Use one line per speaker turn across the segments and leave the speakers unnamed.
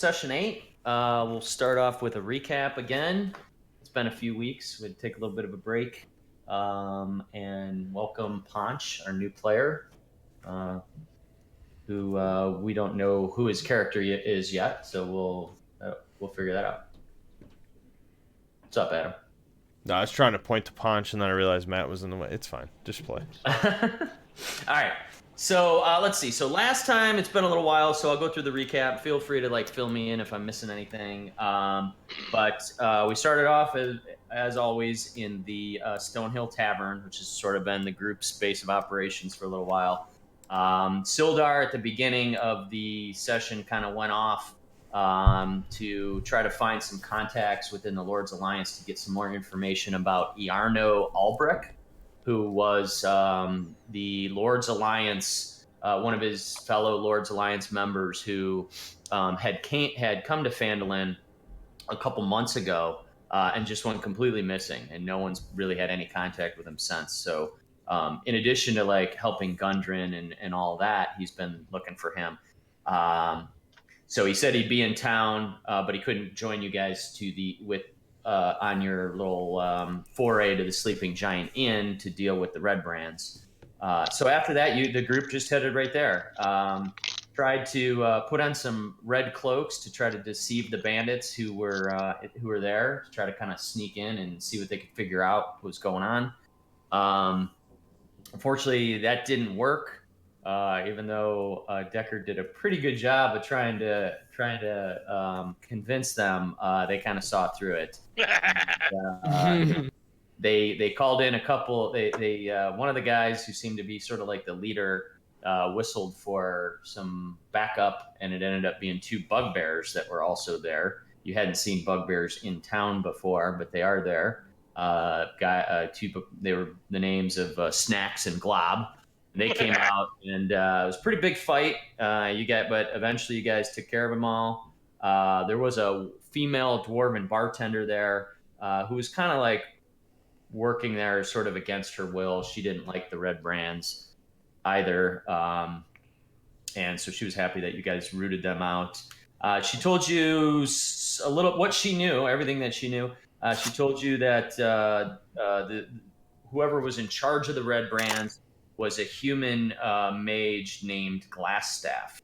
Session 8. We'll start off with a recap again. It's been a few weeks. We'd take a little bit of a break and welcome Ponch, our new player, who we don't know who his character is yet, so we'll figure that out. What's up, Adam?
No, I was trying to point to Ponch, and then I realized Matt was in the way. It's fine. Just play.
All right. So let's see. So last time, it's been a little while, so I'll go through the recap. Feel free to fill me in if I'm missing anything. But we started off as always in the Stonehill Tavern, which has sort of been the group's base of operations for a little while. Sildar at the beginning of the session kind of went off to try to find some contacts within the Lord's Alliance to get some more information about Iarno Albrecht, who was the Lord's Alliance, one of his fellow Lord's Alliance members who had come to Phandalin a couple months ago and just went completely missing, and no one's really had any contact with him since. So in addition to helping Gundren and all that, he's been looking for him. So he said he'd be in town, but he couldn't join you guys on your little foray to the Sleeping Giant Inn to deal with the Red Brands. So after that, the group just headed right there. Tried to put on some red cloaks to try to deceive the bandits who were there, to try to kind of sneak in and see what they could figure out what was going on. Unfortunately, that didn't work. Even though Deckard did a pretty good job of trying to convince them, they kind of saw through it. They called in a couple. One of the guys who seemed to be sort of like the leader whistled for some backup, and it ended up being two bugbears that were also there. You hadn't seen bugbears in town before, but they are there. They were the names of Snacks and Glob. They came out, and it was a pretty big fight. But eventually you guys took care of them all. There was a female dwarven bartender there who was kind of working there sort of against her will. She didn't like the Red Brands either, and so she was happy that you guys rooted them out. She told you a little what she knew, everything that she knew. She told you that whoever was in charge of the Red Brands was a human mage named Glassstaff.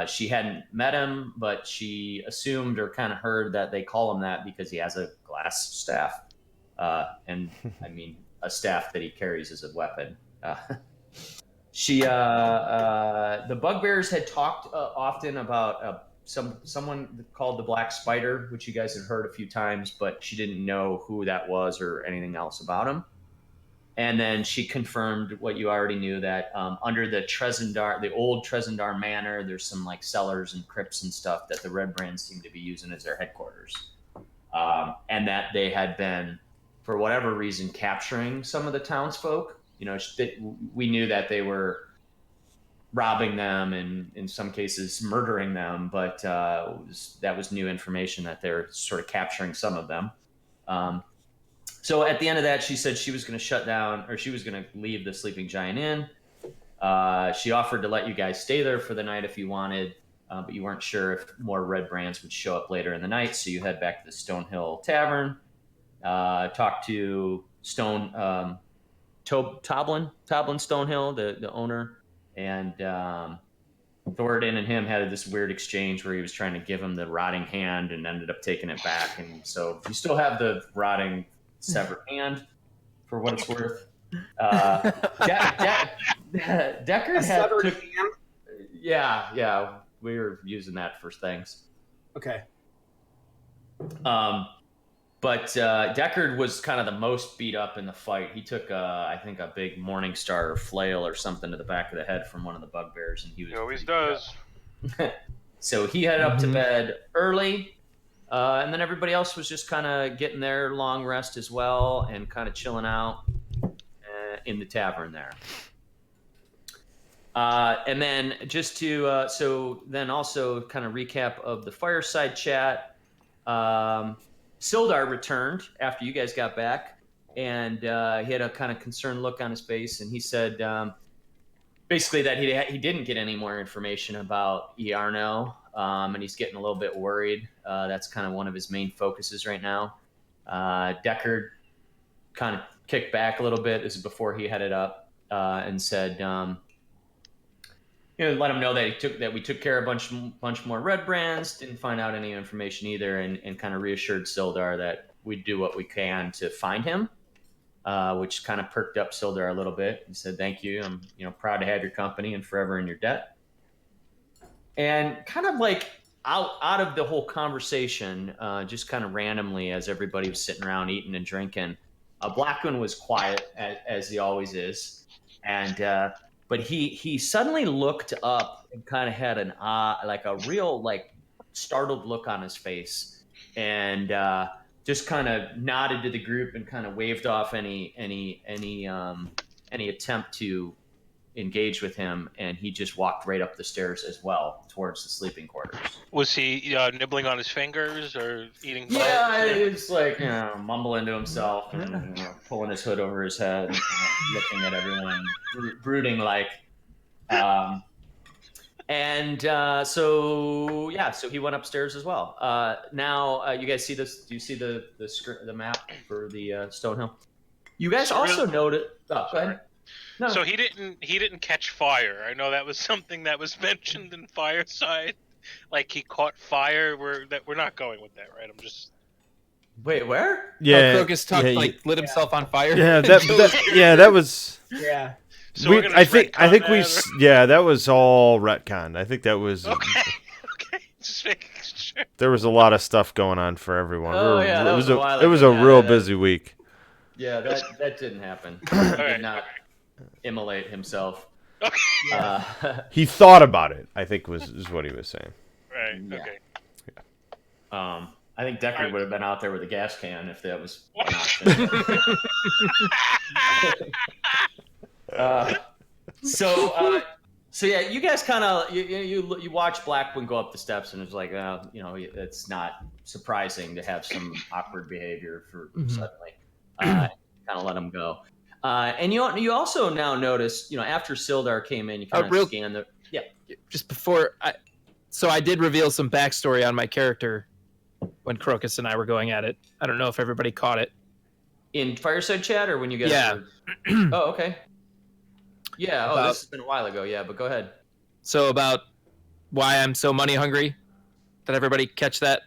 She hadn't met him, but she assumed or kind of heard that they call him that because he has a glass staff. And I mean, a staff that he carries as a weapon. The bugbears had talked often about someone called the Black Spider, which you guys had heard a few times, but she didn't know who that was or anything else about him. And then she confirmed what you already knew, that under the old Trezendar Manor, there's some cellars and crypts and stuff that the Red Brands seem to be using as their headquarters. And that they had been, for whatever reason, capturing some of the townsfolk. We knew that they were robbing them and in some cases murdering them, but that was new information that they're sort of capturing some of them. So at the end of that, she said she was going to shut down, or she was going to leave the Sleeping Giant Inn. She offered to let you guys stay there for the night if you wanted, but you weren't sure if more Red Brands would show up later in the night. So you head back to the Stonehill Tavern, talk to Toblin Stonehill, the owner, and Thoradin and him had this weird exchange where he was trying to give him the rotting hand and ended up taking it back. And so you still have the rotting severed hand for what it's worth. Deckard had hand. Yeah, we were using that for things.
Okay.
But Deckard was kind of the most beat up in the fight. He took, I think, a big Morningstar flail or something to the back of the head from one of the bugbears, and he
always does.
So he headed up to bed early. And then everybody else was just kind of getting their long rest as well and kind of chilling out in the tavern there. And then just to, so then also kind of recap of the fireside chat. Sildar returned after you guys got back, and he had a kind of concerned look on his face, and he said basically that he didn't get any more information about Iarno. and he's getting a little bit worried. That's kind of one of his main focuses right now. Deckard kind of kicked back a little bit. This is before he headed up and said, let him know that we took care of a bunch more red brands. Didn't find out any information either, and kind of reassured Sildar that we'd do what we can to find him. Which kind of perked up Sildar a little bit. He said, "Thank you. I'm, proud to have your company and forever in your debt." And kind of like out of the whole conversation, just kind of randomly as everybody was sitting around eating and drinking, Blackwood was quiet as he always is, and but he suddenly looked up and kind of had an like a real like startled look on his face, and just kind of nodded to the group and kind of waved off any attempt to engage with him, and he just walked right up the stairs as well towards the sleeping quarters.
Was he nibbling on his fingers or eating?
Yeah, it's like mumbling to himself and pulling his hood over his head and kind of looking at everyone, brooding like. So he went upstairs as well. Now you guys see this? Do you see the map for the Stonehill? You guys also noted. Oh, go ahead. No.
So he didn't catch fire. I know that was something that was mentioned in Fireside. Like he caught fire. We're not going with that, right? I'm just.
Wait, where?
Yeah,
Crocus lit himself on fire.
Yeah, that was.
Yeah.
So
I think that was all retconned. I think that was.
Okay. Just making sure.
There was a lot of stuff going on for everyone.
It was
a real busy week.
Yeah, that didn't happen. He did not immolate himself.
Okay.
He thought about it, I think is what he was saying.
Right.
Yeah.
Okay.
I think Deckard would have been out there with a gas can if that was an option. So yeah, you guys kind of you watch Blackwood go up the steps, and it's like, it's not surprising to have some awkward behavior for suddenly. Kind of let him go. And you also now notice, after Sildar came in, you kind of scan the
Just before I did reveal some backstory on my character when Crocus and I were going at it. I don't know if everybody caught it
in Fireside Chat or when you guys.
Yeah.
Oh, okay. Yeah. This has been a while ago. Yeah, but go ahead.
So about why I'm so money hungry. Did everybody catch that?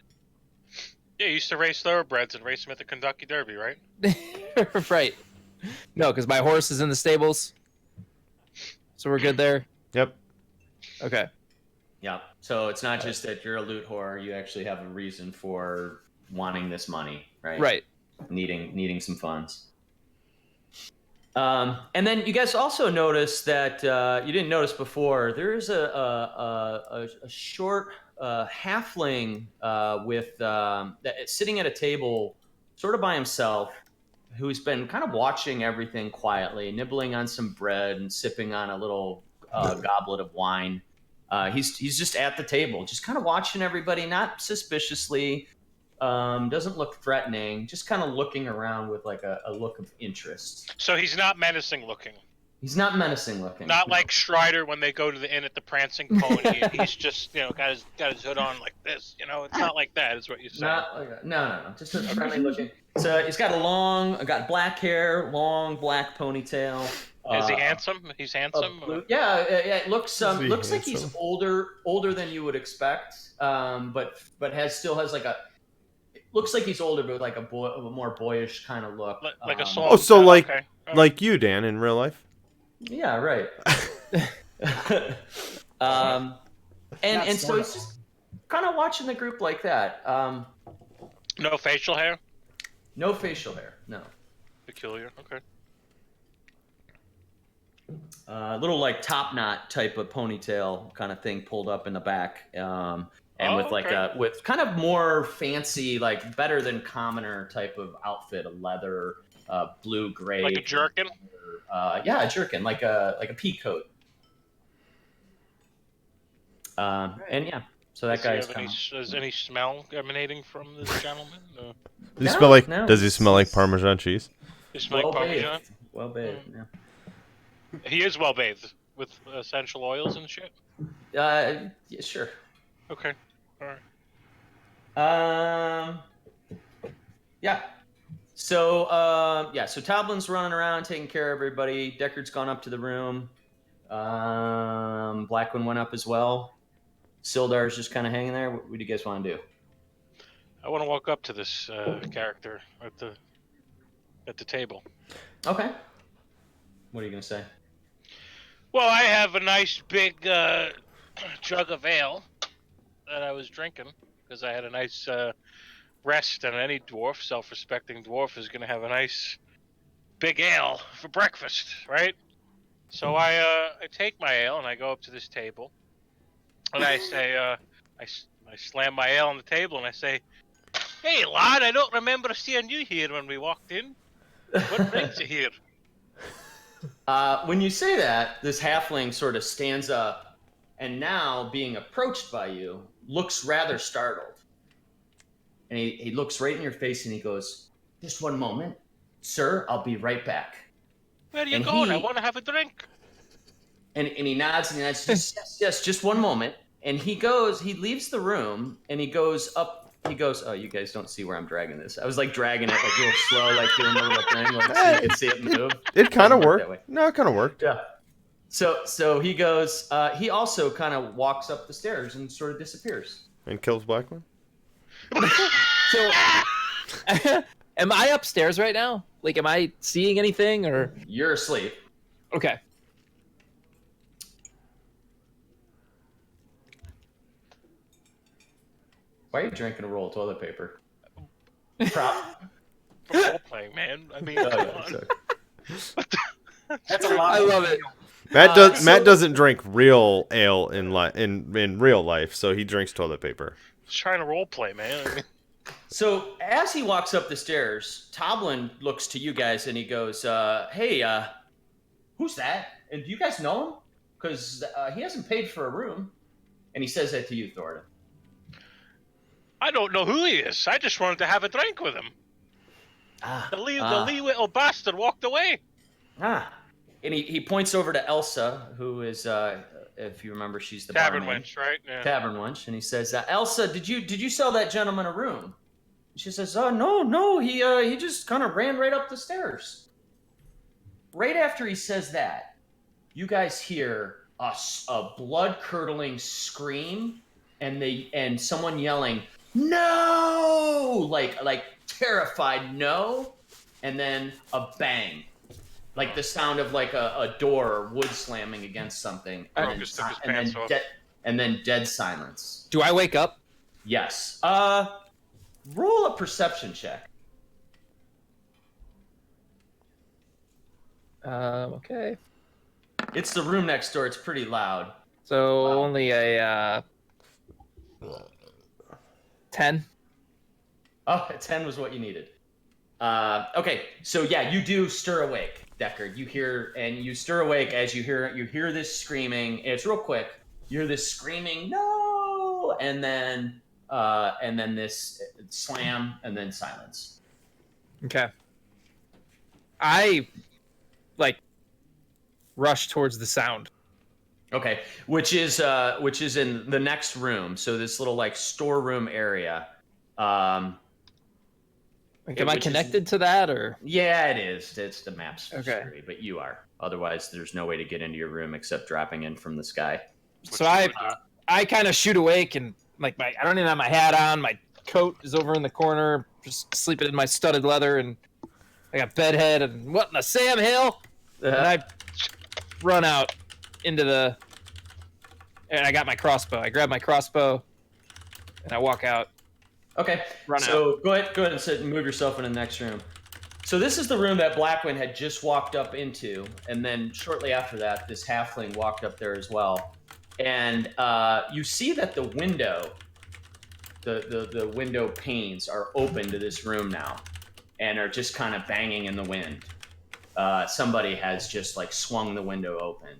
Yeah, you used to race thoroughbreds and race them at the Kentucky Derby, right?
Right. No, because my horse is in the stables. So we're good there.
Yep.
Okay.
Yeah. So it's not just that you're a loot whore. You actually have a reason for wanting this money, right?
Right.
Needing some funds. And then you guys also notice that you didn't notice before. There's a short halfling sitting at a table, sort of by himself, who's been kind of watching everything quietly, nibbling on some bread and sipping on a little goblet of wine. He's just at the table, just kind of watching everybody, not suspiciously. Doesn't look threatening, just kind of looking around with like a look of interest.
So he's not menacing looking.
He's not menacing looking.
Not like Strider when they go to the inn at the Prancing Pony. He's just, got his hood on like this. It's not like that. Is what you say.
No. Just a friendly looking. So he's got black hair, long black ponytail.
Is he handsome? He's handsome.
Yeah. It looks
handsome?
like he's older than you would expect. But still has like a. Looks like he's older, but like a more boyish kind of look.
Like a soul.
Oh, so like
okay.
like you, Dan, in real life.
Yeah, right. And so he's just kind of watching the group like that.
No facial hair?
No facial hair, no.
Peculiar, okay.
Little like top knot type of ponytail kind of thing pulled up in the back. With kind of more fancy, like better than commoner type of outfit, a leather, blue, gray.
Like a jerkin?
A jerkin, like a pea coat. And yeah, so that guy's
Is any smell emanating from this gentleman?
Does he smell like Parmesan cheese?
He smell like Parmesan?
Well bathed, yeah.
He is well bathed with essential oils and shit?
Yeah, sure.
Okay. All right.
Yeah. So, so Toblin's running around taking care of everybody. Deckard's gone up to the room. Blackwind went up as well. Sildar's just kind of hanging there. What do you guys want to do?
I want to walk up to this character at the table.
Okay. What are you gonna say?
Well, I have a nice big jug of ale that I was drinking because I had a nice rest, and any dwarf, self-respecting dwarf, is going to have a nice big ale for breakfast, right? So I take my ale and I go up to this table, and I say, I slam my ale on the table and I say, "Hey lad, I don't remember seeing you here when we walked in. What brings you here?"
When you say that, this halfling sort of stands up, and now being approached by you, looks rather startled. And he looks right in your face and he goes, "Just one moment. Sir, I'll be right back."
Where are you
And
going? I
he-
want to have a drink.
And he nods and he nods, yes, just one moment. And he leaves the room and he goes up. He goes, oh, you guys don't see where I'm dragging this. I was like dragging it like real slow, like doing the little thing, like so you can see it move.
It kind of
Doesn't work that way.
worked. No, it kind of worked.
Yeah. So he goes, he also kind of walks up the stairs and sort of disappears.
And kills Blackman.
So, am I upstairs right now? Like, am I seeing anything or?
You're asleep.
Okay.
Why are you drinking a roll of toilet paper? Prop.
For role playing, man. I mean,
Oh,
come
yeah,
on.
sorry.
That's a lot.
I love it.
Matt doesn't drink real ale in real life, so he drinks toilet paper.
Just trying to role play, man. I mean,
So as he walks up the stairs, Toblin looks to you guys and he goes, "Hey, who's that? And do you guys know him? Because he hasn't paid for a room." And he says that to you, Thornton.
I don't know who he is. I just wanted to have a drink with him. The wee little bastard walked away.
And he points over to Elsa, who is, if you remember, she's the
Tavern
barmaid.
wench, right? Yeah.
Tavern wench, and he says, "Elsa, did you sell that gentleman a room?" She says, "Oh no, he just kind of ran right up the stairs." Right after he says that, you guys hear a blood-curdling scream, and someone yelling, "No!" like terrified no, and then a bang. Like the sound of like a door or wood slamming against something.
Crocus took his pants off.
And then dead silence.
Do I wake up?
Yes. Roll a perception check.
Okay.
It's the room next door. It's pretty loud.
So
Wow.
only a 10.
Oh, a 10 was what you needed. Okay, so yeah, you do stir awake, Deckard. You stir awake as you hear this screaming. And it's real quick. You hear this screaming, "No!" and then this slam, and then silence.
Okay. I rush towards the sound.
Okay, which is in the next room. So this little like storeroom area.
Am I
which is-
connected to that or?
Yeah, it is. It's the map's
Okay.
scary, but you are. Otherwise, there's no way to get into your room except dropping in from the sky.
So I kind of shoot awake and like I don't even have my hat on. My coat is over in the corner, just sleeping in my studded leather, and I got bedhead and what in the Sam Hill? And I run out into the. And I got my crossbow. I grab my crossbow, and I walk out.
Okay,
Run
so go ahead and sit and move yourself into the next room. So this is the room that Blackwind had just walked up into, and then shortly after that, this halfling walked up there as well. And you see that the window, the window panes are open to this room now, and are just kind of banging in the wind. Somebody has just like swung the window open.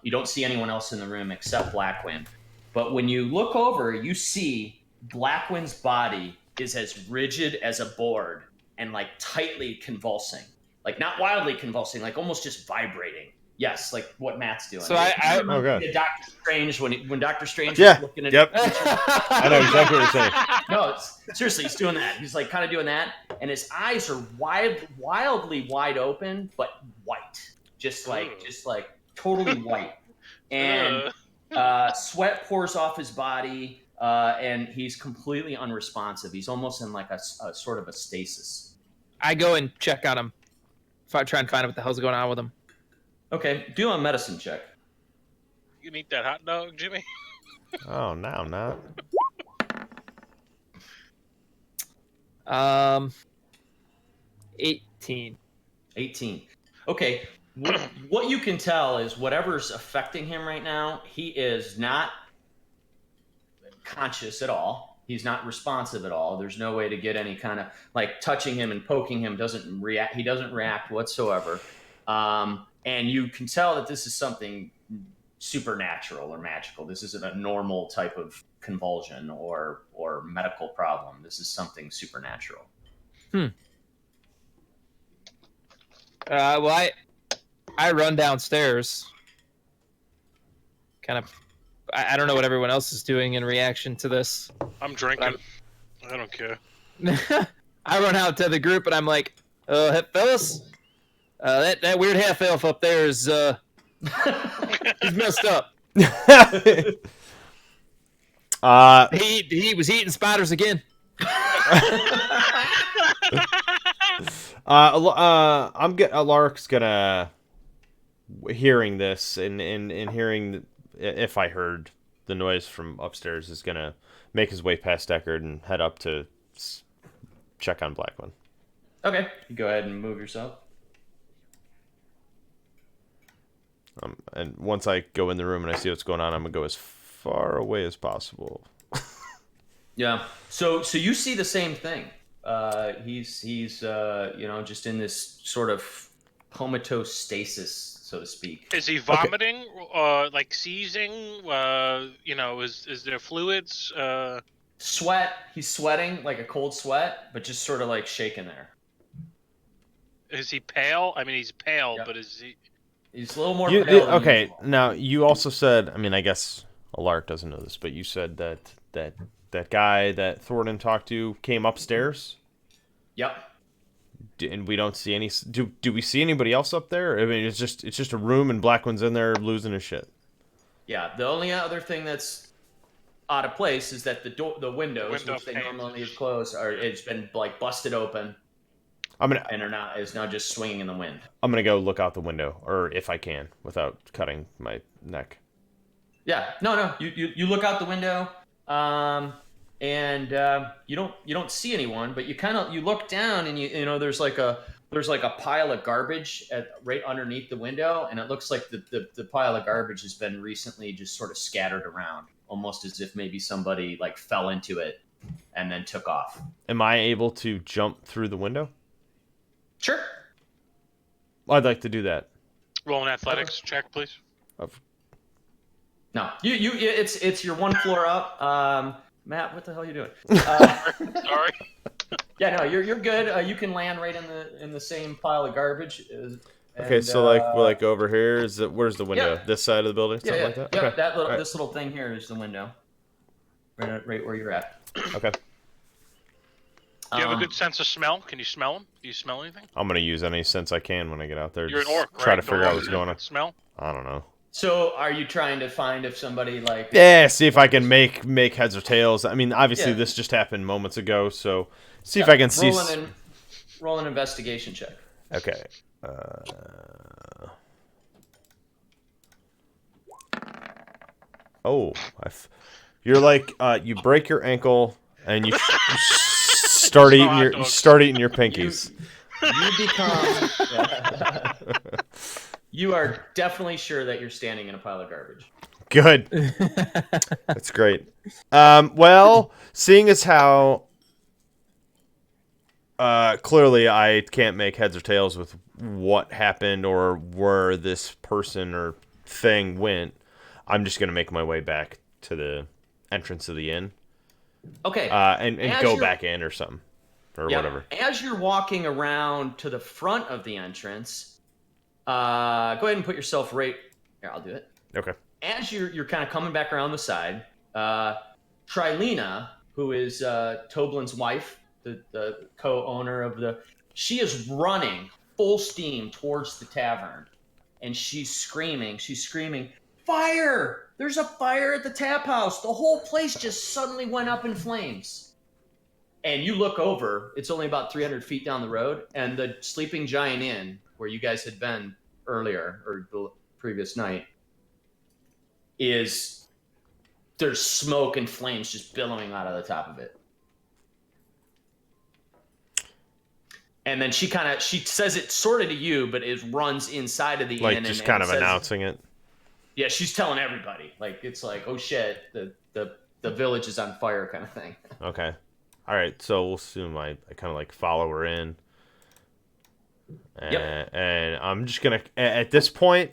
You don't see anyone else in the room except Blackwind. But when you look over, you see Blackwind's body is as rigid as a board and like tightly convulsing. Like not wildly convulsing, like almost just vibrating. Yes, like what Matt's doing.
So I
Oh, God.
Doctor Strange when Doctor Strange
Yeah,
was looking at
yep. I know exactly what you're saying.
No, seriously, he's doing that. He's like kind of doing that, and his eyes are wildly wide open, but white, just like totally white, and sweat pours off his body, and he's completely unresponsive. He's almost in like a sort of a stasis.
I go and check on him. If I try and find out what the hell's going on with him.
Okay, do a medicine check.
You can eat that hot dog, Jimmy.
Oh, now not.
18.
18. Okay. What you can tell is whatever's affecting him right now, he is not conscious at all. He's not responsive at all. There's no way to get any kind of like touching him and poking him doesn't react. He doesn't react whatsoever. And you can tell that this is something supernatural or magical. This isn't a normal type of convulsion or medical problem. This is something supernatural.
Well, I run downstairs. Kind of. I don't know what everyone else is doing in reaction to this.
I'm drinking. I don't care.
I run out to the group and I'm like, hey, fellas, that weird half elf up there is he's messed up. He was eating spiders again.
Lark's gonna hearing this and hearing if I heard the noise from upstairs is gonna make his way past Deckard and head up to check on Blackman.
Okay, you go ahead and move yourself.
And once I go in the room and I see what's going on, I'm gonna go as far away as possible.
Yeah. So you see the same thing. He's just in this sort of comatose stasis, so to speak.
Is he vomiting? Like seizing? Is there fluids?
Sweat. He's sweating like a cold sweat, but just sort of like shaking there.
Is he pale? I mean, he's pale,
Yep.
but is he?
He's a little more pale. Than
Okay,
usual.
now you also said, I mean, I guess Lark doesn't know this, but you said that guy that Thornton talked to came upstairs.
Yep.
And we don't see any. Do we see anybody else up there? I mean, it's just a room, and Blackman's in there losing his shit.
Yeah. The only other thing that's out of place is that the windows,
Window
which they
panes.
normally have closed, it's been like busted open
I'm
and is now just swinging in the wind.
gonna go look out the window, or if I can, without cutting my neck.
Yeah. No. You look out the window, and you don't see anyone, but you look down and you know there's like a pile of garbage right underneath the window, and it looks like the pile of garbage has been recently just sort of scattered around, almost as if maybe somebody like fell into it and then took off.
Am I able to jump through the window?
Sure.
I'd like to do that.
Roll an athletics check, please.
No, it's your one floor up. Matt, what the hell are you doing?
Sorry.
Yeah, no, you're good. You can land right in the same pile of garbage.
Okay, so like over here where's the window?
Yeah.
This side of the building, something
Yeah,
like that.
yeah.
Okay. All right.
This little thing here is the window, right where you're at.
Okay.
Do you have a good sense of smell? Can you smell them? Do you smell anything?
I'm gonna use any sense I can when I get out there.
You're an
just
orc, right?
Try to
The
figure out
orcs
what's going on.
Smell?
I don't know.
So, are you trying to find if somebody like?
Yeah, see if I can make heads or tails. I mean, obviously
Yeah.
this just happened moments ago, so see if I can see.
Roll an investigation check.
Okay. You're like you break your ankle and you start
Smell
eating
hot
your
dogs.
start eating your pinkies.
You become. You are definitely sure that you're standing in a pile of garbage.
Good. That's great. Well, seeing as how clearly I can't make heads or tails with what happened or where this person or thing went, I'm just gonna make my way back to the entrance of the inn.
Okay.
And
As
go
you're-
back in or something. Or
Yeah.
whatever.
As you're walking around to the front of the entrance, Go ahead and put yourself right here. I'll do it.
Okay.
As you're kind of coming back around the side, Trilena, who is Toblin's wife, the co-owner of she is running full steam towards the tavern, and she's screaming, fire! There's a fire at the tap house. The whole place just suddenly went up in flames. And you look over, it's only about 300 feet down the road, and the Sleeping Giant Inn, where you guys had been earlier, or the previous night, there's smoke and flames just billowing out of the top of it. And then she says it sort of to you, but it runs inside of the
Like
inn.
just
and
kind of
says,
announcing it.
Yeah, she's telling everybody. Like, it's like, oh shit, the village is on fire kind of thing.
Okay. All right. So we'll assume I kind of like follow her in.
Yep.
And I'm just going to, at this point,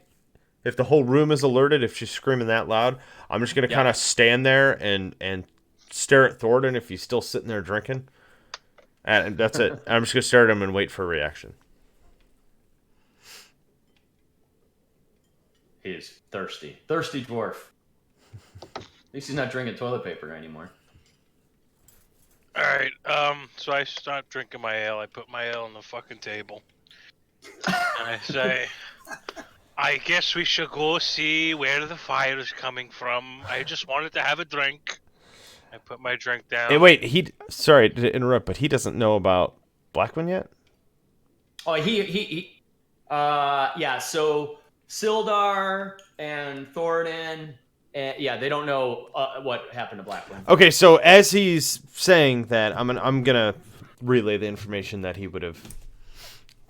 if the whole room is alerted, if she's screaming that loud, I'm just going to kind of stand there and stare at Thornton if he's still sitting there drinking. And that's it. I'm just going to stare at him and wait for a reaction.
He is thirsty. Thirsty dwarf. At least he's not drinking toilet paper anymore.
All right. So I start drinking my ale. I put my ale on the fucking table, and I say, "I guess we should go see where the fire is coming from. I just wanted to have a drink." I put my drink down.
Hey, wait. Sorry to interrupt, but he doesn't know about Blackwind yet?
Oh, yeah. So Sildar and Thoradin, they don't know what happened to Blackwind.
Okay, so as he's saying that, I'm gonna relay the information that he would have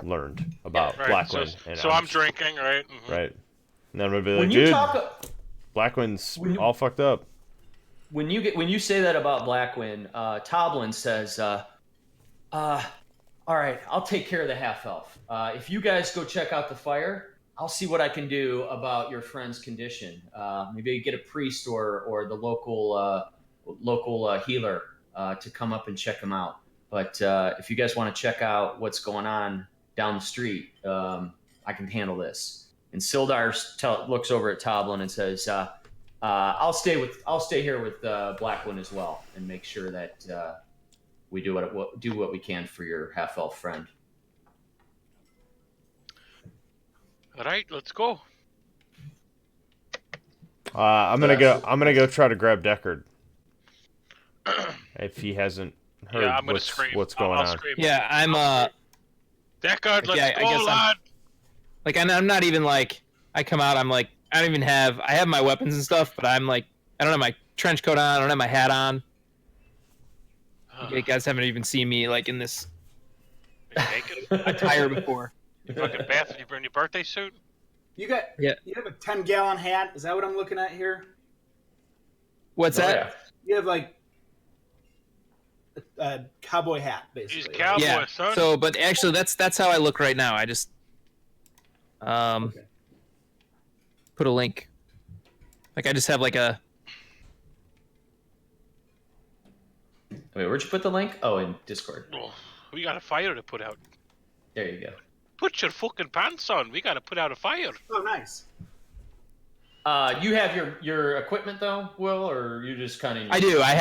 learned about
right.
Blackwind.
So I'm drinking, right? Mhm.
Right. And then I'm gonna be like,
When you
dude,
talk,
Blackwind's all fucked up.
when you say that about Blackwind, Toblin says, all right, I'll take care of the half elf. If you guys go check out the fire, I'll see what I can do about your friend's condition. Maybe get a priest or the local healer to come up and check him out. But if you guys want to check out what's going on down the street, I can handle this. And Sildar looks over at Toblin and says, I'll stay here with Blackwind as well, and make sure that we do what we can for your half elf friend.
All right, let's go.
I'm gonna go try to grab Deckard if he hasn't heard
Yeah, I'm gonna scream.
what's going
I'll
on.
Scream.
Yeah, I'm
Deckard, let's
I
go,
guess
lad.
like I'm not even like I come out. I'm like I don't even have. I have my weapons and stuff, but I'm like I don't have my trench coat on. I don't have my hat on. You guys haven't even seen me like in this
Are you naked?
attire before.
You fucking Beth, you bring your birthday suit?
You have a 10-gallon hat. Is that what I'm looking at here?
What's
Oh,
that?
yeah.
You have like a cowboy hat, basically.
He's a cowboy,
Yeah.
son.
So, but actually, that's how I look right now. I just
Okay.
put a link. Like I just have like a.
Wait, where'd you put the link? Oh, in Discord.
Oh, we got a fire to put out.
There you go.
Put your fucking pants on. We got to put out a fire.
Oh, nice.
You have your equipment though, Will, or you just kind of?
I do. I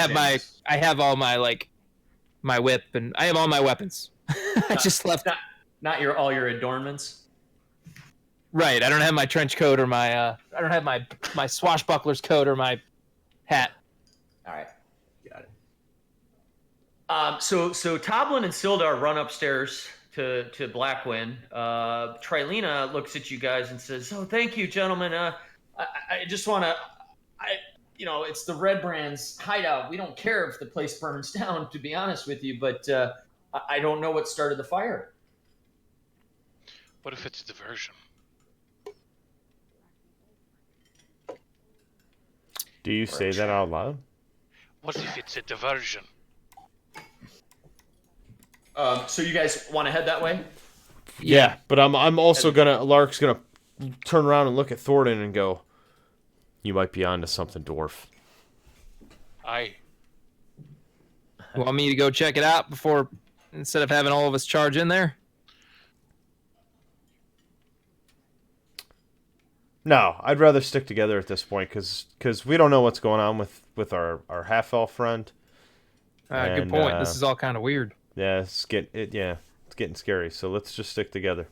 have all my like, my whip, and I have all my weapons. I just left.
Not all your adornments.
Right. I don't have my trench coat or my. I don't have my swashbuckler's coat or my hat.
All right.
Got it.
So Toblin and Sildar run upstairs to Blackwind. Trilena looks at you guys and says, "Oh, thank you, gentlemen. I just want to, it's the Red Brand's hideout. We don't care if the place burns down, to be honest with you, but I don't know what started the fire."
What if it's a diversion?
Do you say that out loud?
What if it's a diversion?
So you guys want to head that way?
Yeah, but I'm also Lark's gonna turn around and look at Thornton and go, "You might be onto something, dwarf."
Aye.
You want me to go check it out before, instead of having all of us charge in there?
No, I'd rather stick together at this point because we don't know what's going on with our half elf friend.
Good
And,
point. This is all kind of weird.
Yeah, it's getting scary. So let's just stick together.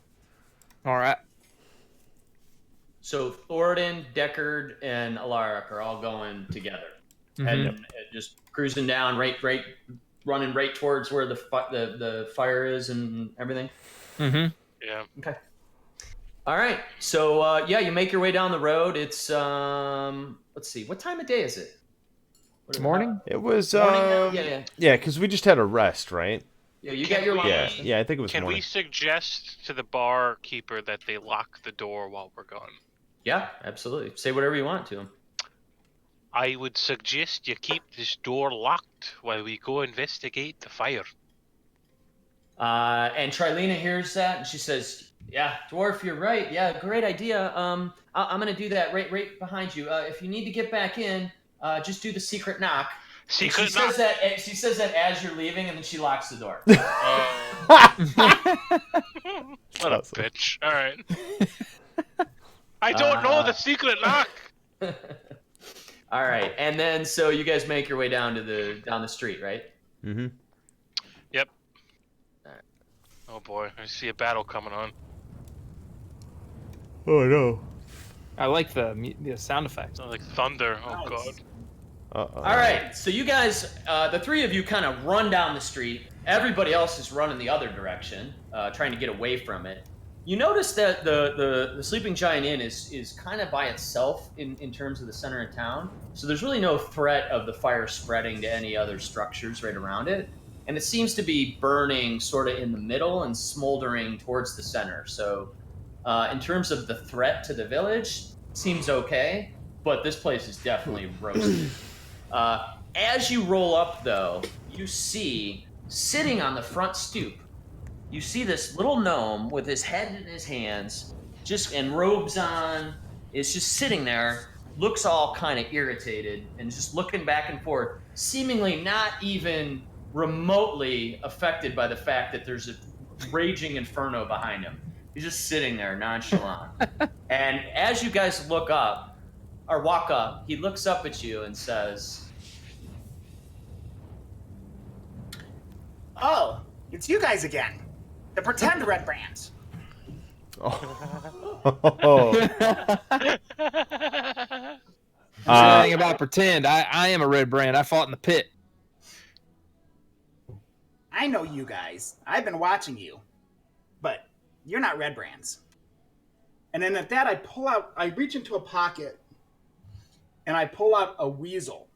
All right.
So Thoradin, Deckard, and Alaric are all going together, and just cruising down, running right towards where the fire is and everything.
Mm-hmm.
Yeah.
Okay. All right. So you make your way down the road. It's let's see, what time of day is it? What is
Morning?
It was
Morning now? Yeah.
because we just had a rest, right?
Yeah, you
Can
got your
we-
long
Yeah,
rest.
yeah, I think it was
Can
morning.
we suggest to the barkeeper that they lock the door while we're gone?
Yeah, absolutely. Say whatever you want to him.
I would suggest you keep this door locked while we go investigate the fire.
And Trilena hears that, and she says, "Yeah, dwarf, you're right. Yeah, great idea. I'm gonna do that right behind you. If you need to get back in, just do the secret knock." And
Secret
she
knock.
She says that as you're leaving, and then she locks the door.
What a
Awesome.
bitch. All right. I don't know the secret knock.
All right, and then so you guys make your way down the street, right?
Mm-hmm.
Oh boy, I see a battle coming on.
Oh no.
I like the sound effects.
Sounds like thunder. Oh
Nice.
god.
Uh-oh.
All right, so you guys, the three of you, kind of run down the street. Everybody else is running the other direction, trying to get away from it. You notice that the Sleeping Giant Inn is kind of by itself in terms of the center of town. So there's really no threat of the fire spreading to any other structures right around it. And it seems to be burning sort of in the middle and smoldering towards the center. So in terms of the threat to the village, seems okay. But this place is definitely roasted. As you roll up, though, you see, sitting on the front stoop, you see this little gnome with his head in his hands, and robes on, is just sitting there, looks all kind of irritated, and just looking back and forth, seemingly not even remotely affected by the fact that there's a raging inferno behind him. He's just sitting there, nonchalant. And as you guys walk up, he looks up at you and says,
Oh, it's you guys again. The pretend Red Brands.
Oh.
Anything about pretend? I am a red brand. I fought in the pit.
I know you guys. I've been watching you. But you're not Red Brands. And then at that, I reach into a pocket, and I pull out a weasel.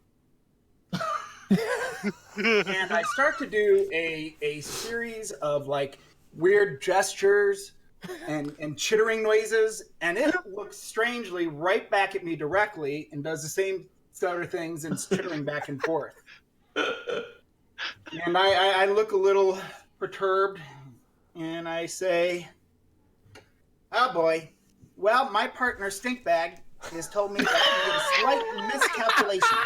And I start to do a series of like weird gestures and chittering noises, and it looks strangely right back at me directly and does the same sort of things and chittering back and forth. And I look a little perturbed, and I say, "Oh boy, well, my partner Stinkbag has told me that I made a slight miscalculation."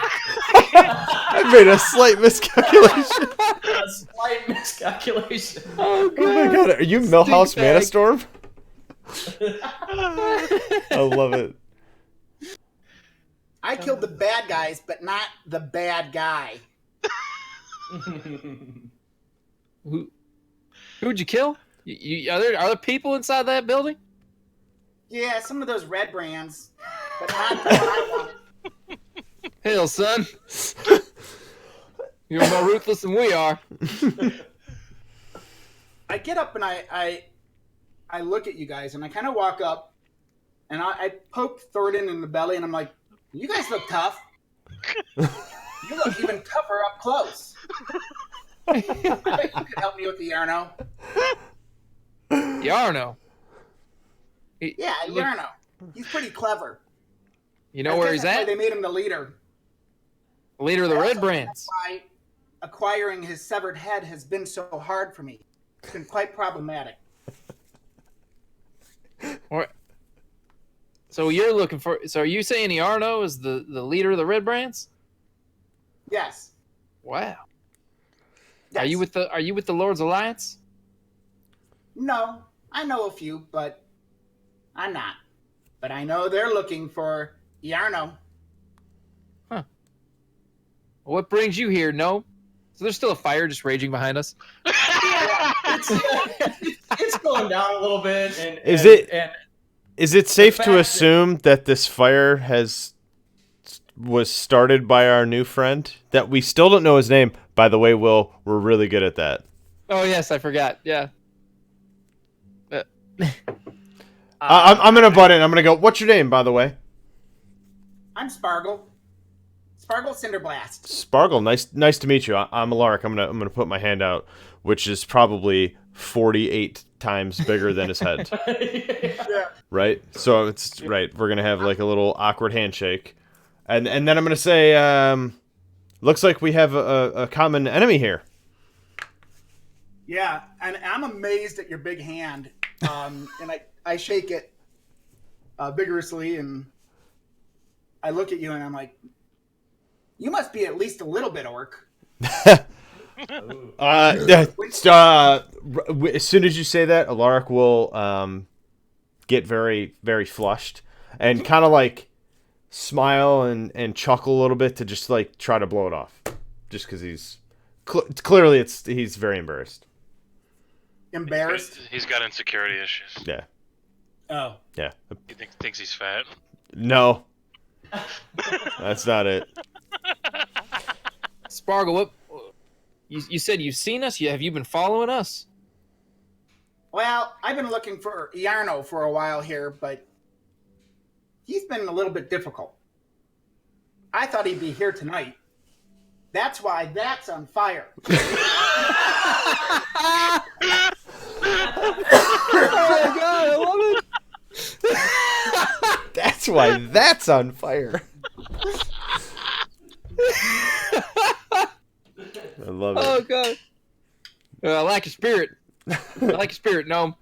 I made a slight miscalculation.
a slight miscalculation.
Oh my god, are you Millhouse
Stinkbag.
Manastorm? I love it.
I killed the bad guys, but not the bad guy.
Who'd you kill? Are there people inside that building?
Yeah, some of those Red Brands, but not the one I wanted.
Hell, son. You're more ruthless than we are.
I get up and I look at you guys, and I kind of walk up, and I poke Thoradin in the belly, and I'm like, "You guys look tough. You look even tougher up close. I bet you could help me with the Yarno."
Yarno.
Yeah,
Look-
Yarno. He's pretty clever.
You know where he's
That's why
at?
They made him the leader.
Leader of the
Also,
Red Brands.
That's why acquiring his severed head has been so hard for me. It's been quite problematic.
So you're looking for? So are you saying Yarno is the leader of the Red Brands?
Yes.
Wow.
Yes.
Are you with the Lord's Alliance?
No, I know a few, but I'm not. but I know they're looking for Yarno.
What brings you here? No. So there's still a fire just raging behind us.
It's going down a little bit. And
Is
and,
it-
And
Is it safe
fact
to
that-
assume that this fire was started by our new friend? That we still don't know his name. By the way, Will, we're really good at that.
Oh yes, I forgot. Yeah.
I'm gonna butt in. I'm gonna go. What's your name, by the way?
I'm Spargle. Spargle Cinderblast.
Spargle. Nice to meet you. I'm Alaric. I'm gonna put my hand out, which is probably 48 times bigger than his head.
Yeah.
Right. So it's right. We're gonna have like a little awkward handshake, and then I'm gonna say, looks like we have a common enemy here.
Yeah, and I'm amazed at your big hand. And I shake it vigorously, and I look at you, and I'm like, you must be at least a little bit orc.
As soon as you say that, Alaric will get very, very flushed and kind of like smile and chuckle a little bit to just like try to blow it off, just because he's clearly he's very embarrassed.
Embarrassed?
He's got insecurity issues.
Yeah,
Oh.
yeah.
He thinks he's fat.
No, that's not it.
Spargle, what? You said you've seen us? Have you been following us?
Well, I've been looking for Yarno for a while here, but he's been a little bit difficult. I thought he'd be here tonight. That's why that's on fire.
Oh my god, I love it.
That's why that's on fire. I love it.
Oh god. I like your spirit. I like your spirit, Gnome.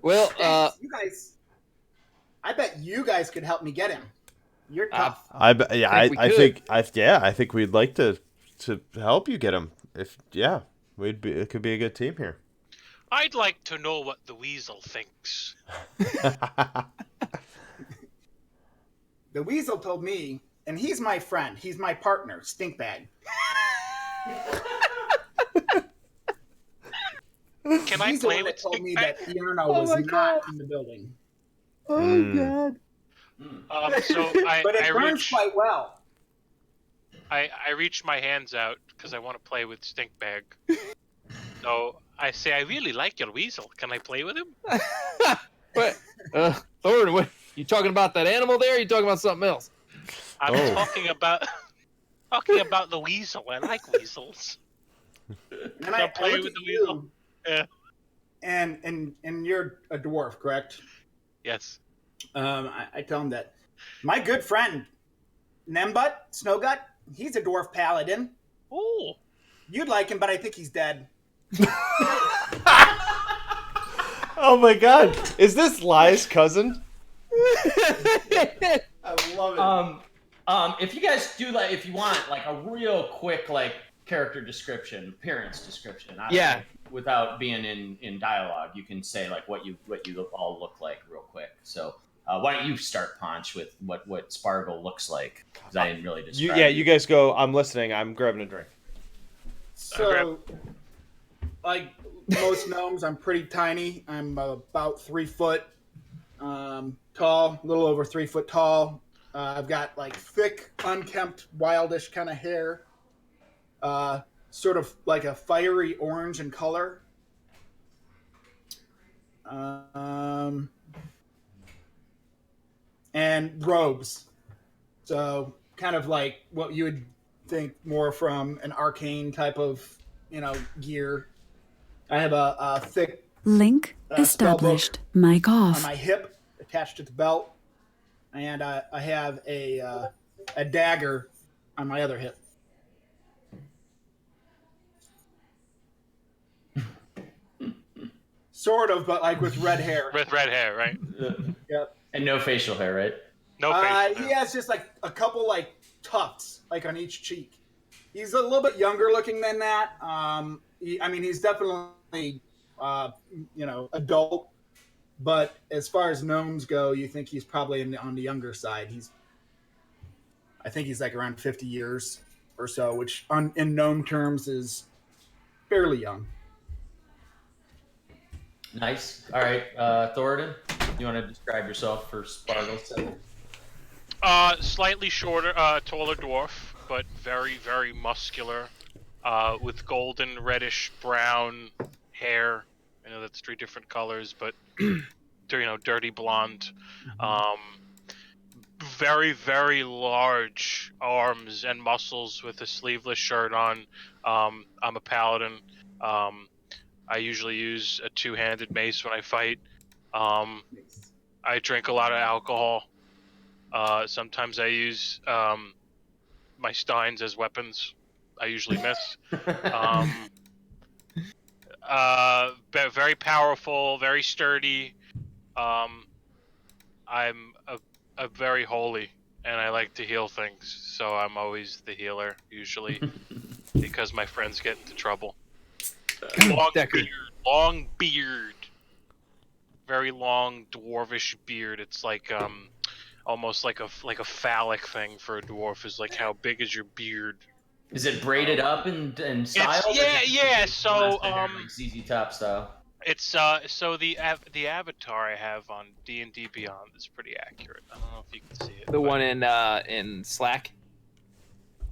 Well,
Thanks. You guys, I bet you guys could help me get him. You're tough.
I think we'd like to help you get him. If it could be a good team here.
I'd like to know what the weasel thinks.
The weasel told me, and he's my friend. He's my partner, Stinkbag.
Can I
He's the
play
one that
with
told me
Stinkbag?
that Yarno was not in the building.
God.
So
But it
I
burns
reach
quite well.
I reach my hands out because I want to play with Stinkbag. So I say, I really like your weasel. Can I play with him?
what? Thorn, what? You talking about that animal there? Or you talking about something else?
I'm
Oh.
talking about the weasel. I like weasels.
And I
play
look
with
at
the weasel.
you,
Yeah.
and you're a dwarf, correct?
Yes.
I tell him that my good friend Nembut Snowgut, he's a dwarf paladin.
Oh.
You'd like him, but I think he's dead.
Oh my God! Is this Lai's cousin? I love it.
If you guys do like, if you want like a real quick like character description, appearance description,
Yeah.
without being in dialogue, you can say like what you all look like real quick. So why don't you start, Ponch, with what Spargle looks like? Because I didn't really describe.
You guys go. I'm listening. I'm grabbing a drink.
So, like most gnomes, I'm pretty tiny. I'm about 3 foot tall, a little over 3 foot tall. I've got like thick, unkempt, wildish kind of hair. Sort of like a fiery orange in color. And robes. So kind of like what you would think more from an arcane type of, gear. I have a thick
Link established. Mic
on
off.
my hip attached to the belt, and I have a dagger on my other hip. Sort of, but like with red hair.
With red hair, right?
Yep.
And no facial hair, right?
No face.
He has just like a couple like tufts like on each cheek. He's a little bit younger looking than that. He's definitely adult. But as far as gnomes go, you think he's probably on the younger side. I think he's like around 50 years or so, which in gnome terms is fairly young.
Nice. All right, Thoradin, you want to describe yourself for Spargle's sake?
Slightly shorter, taller dwarf, but very, very muscular, with golden, reddish, brown hair. I know that's 3 different colors, but dirty blonde. Very, very large arms and muscles with a sleeveless shirt on. I'm a paladin. I usually use a 2-handed mace when I fight. I drink a lot of alcohol. Sometimes I use my steins as weapons. I usually miss. Very powerful, very sturdy. I'm a very holy, and I like to heal things, so I'm always the healer, usually, because my friends get into trouble. Long beard. Very long, dwarvish beard. It's like, almost like a phallic thing for a dwarf, is like, how big is your beard?
Is it braided up in style?
So
like ZZ Top style.
It's so the avatar I have on D&D Beyond is pretty accurate. I don't know if you can see it.
The one in Slack.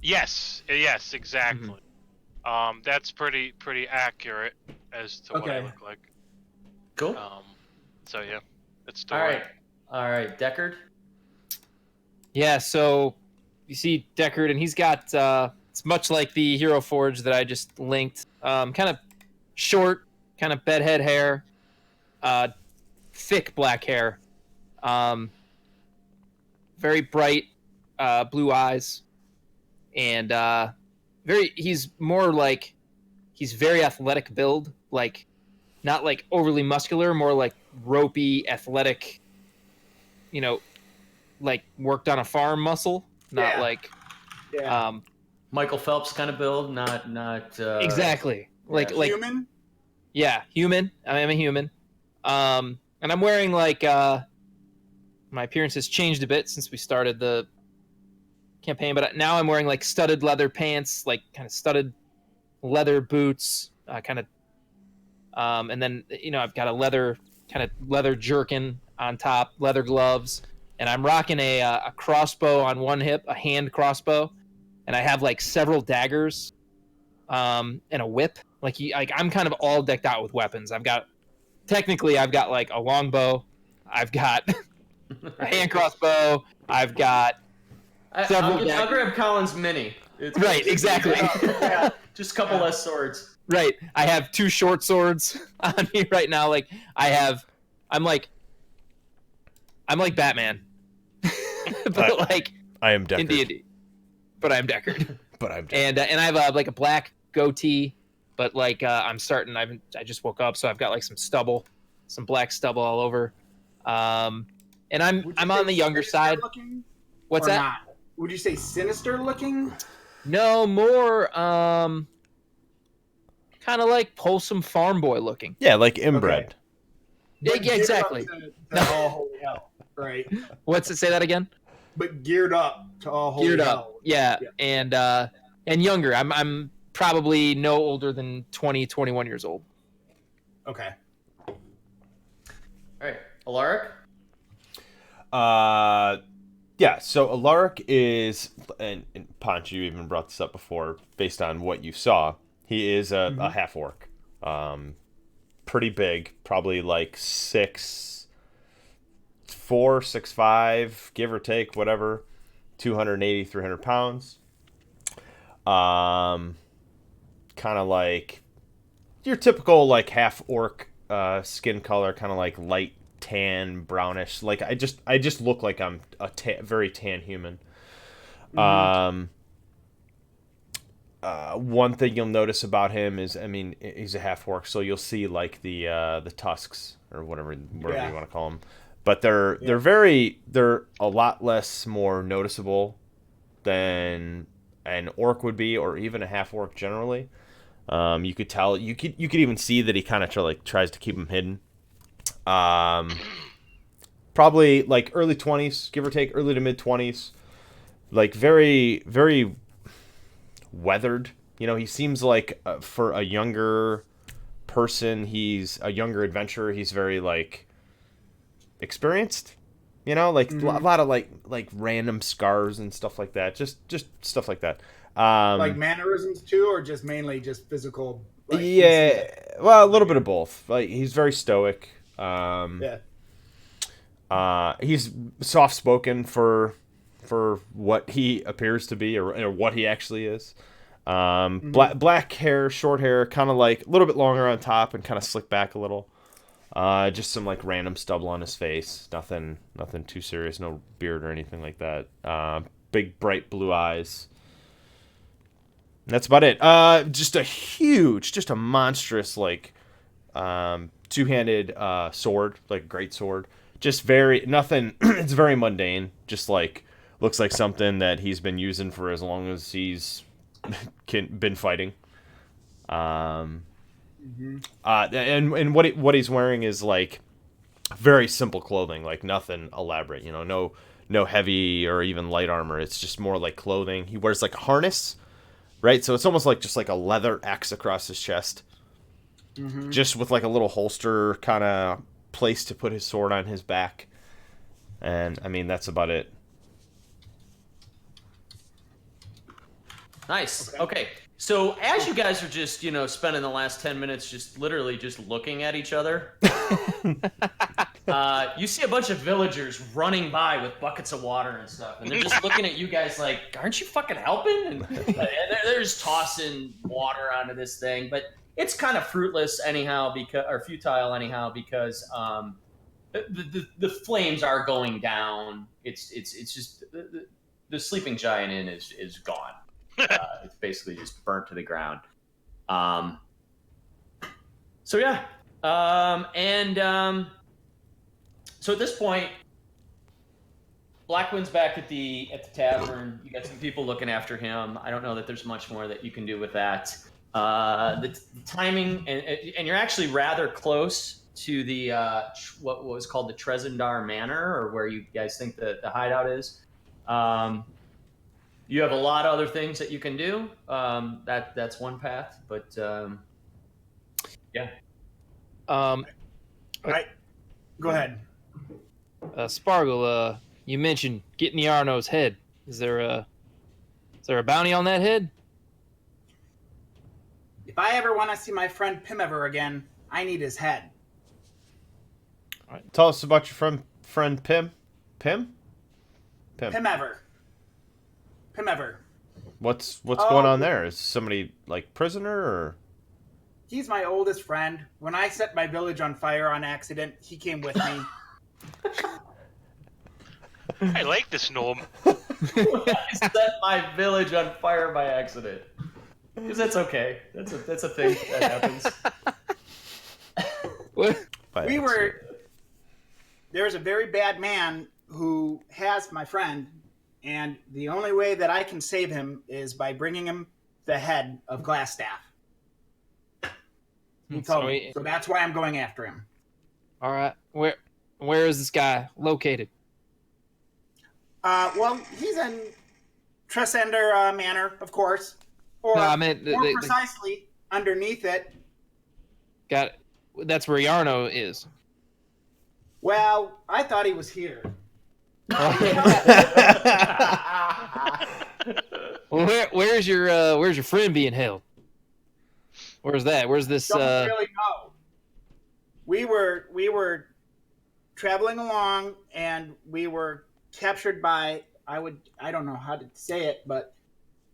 Yes, exactly. That's pretty accurate as to what I look like.
Cool.
So yeah, it's
all right, Deckard.
Yeah, so you see Deckard, and he's got it's much like the Hero Forge that I just linked. Kind of short, kind of bedhead hair, thick black hair, very bright blue eyes, and he's very athletic build, like not like overly muscular, more like ropey, athletic, like worked on a farm muscle, not like
Michael Phelps kind of build, not
exactly like
human.
Yeah, human. I am a human. And I'm wearing like my appearance has changed a bit since we started the campaign, but now I'm wearing like studded leather pants, like kind of studded leather boots, and then I've got a leather jerkin on top, leather gloves, and I'm rocking a crossbow on one hip, a hand crossbow, and I have like several daggers, and a whip. I'm kind of all decked out with weapons. I've got like a longbow, I've got a hand crossbow, I've got several.
I'll grab Colin's mini.
Right, exactly.
Just a couple less swords.
Right, I have 2 short swords on me right now. Like I'm like Batman, but like
I am Deckard.
in D&D. But I'm Deckard.
And
I have like a black goatee, but like I just woke up, so I've got like some black stubble all over. And I'm on the younger side.
Looking,
What's that?
Not? Would you say sinister looking?
No, more kind of like wholesome farm boy looking.
Yeah, like inbred.
Okay.
Yeah, exactly.
To all holy hell, right?
What's it? Say that again.
But geared up to all holy
Geared
hell.
up, yeah. And younger. I'm probably no older than 20, 21 years old.
Okay.
All right, Alaric.
Yeah, so Alaric is, and Ponch, you even brought this up before, based on what you saw. He is a half orc, pretty big, probably like 6'4", 6'5", give or take, whatever, 280, 300 pounds. Kind of like your typical like half orc skin color, kind of like light tan, brownish. Like I just look like I'm a very tan human. One thing you'll notice about him is, I mean, he's a half orc, so you'll see like the tusks or whatever you want to call them, but they're a lot less more noticeable than an orc would be, or even a half orc generally. You could tell, you could even see that he kind of tries to keep them hidden. Probably like early 20s, give or take, early to mid 20s. Like very, very weathered. You know, he seems like for a younger person, he's a younger adventurer. He's very like experienced. You know, like a lot of like random scars and stuff like that. Just stuff like that.
Like mannerisms too, or just mainly just physical? Like,
yeah, well, a little bit of both. Like he's very stoic.
Yeah.
He's soft spoken for what he appears to be or what he actually is. Black hair, short hair, kind of like a little bit longer on top and kind of slick back a little. Just some like random stubble on his face. Nothing too serious. No beard or anything like that. Big bright blue eyes. That's about it. Just a monstrous like two-handed sword, like great sword. Just nothing. It's very mundane. Just like looks like something that he's been using for as long as he's been fighting. And what he's wearing is like very simple clothing, like nothing elaborate. You know, no heavy or even light armor. It's just more like clothing. He wears like a harness, right? So it's almost like just like a leather X across his chest, just with like a little holster kind of place to put his sword on his back. And I mean, that's about it.
Nice. Okay. So as you guys are just, spending the last 10 minutes just literally just looking at each other, you see a bunch of villagers running by with buckets of water and stuff. And they're just looking at you guys like, aren't you fucking helping? And they're just tossing water onto this thing. But it's kind of fruitless anyhow, futile anyhow, because the flames are going down. It's just the sleeping giant inn is gone. It's basically just burnt to the ground. So yeah, so at this point, Blackwind's back at the tavern. You got some people looking after him. I don't know that there's much more that you can do with that. The timing, and you're actually rather close to the what was called the Trezendar Manor, or where you guys think the hideout is. You have a lot of other things that you can do. That's one path, but yeah.
Right. Go ahead.
Spargle, you mentioned getting the Arno's head. Is there a bounty on that head?
If I ever want to see my friend Pimever again, I need his head.
All right. Tell us about your friend Pim. Pim?
Pimever.
What's going on there? Is somebody like prisoner or?
He's my oldest friend. When I set my village on fire on accident, he came with me.
I like this gnome.
I set my village on fire by accident. Because that's okay. That's a thing that happens.
There's a very bad man who has my friend, and the only way that I can save him is by bringing him the head of Glassstaff. He told me. So that's why I'm going after him.
All right. Where is this guy located?
Well, he's in Trezendar Manor, of course. Or
no, I meant
more precisely, underneath it.
Got it. That's where Yarno is.
Well, I thought he was here.
Well, where's your friend being held? Where's that? Where's this?
Don't really know. We were traveling along, and we were captured by I don't know how to say it, but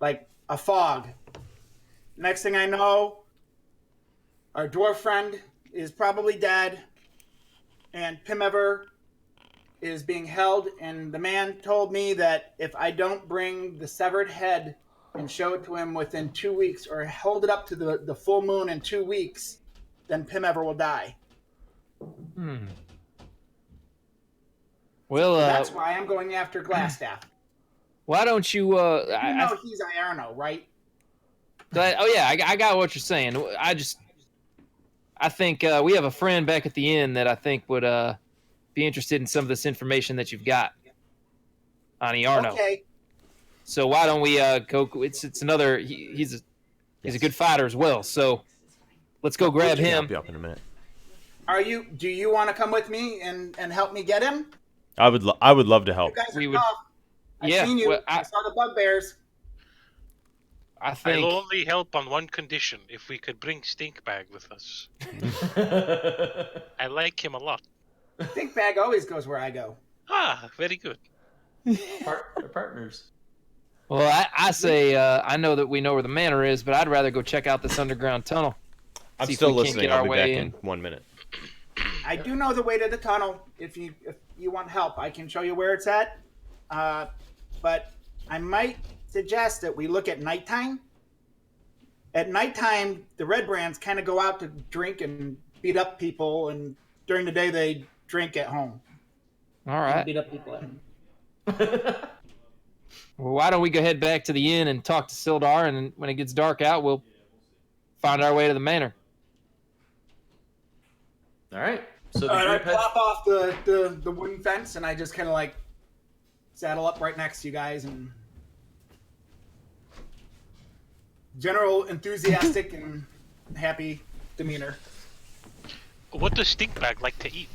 like a fog. Next thing I know, our dwarf friend is probably dead, and Pimever is being held, and the man told me that if I don't bring the severed head and show it to him within 2 weeks, or hold it up to the full moon in 2 weeks, then Pimever will die.
Well,
that's why I'm going after Glassstaff.
Why don't you?
He's Iarno, right?
I got what you're saying. I think we have a friend back at the inn that I think would be interested in some of this information that you've got on Iarno.
Okay.
So why don't we go? It's another. He's a good fighter as well. So let's go grab
I'll
him.
be up in a minute.
Do you want to come with me and help me get him?
I would love to help.
You guys are
We would-
tough. I've
yeah,
seen you.
well,
I saw the bugbears.
I think.
I'll only help on one condition: if we could bring Stinkbag with us. I like him a lot.
Think bag always goes where I go.
Ah, very good.
They're partners.
Well, I say I know that we know where the manor is, but I'd rather go check out this underground tunnel.
I'm
See if
still
we can't
listening.
get
I'll
our
be
way
back
in.
in 1 minute.
I do know the way to the tunnel. If you want help, I can show you where it's at. But I might suggest that we look at nighttime. At nighttime, the Red Brands kind of go out to drink and beat up people, and during the day they drink at home.
All right.
Beat up people at home.
Well, why don't we go head back to the inn and talk to Sildar, and when it gets dark out, we'll find our way to the manor.
All right. So the
I
group heads.
plop off the wooden fence, and I just kind of like saddle up right next to you guys, and general enthusiastic and happy demeanor.
What does Stinkbag like to eat?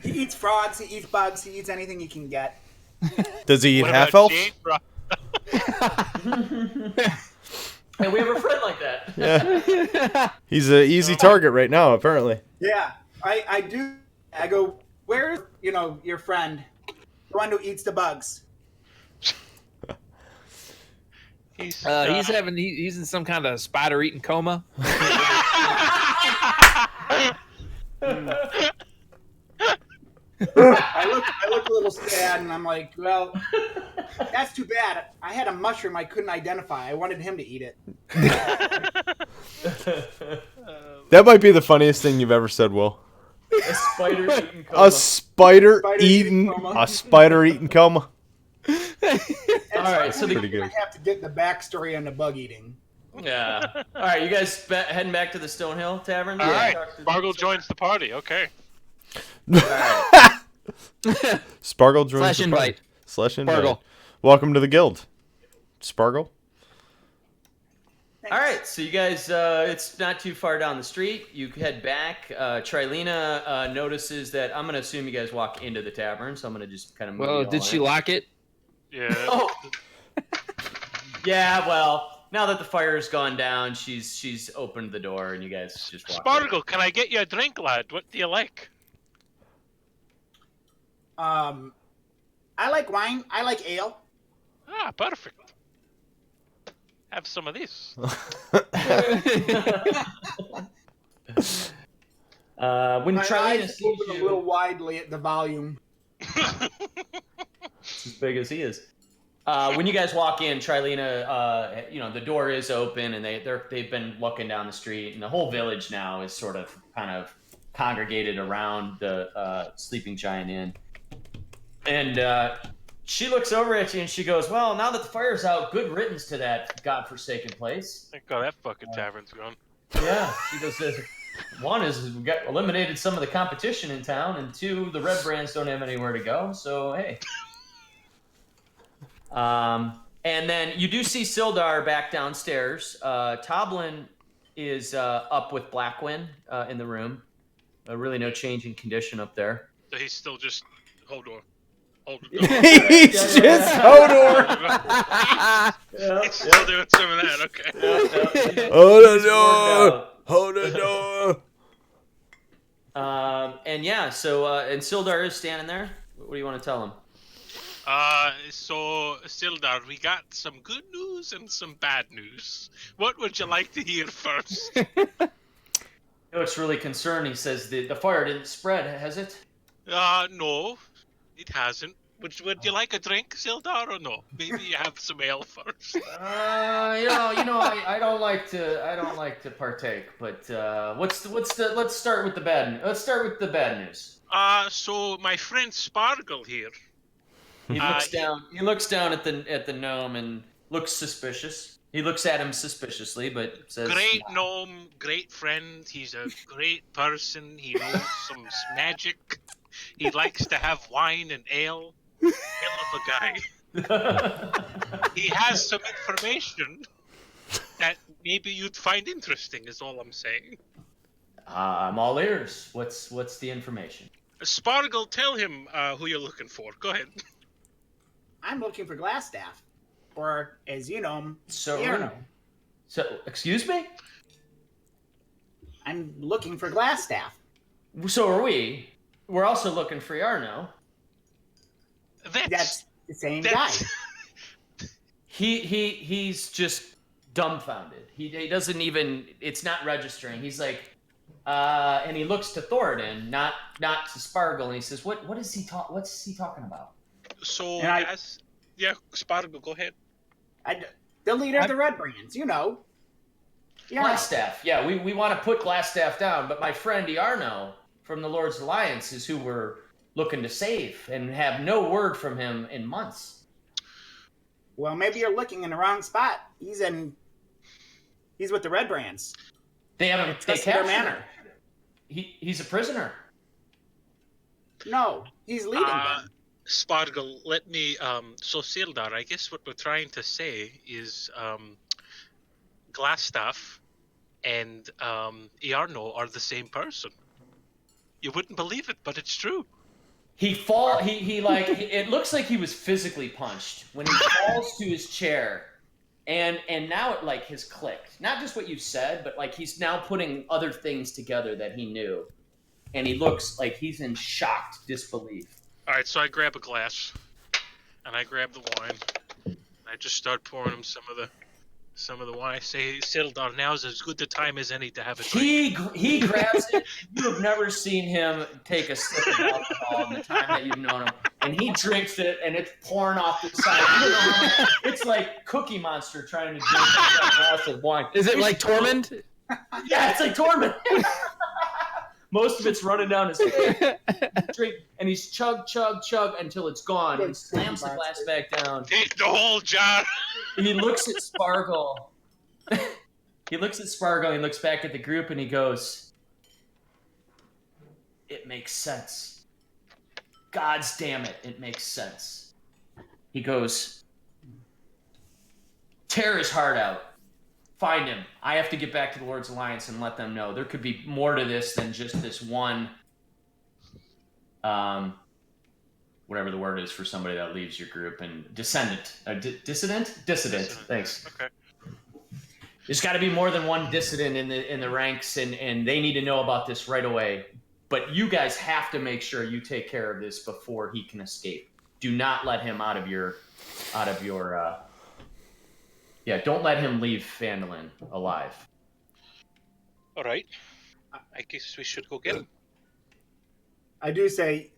He eats frogs, he eats bugs, he eats anything he can get.
Does he eat
What
half
about
elf?
Jade, bro?
Hey, we have a friend like that.
Yeah. He's an easy target right now, apparently.
Yeah, I do. I go, where's your friend, the one who eats the bugs?
He's
He's in some kind of spider eating coma.
I look a little sad, and I'm like, well, that's too bad. I had a mushroom I couldn't identify. I wanted him to eat it.
That might be the funniest thing you've ever said, Will.
A spider eating coma.
A spider
eating
eating
coma.
a spider eating coma.
All right, so
Pretty good.
I have to get the backstory on the bug eating.
Yeah. All right, you guys heading back to the Stonehill Tavern?
All right.
Talk to-
Spargle joins the party. Okay.
Spargle joins
Slash
the
invite.
party. Slash invite.
Spargle.
Welcome to the guild. Spargle.
All right, so you guys, it's not too far down the street. You head back. Trilena notices that I'm going to assume you guys walk into the tavern, so I'm going to just kind of move
Well,
you all
did she
in.
lock it?
Yeah.
Oh. Yeah, well, now that the fire's gone down, she's opened the door, and you guys just walk in.
Spargle, can I get you a drink, lad? What do you like?
I like wine. I like ale.
Ah, perfect. Have some of this.
When
My
Trilena
eyes
sees
open a
you,
little widely at the volume.
it's as big as he is. When you guys walk in, Trilena, the door is open, and they've been looking down the street, and the whole village now is sort of kind of congregated around the Sleeping Giant Inn. And she looks over at you and she goes, "Well, now that the fire's out, good riddance to that godforsaken place."
Thank God that fucking tavern's gone.
Yeah, she goes, one is we got eliminated some of the competition in town, and two, the Red Brands don't have anywhere to go. So hey. And then you do see Sildar back downstairs. Toblin is up with Blackwin in the room. Really no change in condition up there.
So he's still just hold on.
He's just Hodor.
He's still doing some of that. Okay.
Hold the door. Hold the door.
And yeah, so and Sildar is standing there. What do you want to tell him?
So Sildar, we got some good news and some bad news. What would you like to hear first?
He looks really concerned. He says the fire didn't spread, has it?
No, it hasn't. Would you like a drink, Sildar, or no? Maybe you have some ale first.
I don't like to partake. But let's start with the bad. Let's start with the bad news.
So my friend Spargle here.
He looks down. He looks down at the gnome and looks suspicious. He looks at him suspiciously, but says,
Great gnome, great friend. He's a great person. He knows some magic. He likes to have wine and ale. Hell of a guy. He has some information that maybe you'd find interesting, is all I'm saying.
I'm all ears. What's the information?
Spargle, tell him who you're looking for. Go ahead.
I'm looking for Glassstaff, or as you know him,
So,
Yarno.
so excuse me?
I'm looking for Glassstaff.
So are we. We're also looking for Yarno.
That's the same guy.
that's-
He's just dumbfounded. He doesn't even. It's not registering. He's like, and he looks to Thoradin, not to Spargle, and he says, "What is he What's he talking about?"
So,
And
yeah, Spargle, go ahead.
The leader of the Red Brands, you know. Yeah.
Glassstaff. Yeah, we want to put Glassstaff down, but my friend Yarno from the Lord's Alliance is who we're looking to save, and have no word from him in months.
Well, maybe you're looking in the wrong spot. He's with the Red Brands.
They haven't. They
Trust their
captured
manner.
him. He's a prisoner.
No, he's leading them.
Spargle, let me. So, Sildar, I guess what we're trying to say is Glassstaff and Iarno are the same person. You wouldn't believe it, but it's true.
It looks like he was physically punched when he falls to his chair, and now it like has clicked. Not just what you said, but like he's now putting other things together that he knew, and he looks like he's in shocked disbelief.
All right, so I grab a glass, and I grab the wine, and I just start pouring him some of the wine. I say, Sildar, now's as good a time as any to have a drink.
He grabs it. You have never seen him take a sip of alcohol in the time that you've known him, and he drinks it, and it's pouring off the side. It's like Cookie Monster trying to drink a glass of wine.
Is it like Tormund?
Yeah, it's like Tormund. Most of it's running down his face. Drink, and he's chug until it's gone. And he slams the glass back down.
Take the whole jar.
He looks at Spargle. He looks back at the group, and he goes, "It makes sense. God's damn it, it makes sense." He goes, "Tear his heart out. Find him. I have to get back to the Lord's Alliance and let them know. There could be more to this than just this one, whatever the word is for somebody that leaves your group, and dissident. Thanks.
Okay.
There's got to be more than one dissident in the ranks, and they need to know about this right away. But you guys have to make sure you take care of this before he can escape. Do not let him out of your. Yeah, don't let him leave Phandalin alive."
All right. I guess we should go get him.
I do say,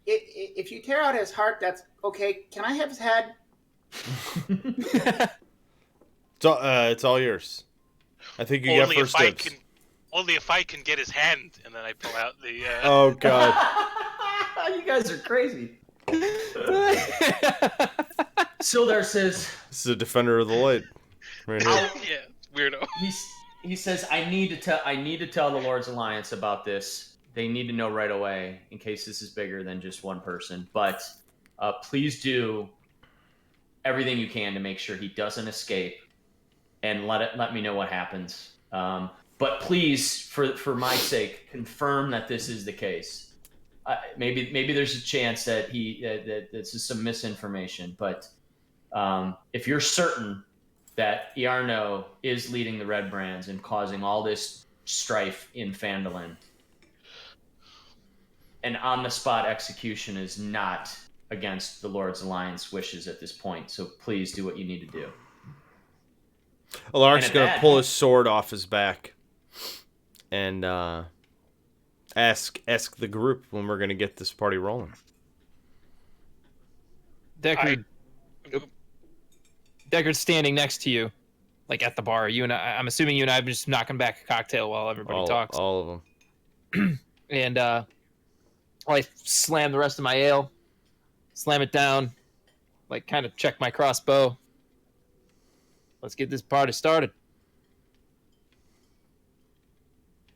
if you tear out his heart, that's okay. Can I have his head?
It's all yours. I think you get first dibs.
Only if I can get his hand, and then I pull out the.
Oh God!
You guys are crazy. Sildar says,
This is a defender of the light, right here.
Yeah, weirdo.
he says, I need to tell the Lord's Alliance about this. They need to know right away in case this is bigger than just one person. But please do everything you can to make sure he doesn't escape, and let me know what happens. But please, for my sake, confirm that this is the case. Maybe there's a chance that that this is some misinformation, but if you're certain that Iarno is leading the Red Brands and causing all this strife in Phandalin, an on-the-spot execution is not against the Lord's Alliance wishes at this point, so please do what you need to do.
Alaric's going to pull his sword off his back and ask the group when we're going to get this party rolling.
Deckard's standing next to you, like at the bar. I'm assuming you and I have been just knocking back a cocktail while everybody talks.
All of them.
And I slam the rest of my ale, slam it down, like kind of check my crossbow. let's get this party started.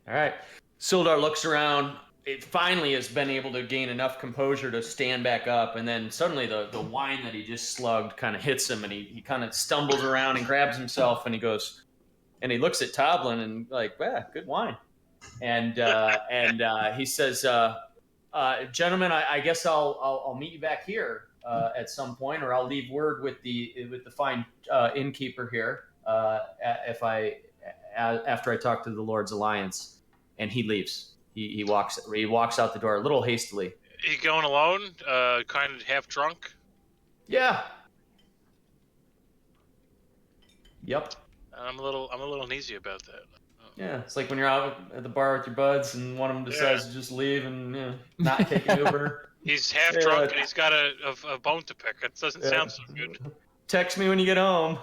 All right. Sildar looks around. It finally has been able to gain enough composure to stand back up, and then suddenly the wine that he just slugged kind of hits him, and he kind of stumbles around and grabs himself, and he goes, and he looks at Toblin and like, yeah, good wine. And he says, gentlemen, I guess I'll meet you back here at some point, or I'll leave word with the fine innkeeper here after I talk to the Lord's Alliance. And he leaves. He walks out the door a little hastily.
You going alone? Kind of half drunk?
Yeah. Yep.
I'm a little uneasy about that.
Yeah, it's like when you're out at the bar with your buds and one of them decides to just leave and not take an Uber.
He's half drunk and he's got a bone to pick. It doesn't sound so good.
Text me when you get home.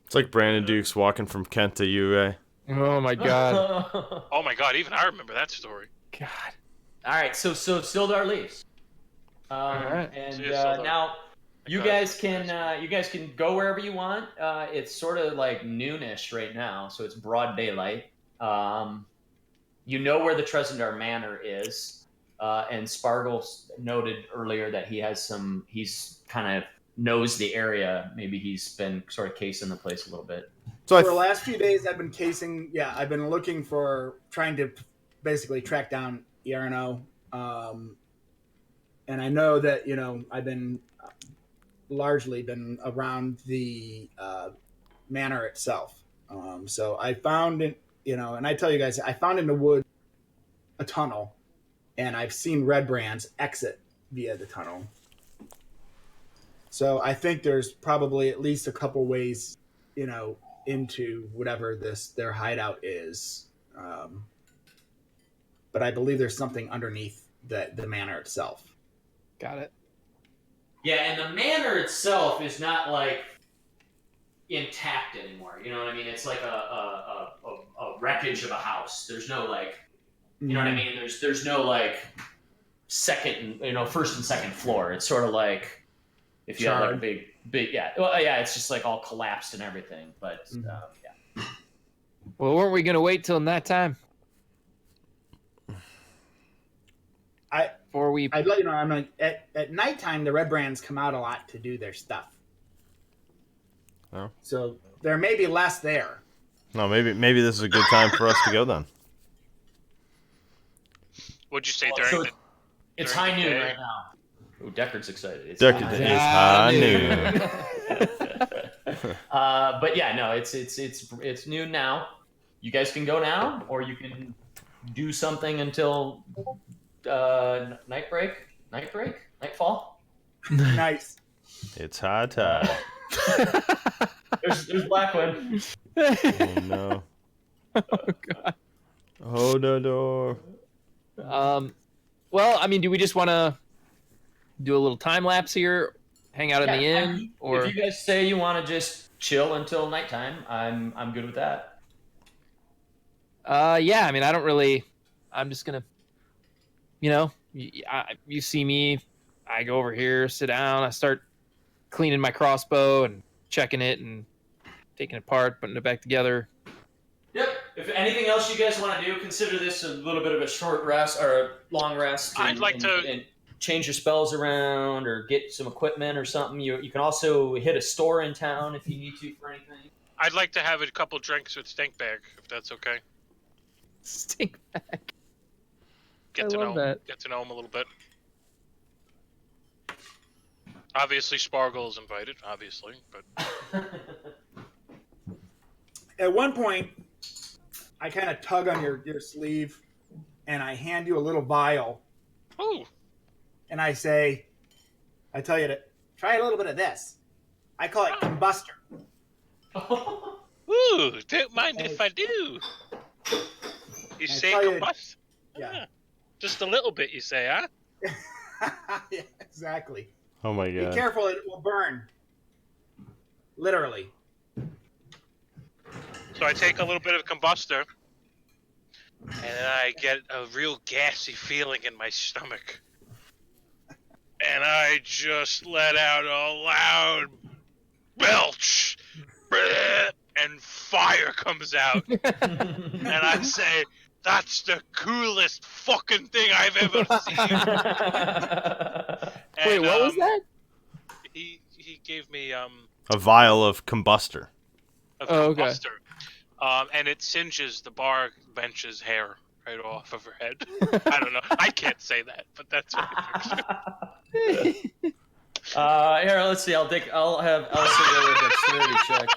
It's like Brandon Dukes walking from Kent to UA.
Oh my god.
Oh my god, even I remember that story.
God.
All right, so Sildar leaves.
All right.
And
See you, Sildar.
now you guys can go wherever you want. It's sort of like noonish right now, so it's broad daylight. You know where the Tresendar Manor is, and Spargle noted earlier that he's kind of knows the area. Maybe he's been sort of casing the place a little bit.
So
For the last few days, I've been casing. Yeah, I've been trying to basically track down Yarno. And I know that, I've been largely been around the manor itself. So I found it, and I tell you guys, I found in the woods a tunnel, and I've seen Red Brands exit via the tunnel. So I think there's probably at least a couple ways, into whatever their hideout is. But I believe there's something underneath the manor itself.
Got it.
Yeah, and the manor itself is not like intact anymore. You know what I mean? It's like a wreckage of a house. There's no like, you know what I mean? There's no like first and second floor. It's sort of like if you have like a big yeah. Well, yeah, it's just like all collapsed and everything. But yeah.
Well, weren't we gonna wait till night time?
I'd let you know. I'm like at nighttime, the Red Brands come out a lot to do their stuff.
Oh.
So there may be less there.
No, maybe this is a good time for us to go then.
What'd you say
So
during
it's
during
high
the
noon
day?
right now. Ooh, Deckard's excited. It's
Deckard is high noon.
But yeah, no, it's noon now. You guys can go now, or you can do something until nightfall.
Nice.
It's high tide.
There's Blackwood.
Oh no.
Oh god.
Oh no.
Well, I mean, do we just want to do a little time lapse here, hang out in the inn, or
if you guys say you want to just chill until nighttime, I'm good with that.
yeah, I mean, I don't really. I'm just gonna, you see me. I go over here, sit down. I start cleaning my crossbow and checking it and taking it apart, putting it back together.
Yep. If anything else you guys want to do, consider this a little bit of a short rest or a long rest.
I'd like to
and change your spells around or get some equipment or something. You can also hit a store in town if you need to for anything.
I'd like to have a couple drinks with Stinkbag, if that's okay.
Stink back.
Get to know him a little bit. Obviously, Spargle is invited, obviously, but
At one point, I kind of tug on your sleeve, and I hand you a little vial,
ooh,
and I say, I tell you to try a little bit of this. I call it combustor.
ooh, don't mind if I do. You say combust?
Yeah.
Just a little bit, you say, huh?
Yeah, exactly.
Oh my
Be
god.
careful, it will burn. Literally.
So I take a little bit of combustor, and I get a real gassy feeling in my stomach. And I just let out a loud belch, and fire comes out, and I say, "That's the coolest fucking thing I've ever seen."
Wait,
And,
what was that?
He gave me
A vial of combustor.
a
Oh, okay.
combustor, and it singes the bar bench's hair right off of her head. I don't know. I can't say that, but that's what I picture.
Here, let's see. I'll have Elsa roll a dexterity check.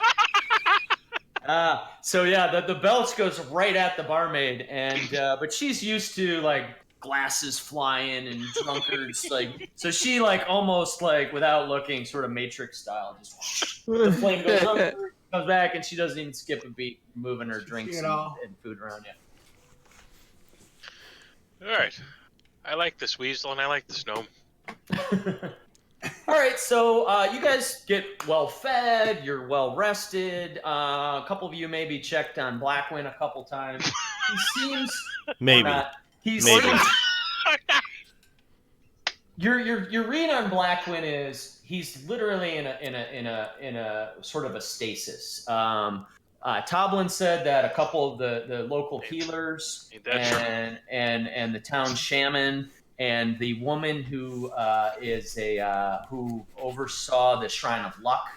So yeah, the belch goes right at the barmaid, and but she's used to like glasses flying and drunkards, like, so she like almost like without looking, sort of Matrix style, just whoosh, the flame goes up, comes back, and she doesn't even skip a beat, moving her drinks and food around.
All right. I like this weasel and I like this gnome.
All right, so you guys get well fed, you're well rested. A couple of you maybe checked on Blackwind a couple times. He seems
Maybe.
He's
Maybe.
Your read on Blackwind is he's literally in a sort of a stasis. Toblin said that a couple of the local healers and the town shaman and the woman who who oversaw the Shrine of Luck,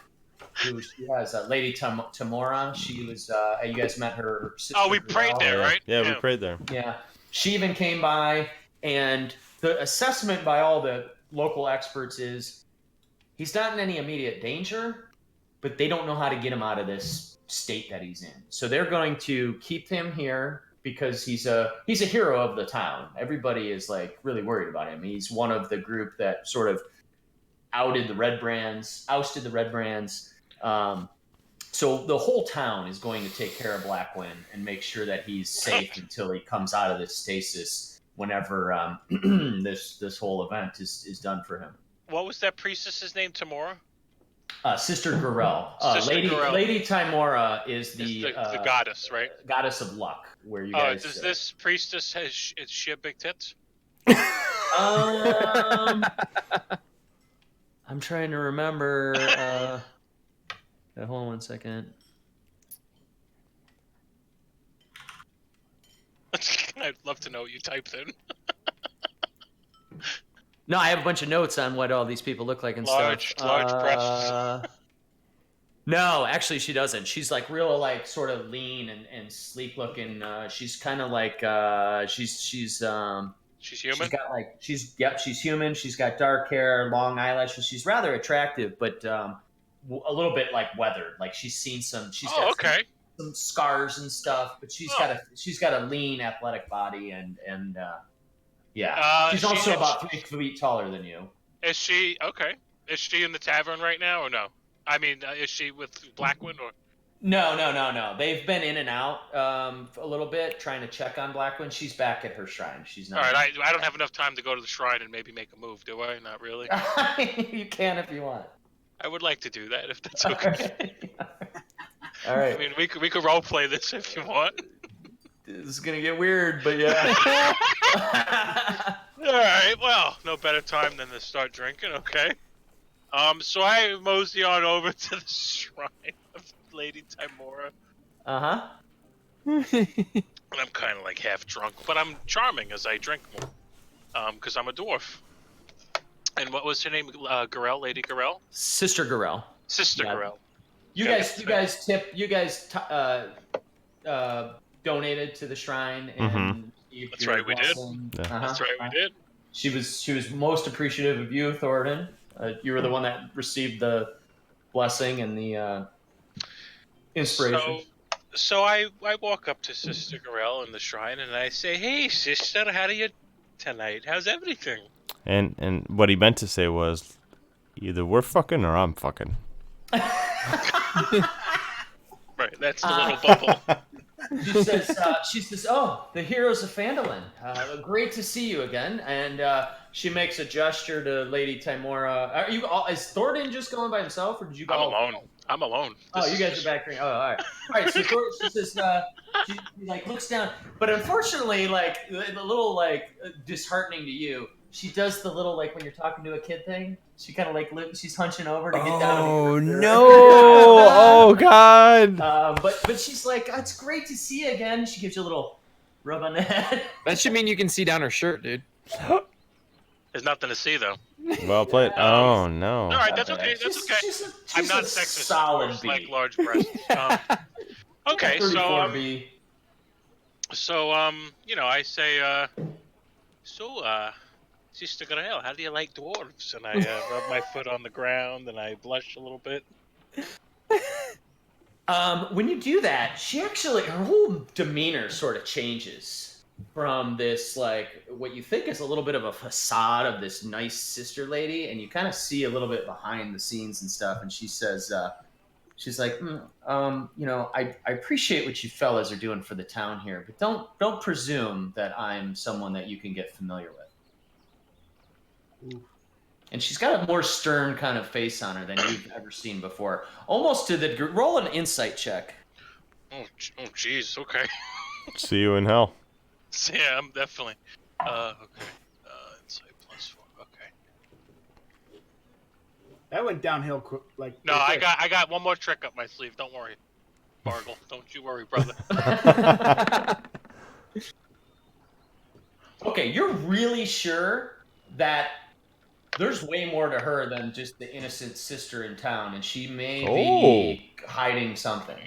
she has Lady Tamora. She was you guys met her sister.
Oh, we prayed there, right?
Yeah, we prayed there.
Yeah, she even came by, and the assessment by all the local experts is he's not in any immediate danger, but they don't know how to get him out of this state that he's in. So they're going to keep him here because he's a hero of the town. Everybody is like really worried about him. He's one of the group that sort of ousted the Red Brands. So the whole town is going to take care of Blackwind and make sure that he's safe until he comes out of this stasis whenever this whole event is done for him.
What was that priestess's name, Tamora?
Sister Gorel. Lady Timora is the
goddess, right?
Goddess of luck. Where you guys?
Does this priestess is she have big tits?
I'm trying to remember. Hold on one second.
I'd love to know what you typed in.
No, I have a bunch of notes on what all these people look like and
Large breasts.
No, actually, she doesn't. She's like real, like sort of lean and sleek looking. She's kind of like she's
human.
She's human. She's got dark hair, long eyelashes. She's rather attractive, but a little bit like weathered. Like she's seen some. She's got some scars and stuff, but she's got a lean, athletic body and yeah. She's also about 3 feet taller than you.
Is she okay? Is she in the tavern right now or no? I mean, is she with Blackwind or?
No. They've been in and out a little bit, trying to check on Blackwind. She's back at her shrine. She's not.
All right, I don't have enough time to go to the shrine and maybe make a move, do I? Not really.
You can if you want.
I would like to do that if that's okay.
All right.
I mean, we could role play this if you want.
This is gonna get weird, but yeah.
All right. Well, no better time than to start drinking. Okay. So I mosey on over to the shrine of Lady Timora.
Uh-huh.
And I'm kind of like half drunk, but I'm charming as I drink more. Because I'm a dwarf. And what was her name? Gorel, Lady Gorel?
Sister Gorel.
Sister Gorel.
You guys donated to the shrine, and
That's right, we did. That's right, we did.
She was most appreciative of you, Thornton. You were the one that received the blessing and the inspiration.
So I walk up to Sister Gorel in the shrine and I say, "Hey, sister, how are you tonight? How's everything?"
And what he meant to say was, either we're fucking or I'm fucking.
Right, that's the little bubble.
She says, "Oh, the heroes of Phandalin. Great to see you again." And she makes a gesture to Lady Timora. Is Thornton just going by himself, or did you go?
I'm alone.
You guys are back. Oh, all right. All right. So she says, she like looks down, but unfortunately, like a little like disheartening to you, she does the little like when you're talking to a kid thing. She kind of like she's hunching over to get down.
Oh no! Oh god!
But she's like, oh, it's great to see you again. She gives you a little rub on the head.
That should mean you can see down her shirt, dude.
There's nothing to see though.
Well played. Oh no!
All right, that's okay. That's okay. I'm not sexist.
Solid
Of course,
B.
like large breasts. Okay, so
34B.
you know, I say, Sister Grail, how do you like dwarves? And I rub my foot on the ground and I blush a little bit.
When you do that, her whole demeanor sort of changes from this, like, what you think is a little bit of a facade of this nice sister lady, and you kind of see a little bit behind the scenes and stuff, and she says, she's like, you know, I appreciate what you fellas are doing for the town here, but don't presume that I'm someone that you can get familiar with. And she's got a more stern kind of face on her than you've ever seen before. Almost to the roll an insight check.
Oh, jeez. Okay.
See you in hell.
Yeah, I'm definitely. Okay. Insight +4. Okay.
That went downhill like.
No,
right there.
I got one more trick up my sleeve. Don't worry, Bargle. Don't you worry, brother.
Okay, you're really sure that there's way more to her than just the innocent sister in town, and she may be hiding something.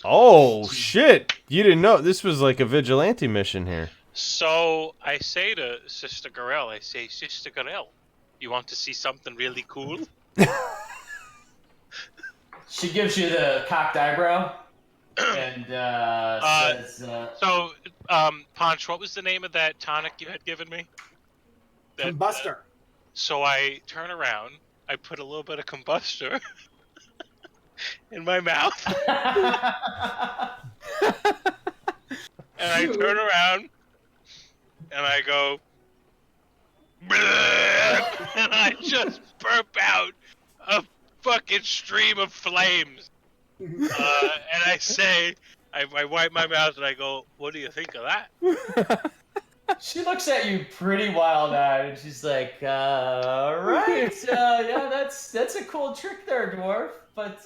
Oh shit! You didn't know this was like a vigilante mission here.
So I say to Sister Garel, Sister Garel, you want to see something really cool?
She gives you the cocked eyebrow and says,
So, Punch, what was the name of that tonic you had given me?
Combustor.
So I turn around, I put a little bit of combustor in my mouth, and I turn around, and I go, and I just burp out a fucking stream of flames. And I say, I wipe my mouth and I go, what do you think of that?
She looks at you pretty wild-eyed, and she's like, right, yeah, that's a cool trick there, dwarf, but,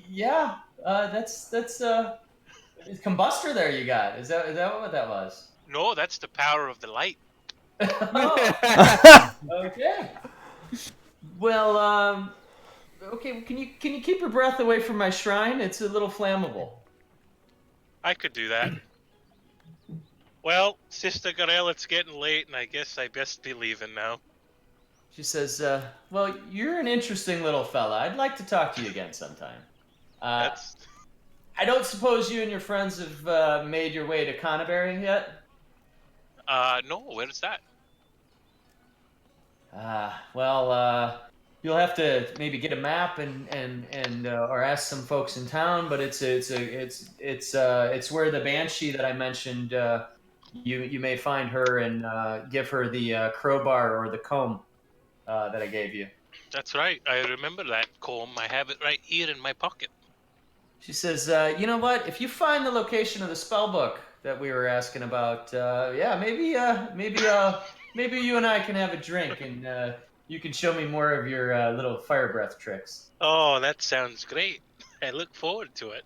yeah, that's combustor there you got. Is that what that was?
No, that's the power of the light.
Oh, okay. Well, okay, can you keep your breath away from my shrine? It's a little flammable.
I could do that. Well, Sister Garel, it's getting late, and I guess I best be leaving now.
She says, well, you're an interesting little fella. I'd like to talk to you again sometime.
That's...
I don't suppose you and your friends have made your way to Conneberry yet?
No, where's that?
Well, you'll have to maybe get a map and or ask some folks in town, but it's where the Banshee that I mentioned, you may find her and give her the crowbar or the comb that I gave you.
That's right. I remember that comb. I have it right here in my pocket.
She says, you know what? If you find the location of the spell book that we were asking about, yeah, maybe you and I can have a drink and you can show me more of your little fire breath tricks.
Oh, that sounds great. I look forward to it.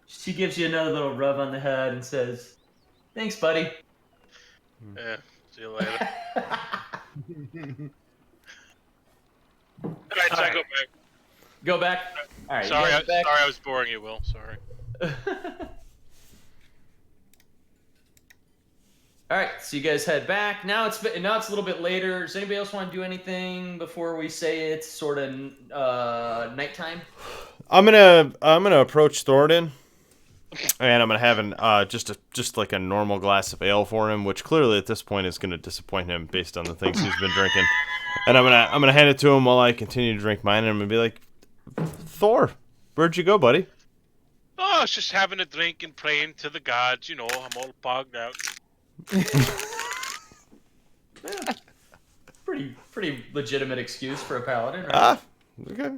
She gives you another little rub on the head and says, thanks, buddy.
Yeah, see you later. Alright, so I go back.
Go back. All right.
Sorry,
back.
sorry I was boring you, Will. Sorry.
All right, so you guys head back. Now it's a little bit later. Does anybody else want to do anything before we say it's sort of nighttime?
I'm gonna approach Thornton, and I'm gonna have just like a normal glass of ale for him, which clearly at this point is gonna disappoint him based on the things he's been drinking. And I'm gonna hand it to him while I continue to drink mine, and I'm gonna be like, Thor, where'd you go, buddy?
Oh, I was just having a drink and praying to the gods. You know, I'm all bogged out.
Yeah. Pretty legitimate excuse for a paladin, right?
Okay.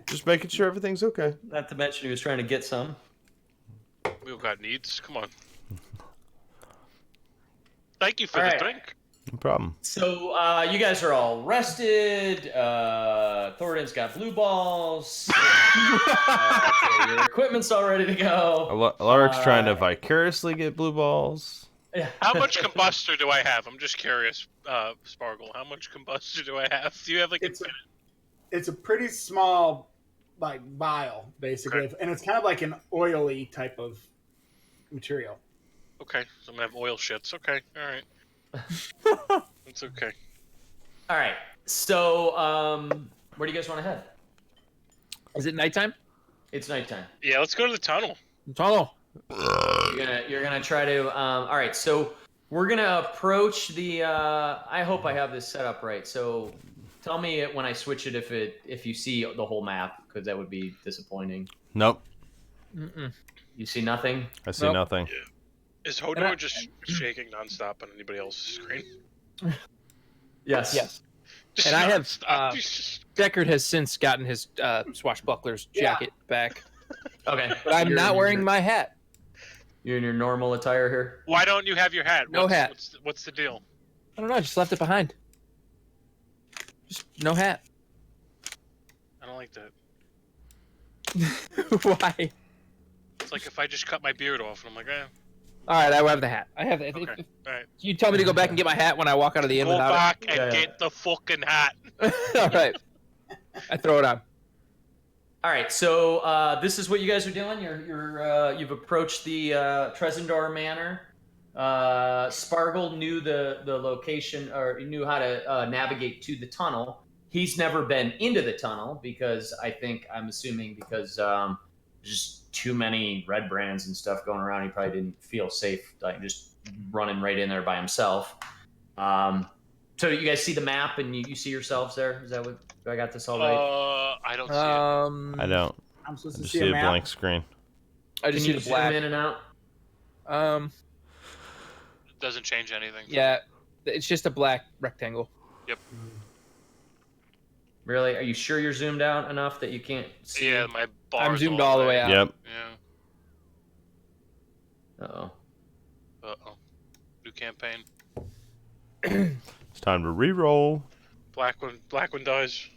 Just making sure everything's okay.
Not to mention he was trying to get some.
We've got needs. Come on. Thank you for
All
the
right.
drink.
No problem.
So you guys are all rested. Thoradin's got blue balls. So your equipment's all ready to go.
Alaric's trying to vicariously get blue balls.
Yeah.
How much combustor do I have? I'm just curious, Sparkle. How much combustor do I have? Do you have like
It's a pretty small, like, vial, basically,
Okay.
and it's kind of like an oily type of material.
Okay, so I'm gonna have oil shits. Okay, all right. It's okay.
All right. So where do you guys want to head?
Is it nighttime?
It's nighttime.
Yeah, let's go to the tunnel.
Tunnel.
You're gonna try to. All right. So we're gonna approach the. I hope I have this set up right. So tell me when I switch it if you see the whole map, because that would be disappointing.
Nope.
Mm-mm.
You see nothing.
I see
Nope.
nothing.
Is
And
Hodor
I-
just shaking nonstop on anybody else's screen?
Yes.
Yes.
Just
And I have,
nonstop. He's just-
Deckard has since gotten his swashbuckler's jacket back,
Okay.
but I'm
You're
not
in
wearing
your-
my hat.
You're in your normal attire here.
Why don't you have your hat?
No hat.
What's the deal?
I don't know. I just left it behind. Just no hat.
I don't like that.
Why?
It's like if I just cut my beard off and I'm like,
All right, I have the hat. I have.
okay, all right.
You tell me to go back and get my hat when I walk out of the inn
Go
without
back and
Yeah, yeah.
get the fucking hat.
it. All right. I throw it on.
All right. So this is what you guys are doing. You've approached the Tresendar Manor. Spargle knew the location, or knew how to navigate to the tunnel. He's never been into the tunnel because I'm assuming because there's just too many red brands and stuff going around. He probably didn't feel safe, like just running right in there by himself. So you guys see the map and you see yourselves there. Is that what I got this all right?
I don't see it.
I don't.
I'm supposed
I
to
just
see
see
a
a
map.
blank screen.
I just
Can
see
you
the
zoom
black.
in and out?
It doesn't change anything.
Yeah, it's just a black rectangle.
Really? Are you sure you're zoomed out enough that you can't see?
Yeah, my bar.
I'm zoomed all the way out.
Yep.
Yeah.
Uh-oh.
Uh oh. New campaign.
It's time to re-roll.
Black one dies.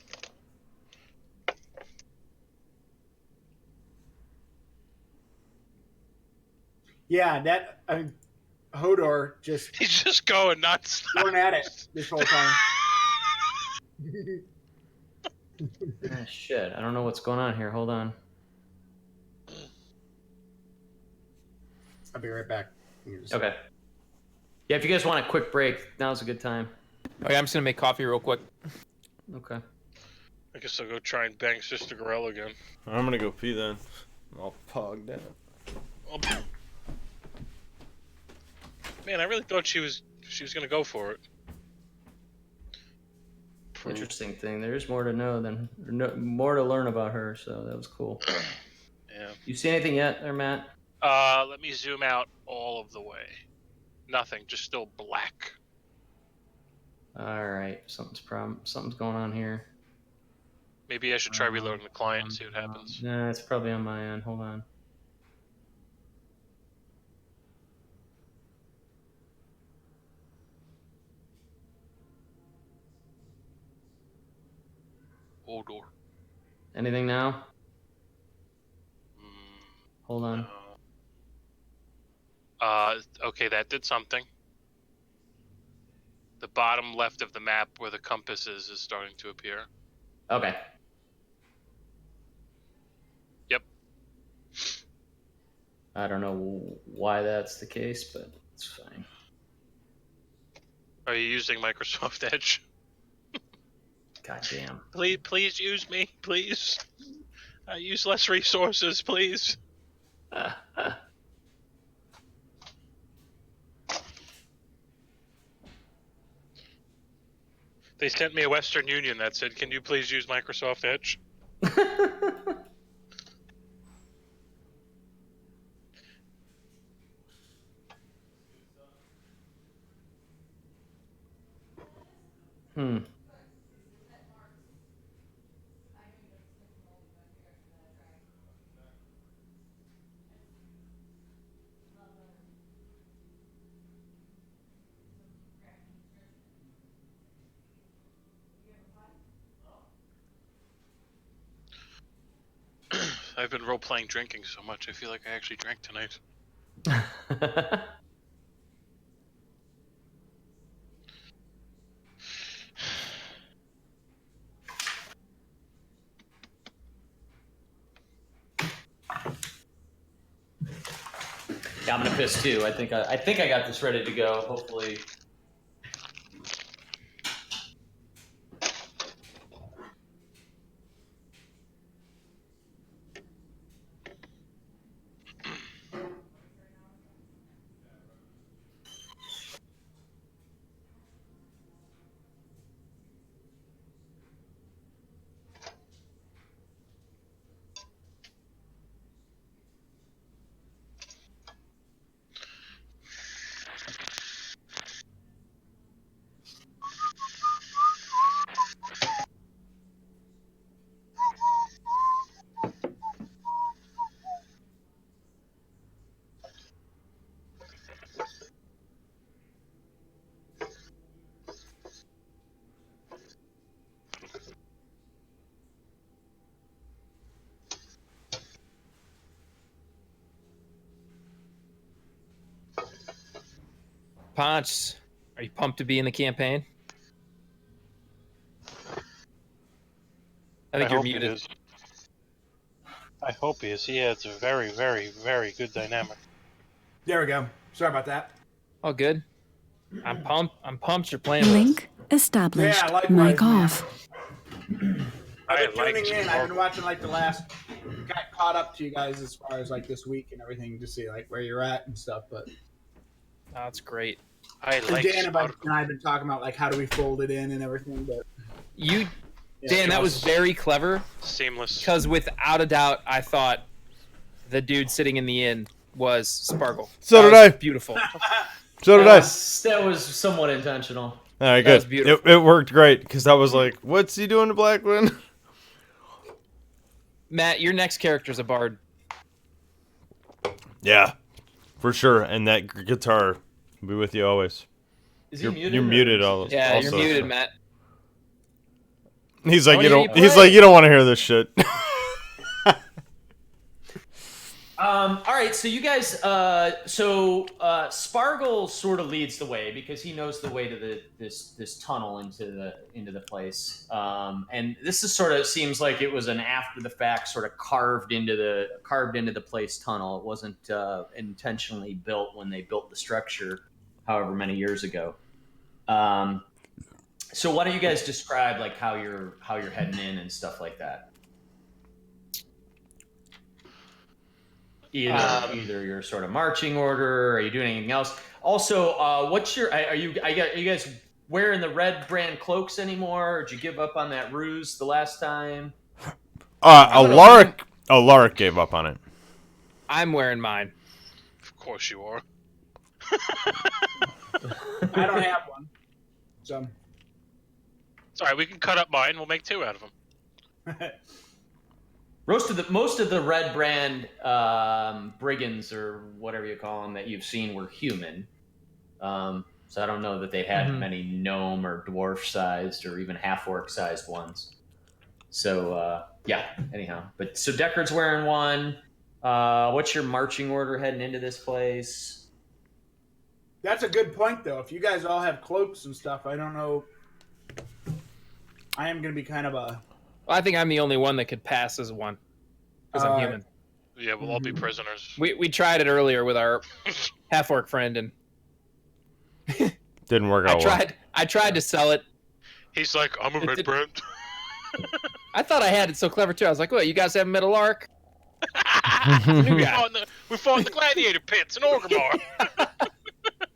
Yeah, Hodor just
He's just going nuts.
going at it this whole time.
Ah, shit. I don't know what's going on here. Hold on.
I'll be right back.
Okay. Yeah, if you guys want a quick break, now's a good time.
Okay, I'm just gonna make coffee real quick.
Okay.
I guess I'll go try and bang Sister Gorell again.
I'm gonna go pee then. I'm all pogged out.
Oh, man, I really thought she was gonna go for it.
Interesting thing. There's more to know than more to learn about her. So that was cool.
Yeah.
You see anything yet, there, Matt?
Let me zoom out all of the way. Nothing, just still black.
All right. Something's going on here.
Maybe I should try reloading the client and see what happens.
Nah, it's probably on my end. Hold on.
Hodor.
Anything now?
Mm,
Hold on.
okay, that did something. The bottom left of the map where the compass is starting to appear.
Okay.
Yep.
I don't know why that's the case, but it's fine.
Are you using Microsoft Edge?
God damn.
Please use me, please. I use less resources, please. They sent me a Western Union that said, "Can you please use Microsoft Edge?"
Hmm.
I've been role playing drinking so much. I feel like I actually drank tonight.
Yeah, I'm gonna piss too. I think I got this ready to go. Hopefully.
Ponch, are you pumped to be in the campaign? I think you're
hope he
muted.
is. I hope he is. He adds a very, very, very good dynamic.
There we go. Sorry about that.
Oh, good. I'm pumped. I'm pumped you're playing with us.
Link established.
Yeah, likewise,
Mic
man.
off.
I've been
I like
tuning in.
to-
I've been watching like the last. Got caught up to you guys as far as like this week and everything to see like where you're at and stuff. But
Oh, that's great.
I
and
like
Dan and
Sparkle.
I have been talking about like how do we fold it in and everything. But
You,
yeah,
Dan, that was very clever
Seamless.
because without a doubt, I thought the dude sitting in the inn was Sparkle.
So
That
did
was
I.
Beautiful.
So did
that
I.
that was somewhat intentional.
All right,
That was
good.
beautiful.
It worked great because I was like, "What's he doing to Blackwind?"
Matt, your next character's a bard.
Yeah, for sure. And that guitar will be with you always.
Is he
You're
muted?
you're
or
muted
is he
all.
just-
Yeah,
also.
you're muted, Matt.
He's like,
Oh,
you
yeah,
don't.
you
He's
play.
like, you don't want to hear this shit.
All right, so you guys, Spargle sort of leads the way because he knows the way to this tunnel into the place, and this is sort of seems like it was an after the fact sort of carved into the place tunnel. It wasn't intentionally built when they built the structure, however many years ago. So why don't you guys describe like how you're heading in and stuff like that? Either your sort of marching order, or are you doing anything else? Also, what's your? Are you guys wearing the red brand cloaks anymore? Or did you give up on that ruse the last time?
Alaric gave up on it.
I'm wearing mine.
Of course you are.
I don't have one. So
It's alright, we can cut up mine. We'll make two out of them.
Most of the red brand brigands or whatever you call them that you've seen were human. So I don't know that they had many gnome or dwarf sized or even half orc sized ones. So yeah. Anyhow, but so Deckard's wearing one. What's your marching order heading into this place?
that's a good point though. If you guys all have cloaks and stuff, I don't know. I am gonna be kind of a.
Well, I think I'm the only one that could pass as one because I'm human.
Yeah, we'll all be prisoners.
We tried it earlier with our half orc friend, and
Didn't work out well.
I tried to sell it.
He's like, I'm a
It
red
did-
brand.
I thought I had it so clever too. I was like, "What? You guys haven't met Alark?"
we fought in the gladiator pits in Orgrimmar.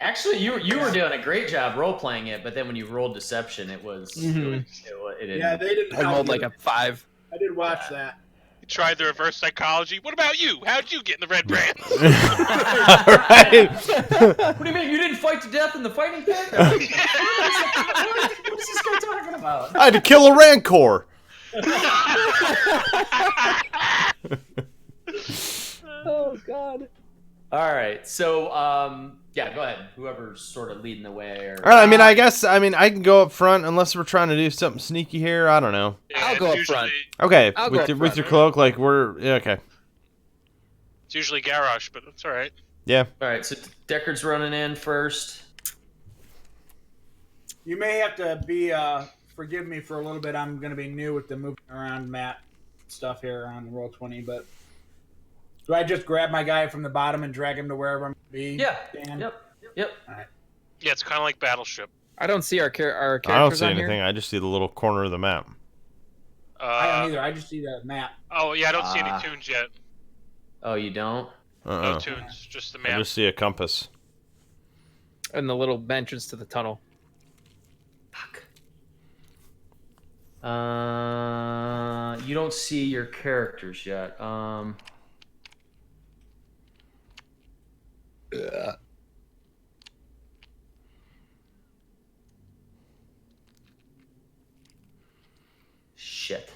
Actually, you were doing a great job role playing it, but then when you rolled deception, it was
Mhm.
it didn't.
Yeah, they didn't.
I
help
rolled
you.
like a 5.
I did watch that.
He tried the reverse psychology. What about you? How'd you get in the red brand?
Right.
What do you mean? You didn't fight to death in the fighting pit? What is this guy talking about?
I had to kill a rancor.
Oh God.
All right, so yeah, go ahead. Whoever's sort of leading the way. Or
All right, I guess I can go up front unless we're trying to do something sneaky here. I don't know.
Yeah,
I'll
it's
go up
usually-
front.
Okay,
I'll go
with
up
your
front.
cloak, like okay.
It's usually Garrosh, but that's all right.
Yeah.
All right, so Deckard's running in first.
You may have to be forgive me for a little bit. I'm going to be new with the moving around map stuff here on Roll20, but do I just grab my guy from the bottom and drag him to wherever I'm going to be?
Yeah.
Dan?
Yep. Yep.
Yeah, it's kind of like Battleship.
I don't see our characters
I don't see
on
anything.
here.
I just see the little corner of the map.
I don't either. I just see the map.
Oh yeah, I don't see any tunes yet.
Oh, you don't?
No tunes, just the
I
map.
just see a compass.
And the little entrance to the tunnel.
Fuck. You don't see your characters yet. Shit.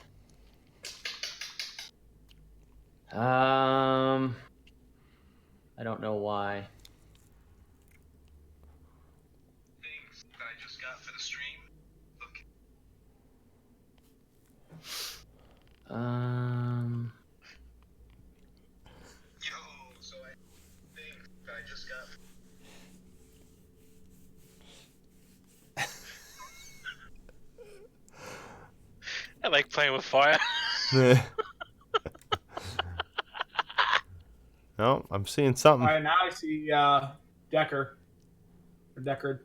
I don't know why.
Things that I just got for the stream. Look. Yo, so I think that I just got.
I like playing with fire.
No, I'm seeing something.
All right, now I see Deckard. Or Deckard.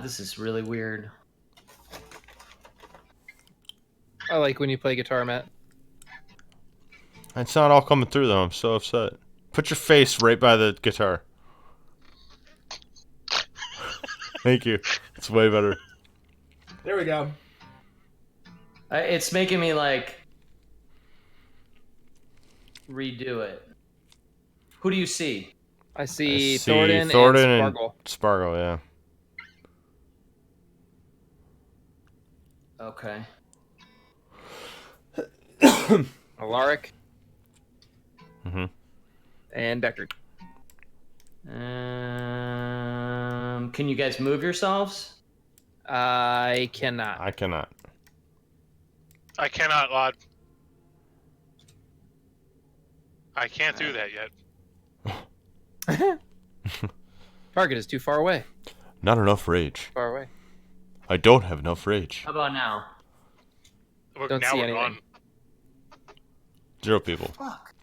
This is really weird.
I like when you play guitar, Matt.
It's not all coming through though. I'm so upset. Put your face right by the guitar. Thank you. It's way better.
There we go.
It's making me like redo it. Who do you see?
I see,
I see
Thornton and Sparkle.
Sparkle, yeah.
Okay.
Alaric.
Mm-hmm.
And Deckard.
Can you guys move yourselves?
I cannot.
I cannot.
I cannot, Lod. I can't do that yet.
Target is too far away.
Not enough rage.
Far away.
I don't have enough rage.
How about now?
Don't
now
see
we're
anything.
gone.
0 people.
Fuck.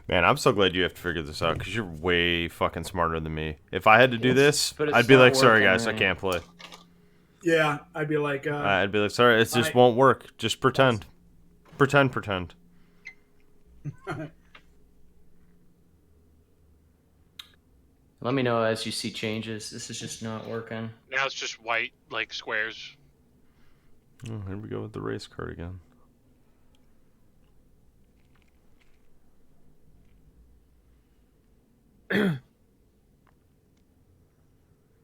Man, I'm so glad you have to figure this out because you're way fucking smarter than me. If I had to do this,
but it's
I'd be
not
like, sorry
working
guys, I
right.
can't play.
Yeah, I'd be like,
I'd be like, sorry, it just
I-
won't work. Just pretend. Pretend.
Let me know as you see changes. This is just not working.
Now it's just white, like squares.
Oh, here we go with the race card again.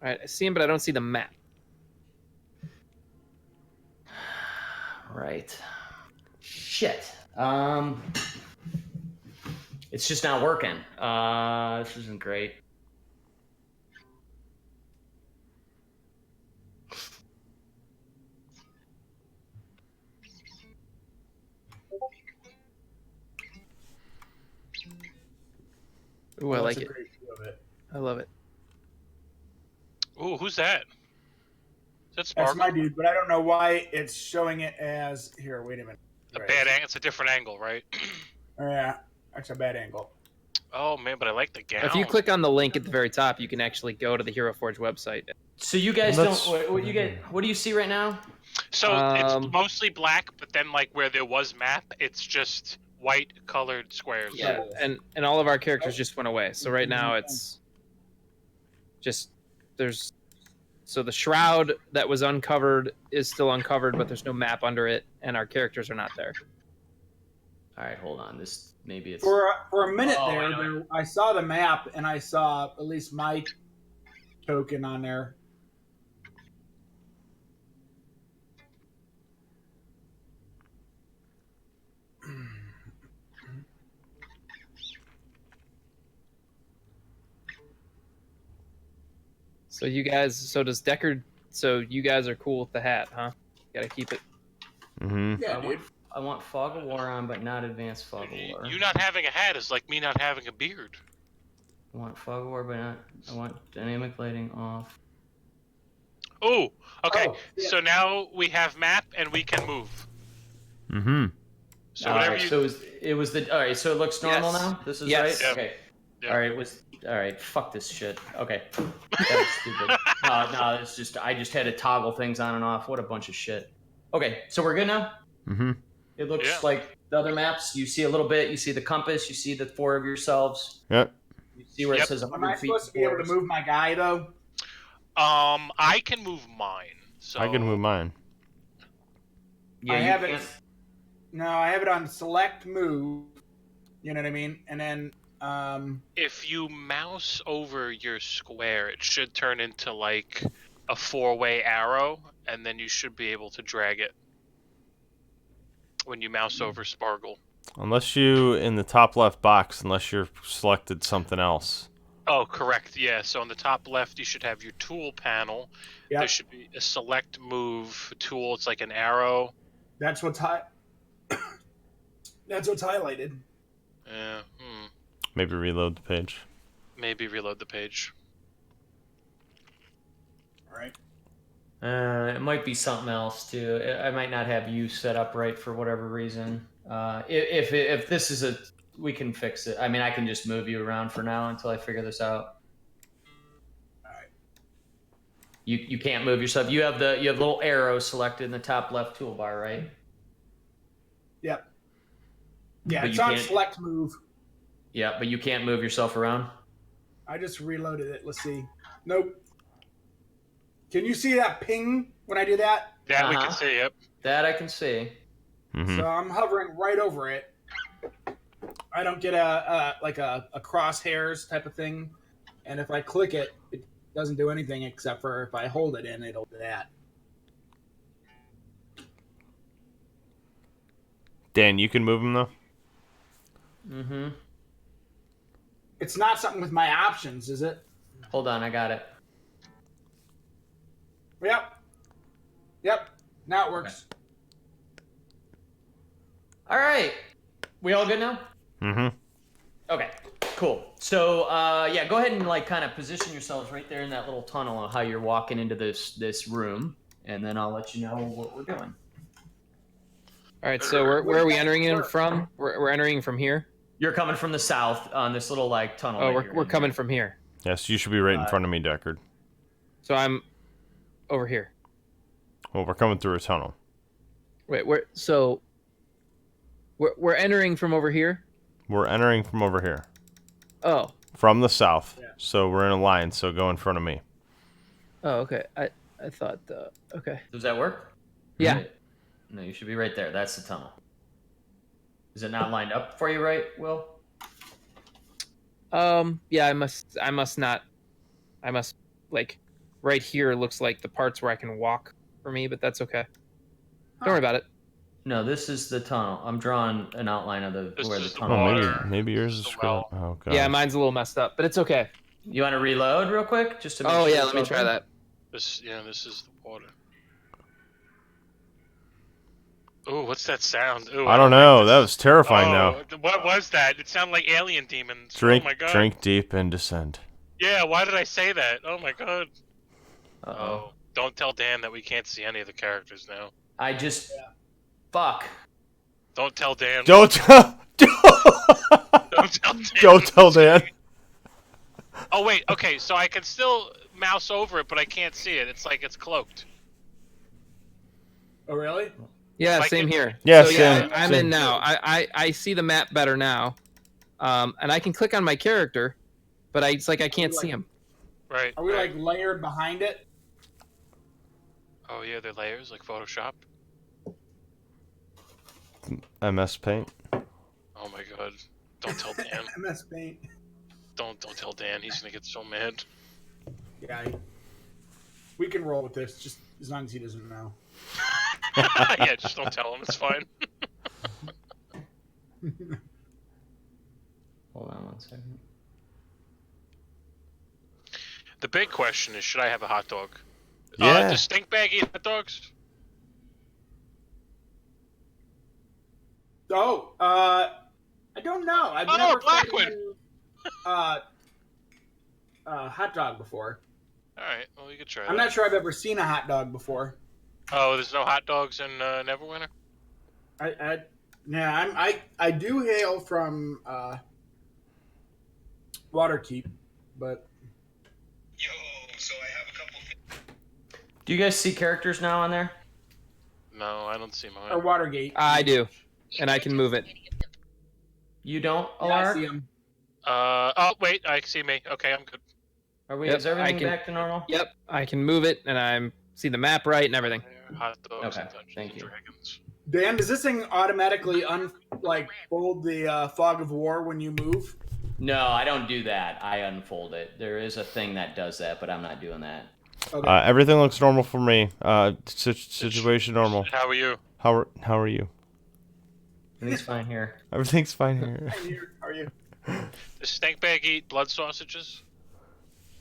Alright, I see him, but I don't see the map.
Right. Shit. It's just not working. This isn't great.
Ooh, I like
that's a
it.
great view of it.
I love it.
Ooh, who's that? Is that
That's
Sparkle?
my dude, but I don't know why it's showing it as here. Wait a minute.
A bad angle. It's a different angle, right?
Oh, yeah, that's a bad angle.
Oh man, but I like the gown.
If you click on the link at the very top, you can actually go to the Hero Forge website.
So you guys
Well,
don't.
that's-
What you get? What do you see right now?
So it's
Um,
mostly black, but then like where there was map, it's just white colored squares.
Yeah, and all of our characters just went away. So right now it's just there's so the shroud that was uncovered is still uncovered, but there's no map under it, and our characters are not there.
All right, hold on. This maybe it's.
For a minute
Oh, I
there,
know.
I saw the map and I saw at least my token on there.
So you guys, so does Deckard? So you guys are cool with the hat, huh? Gotta keep it.
Mm-hmm.
Yeah,
I
dude.
want Fog of War on, but not Advanced Fog of War.
You not having a hat is like me not having a beard.
I want Fog of War, but not. I want dynamic lighting off.
Oh, okay.
Oh, yeah.
So now we have map and we can move.
Mm-hmm.
So
All
whatever
right,
you.
so it was the. All right, so it looks normal
Yes.
now. This is
Yes.
right.
Yep.
Okay.
Yep.
All right. All right. Fuck this shit. Okay. That was stupid. No, it's just I just had to toggle things on and off. What a bunch of shit. Okay, so we're good now.
Mm-hmm.
It looks
Yeah.
like the other maps. You see a little bit. You see the compass. You see the 4 of yourselves.
Yep.
You see where
Yep.
it says 100
Am I
feet.
supposed to be able to move my guy though?
I can move mine. So
I can move mine.
Yeah,
I
you
have it.
can't-
No, I have it on select move. You know what I mean? And then
if you mouse over your square, it should turn into like a 4-way arrow, and then you should be able to drag it when you mouse over Spargle.
Unless you, in the top left box, unless you're selected something else.
Oh, correct. Yeah. So on the top left, you should have your tool panel.
Yep.
There should be a select move tool. It's like an arrow.
that's what's that's what's highlighted.
Yeah.
Maybe reload the page.
Maybe reload the page.
All right.
It might be something else too. I might not have you set up right for whatever reason. If this is a, we can fix it. I mean, I can just move you around for now until I figure this out.
All right.
You can't move yourself. You have the little arrow selected in the top left toolbar, right?
Yep. Yeah,
But
it's
you
on
can't-
select move.
Yeah, but you can't move yourself around.
I just reloaded it. Let's see. Nope. Can you see that ping when I do that?
That we
Uh-huh.
can see. Yep.
That I can see.
Mm-hmm.
So I'm hovering right over it. I don't get a crosshairs type of thing, and if I click it, it doesn't do anything except for if I hold it in, it'll do that.
Dan, you can move him though.
Mm-hmm.
It's not something with my options, is it?
Hold on, I got it.
Yep. Yep. Now it works.
All right. We all good now?
Mm-hmm.
Okay, cool. So, yeah, go ahead and like kind of position yourselves right there in that little tunnel of how you're walking into this room, and then I'll let you know what we're doing.
All right. So where are we entering in from? We're entering from here.
You're coming from the south on this little like tunnel.
Oh,
that
we're
you're
we're
in.
coming from here.
Yes, you should be right in front of me, Deckard.
So I'm over here.
Well, we're coming through a tunnel.
Wait, we're entering from over here.
We're entering from over here.
Oh.
From the south.
Yeah.
So we're in a line, so go in front of me.
Oh, okay. I thought okay.
Does that work?
Yeah.
Right. No, you should be right there. That's the tunnel. Is it not lined up for you, right, Will?
Yeah, I must not. I must like right here looks like the parts where I can walk for me, but that's okay. Don't worry about it.
No, this is the tunnel. I'm drawing an outline of
This
where the
is the
tunnel
Oh,
is.
water.
maybe yours is
The
screwed up.
well.
Oh god.
Yeah, mine's a little messed up, but it's okay.
You want to reload real quick, just to make
Oh
sure
yeah,
it's
let me
all
try
good?
that.
This is the water. Oh, what's that sound? Ooh,
I don't know. That was terrifying.
Oh,
Now
what was that? It sounded like alien demons.
drink,
Oh my god.
drink deep and descend.
Yeah, why did I say that? Oh my god.
Uh-oh.
Oh, don't tell Dan that we can't see any of the characters now.
I just fuck.
Don't tell Dan.
Don't tell.
Don't tell Dan.
Don't tell Dan.
Oh wait, okay, so I can still mouse over it, but I can't see it. It's like it's cloaked.
Oh, really?
Yeah,
Like
same
it-
here.
Yeah,
so,
same,
I'm
same.
in now. I see the map better now, and I can click on my character, but it's like I can't see him.
Right.
Are we
right.
like layered behind it?
Oh yeah, they're layers like Photoshop.
MS Paint.
Oh my god. Don't tell Dan.
MS Paint.
don't tell Dan. He's gonna get so mad.
Yeah. We can roll with this, just as long as he doesn't know.
Yeah, just don't tell him. It's fine.
Hold on one second.
The big question is, should I have a hot dog?
Yeah.
Does Stink Bag eat hot dogs?
Oh, I don't know. I've
Oh,
never fed
Blackwood.
him, hot dog before.
All right, well, you could try
I'm
that.
not sure I've ever seen a hot dog before.
Oh, there's no hot dogs in Neverwinter?
I do hail from Waterkeep, but
Yo, so I have a couple.
Do you guys see characters now on there?
No, I don't see mine.
or Watergate.
I do, and I can move it.
You don't,
Yeah, I
Alar?
see him.
Oh, wait, I see me. Okay, I'm good.
Are we?
Yep,
Is everything
I can-
back to normal?
Yep, I can move it, and I'm see the map right and everything.
Hot dogs
Okay,
and Dungeons
thank
and
you.
Dragons.
Dan, does this thing automatically fold the fog of war when you move?
No, I don't do that. I unfold it. There is a thing that does that, but I'm not doing that.
Okay.
Everything looks normal for me. Situation normal.
How are you?
How are you?
Everything's fine here.
Everything's fine here.
Hi, here. How are you?
Does Stink Bag eat blood sausages?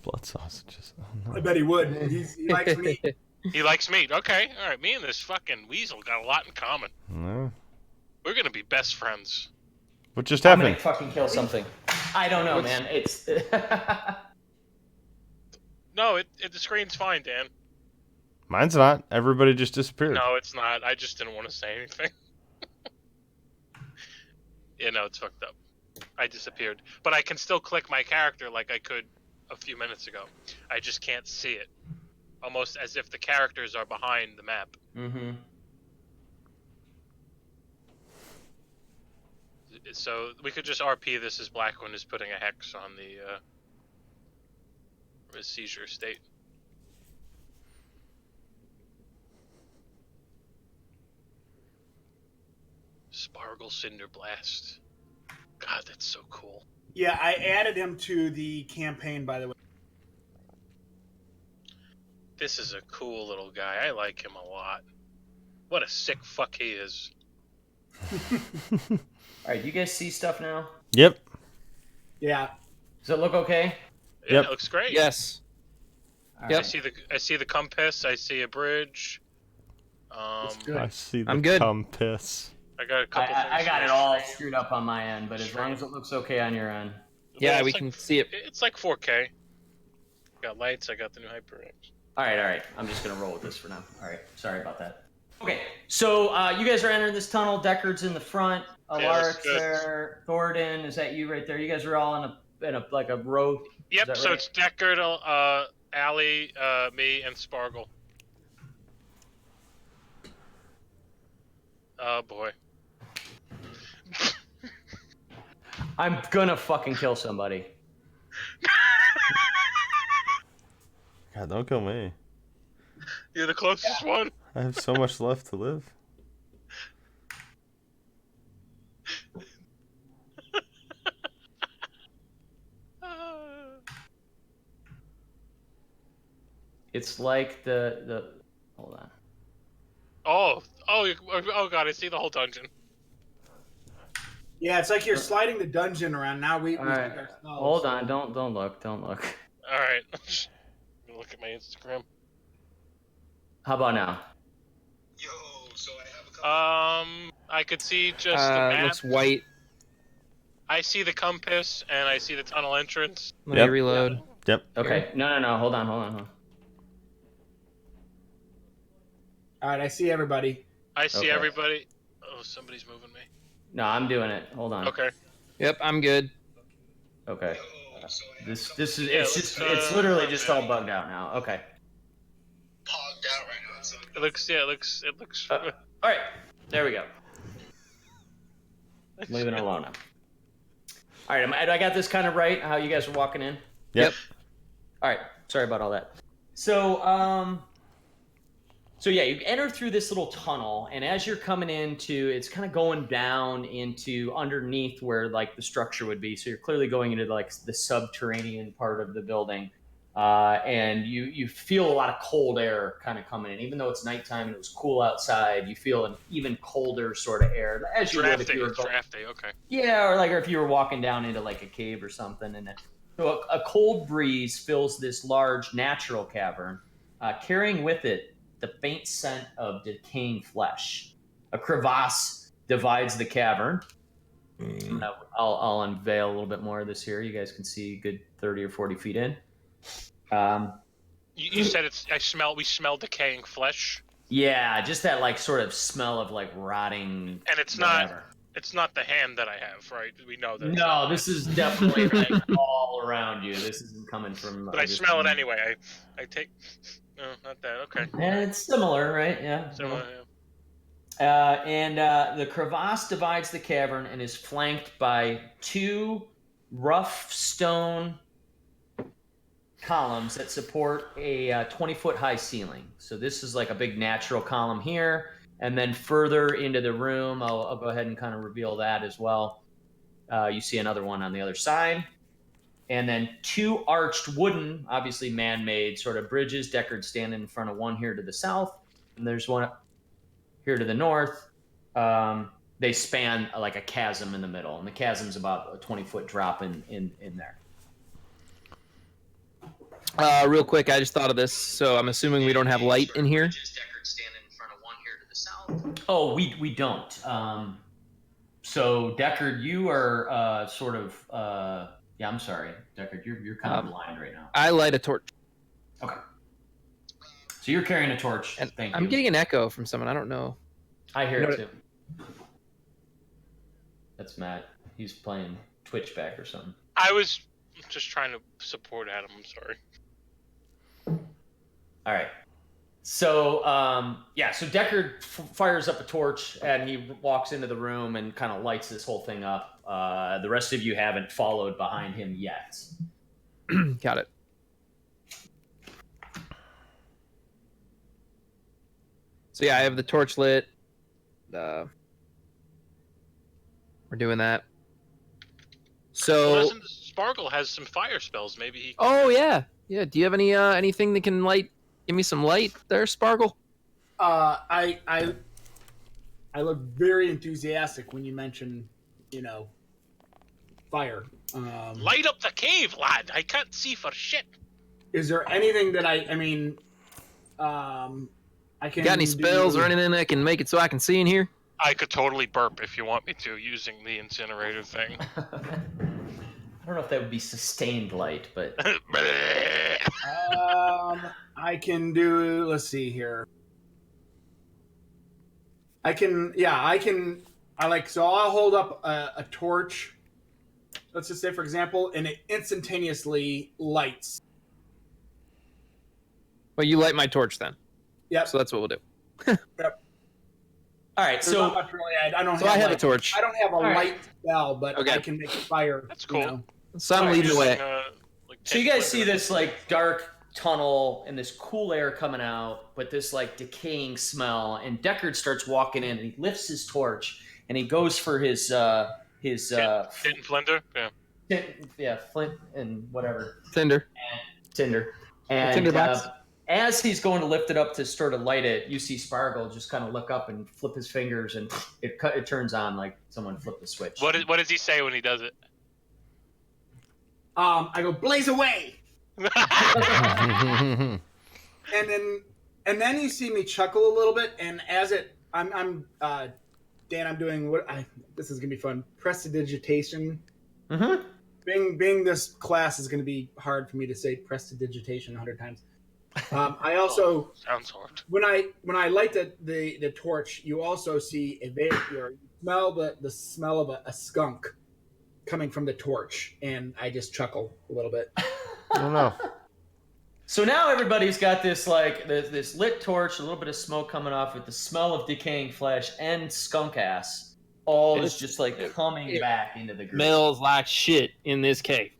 Blood sausages. Oh,
I
no.
bet he would. He likes meat.
He likes meat. Okay, all right. Me and this fucking weasel got a lot in common.
No.
We're gonna be best friends.
What just
I'm gonna
happened?
fucking kill something. I don't know, man. It's.
No, the screen's fine, Dan.
Mine's not. Everybody just disappeared.
No, it's not. I just didn't want to say anything. Yeah, no, it's fucked up. I disappeared. But I can still click my character like I could a few minutes ago. I just can't see it. Almost as if the characters are behind the map.
Mm-hmm.
So we could just RP this as Blackwind is putting a hex on the seizure state. Spargle Cinder Blast. God, that's so cool.
Yeah, I added him to the campaign, by the way.
This is a cool little guy. I like him a lot. What a sick fuck he is.
All right, you guys see stuff now?
Yep.
Yeah.
Does it look okay?
Yeah,
Yep.
it looks great.
Yes.
All
Yep.
I see the compass. I see a bridge.
That's good.
I see the
I'm good.
compass.
I got a couple.
I
things
got
here.
it all screwed up on my end, but as long as it looks okay on your end.
Yeah,
it's
we
like-
can see it.
It's like 4K. Got lights. I got the new HyperX.
All right. I'm just gonna roll with this for now. All right, sorry about that. Okay, so you guys are entering this tunnel. Deckard's in the front.
Yeah,
Alaric's
that's good.
there. Thornton, is that you right there? You guys are all in a like a row.
Yep.
that
So
right?
it's Deckard, Allie, me, and Spargle. Oh boy.
I'm gonna fucking kill somebody.
God, don't kill me.
You're the closest one.
I have so much left to live.
It's like the. Hold on.
Oh god! I see the whole dungeon.
Yeah, it's like you're sliding the dungeon around. Now we
All right.
think ourselves.
Hold on. Don't look. Don't look.
All right. Look at my Instagram.
How about now?
Yo, so I have a couple.
I could see just the map.
Looks white.
I see the compass and I see the tunnel entrance.
Let
Yep.
me reload.
Yep.
Okay. No. Hold on.
All right, I see everybody.
I see
Okay.
everybody. Oh, somebody's moving me.
No, I'm doing it. Hold on.
Okay.
Yep, I'm good.
Okay.
Yo, so I have
This
a couple
is
Yeah,
it's
let's,
literally just all bugged out now. Okay.
pogged out right now. So
It looks. Yeah. It looks.
All right. There we go. Leaving it alone now. All right. I got this kind of right. How you guys are walking in.
Yep.
All right. Sorry about all that. So yeah, you enter through this little tunnel, and as you're coming into, it's kind of going down into underneath where like the structure would be. So you're clearly going into like the subterranean part of the building, and you feel a lot of cold air kind of coming in. Even though it's nighttime and it was cool outside, you feel an even colder sort of air, as you would if
Drafty.
you were
Drafty. Okay.
yeah, or if you were walking down into like a cave or something, and So a cold breeze fills this large natural cavern, carrying with it the faint scent of decaying flesh. A crevasse divides the cavern. I'll unveil a little bit more of this here. You guys can see a good 30 or 40 feet in.
You said it's. We smell decaying flesh,
Yeah, just that like sort of smell of like rotting.
and it's
whatever.
It's not the hand that I have, right? We know that.
No, this is definitely like all around you. This isn't coming from.
But I smell it anyway. I take. No, not that. Okay.
And it's similar, right? Yeah.
So,
And the crevasse divides the cavern and is flanked by 2 rough stone columns that support a 20-foot high ceiling. So this is like a big natural column here. And then further into the room, I'll go ahead and kind of reveal that as well. You see another one on the other side. And then 2 arched wooden, obviously man-made sort of bridges. Deckard standing in front of one here to the south. And there's one here to the north. They span like a chasm in the middle. And the chasm's about a 20-foot drop in there.
Real quick, I just thought of this. So I'm assuming we don't have light in here.
Oh, we don't. So Deckard, you are sort of yeah. I'm sorry, Deckard. You're kind of blind right now.
I light a torch.
Okay. So you're carrying a torch.
And
Thank
I'm
you.
getting an echo from someone. I don't know.
I hear
You know
it too. That's Matt. He's playing Twitch back or something.
I was just trying to support Adam. I'm sorry.
All right. So yeah, so Deckard fires up a torch and he walks into the room and kind of lights this whole thing up. The rest of you haven't followed behind him yet.
Got it. So yeah, I have the torch lit. We're doing that. So.
Well, listen, Sparkle has some fire spells. Maybe he.
Oh yeah, yeah. Do you have any anything that can light? Give me some light there, Sparkle.
I look very enthusiastic when you mention, fire.
Light up the cave, lad. I can't see for shit.
Is there anything that I can?
Got any spells or anything that can make it so I can see in here?
I could totally burp if you want me to, using the incinerator thing.
I don't know if that would be sustained light, but
I can do. Let's see here. I can. So I'll hold up a torch. Let's just say, for example, and it instantaneously lights.
Well, you light my torch then.
Yep.
So that's what we'll do.
Yep.
all right.
There's not
So
much really. I don't.
So I have a torch.
I don't have a
right.
light spell, but
Okay.
I can make fire.
That's cool.
So I'm
Alright,
leading the way.
so you guys see this like dark tunnel and this cool air coming out, but this like decaying smell. And Deckard starts walking in and he lifts his torch and he goes for his
Tin Flinder? Yeah.
flint and whatever.
Tinder.
Tinder. And
tinderbox.
as he's going to lift it up to sort of light it, you see Sparkle just kind of look up and flip his fingers, and it turns on like someone flipped the switch.
What does he say when he does it?
I go blaze away, and then you see me chuckle a little bit, and as I'm Dan, I'm doing this is gonna be fun. Prestidigitation.
Mm-hmm.
Being this class is gonna be hard for me to say prestidigitation 100 times. I also
Sounds hard.
when I light the torch, you also see you smell the smell of a skunk coming from the torch, and I just chuckle a little bit.
I don't know.
So now everybody's got this like this lit torch, a little bit of smoke coming off with the smell of decaying flesh and skunk ass. All is just like coming back into the group.
Smells like shit in this cave.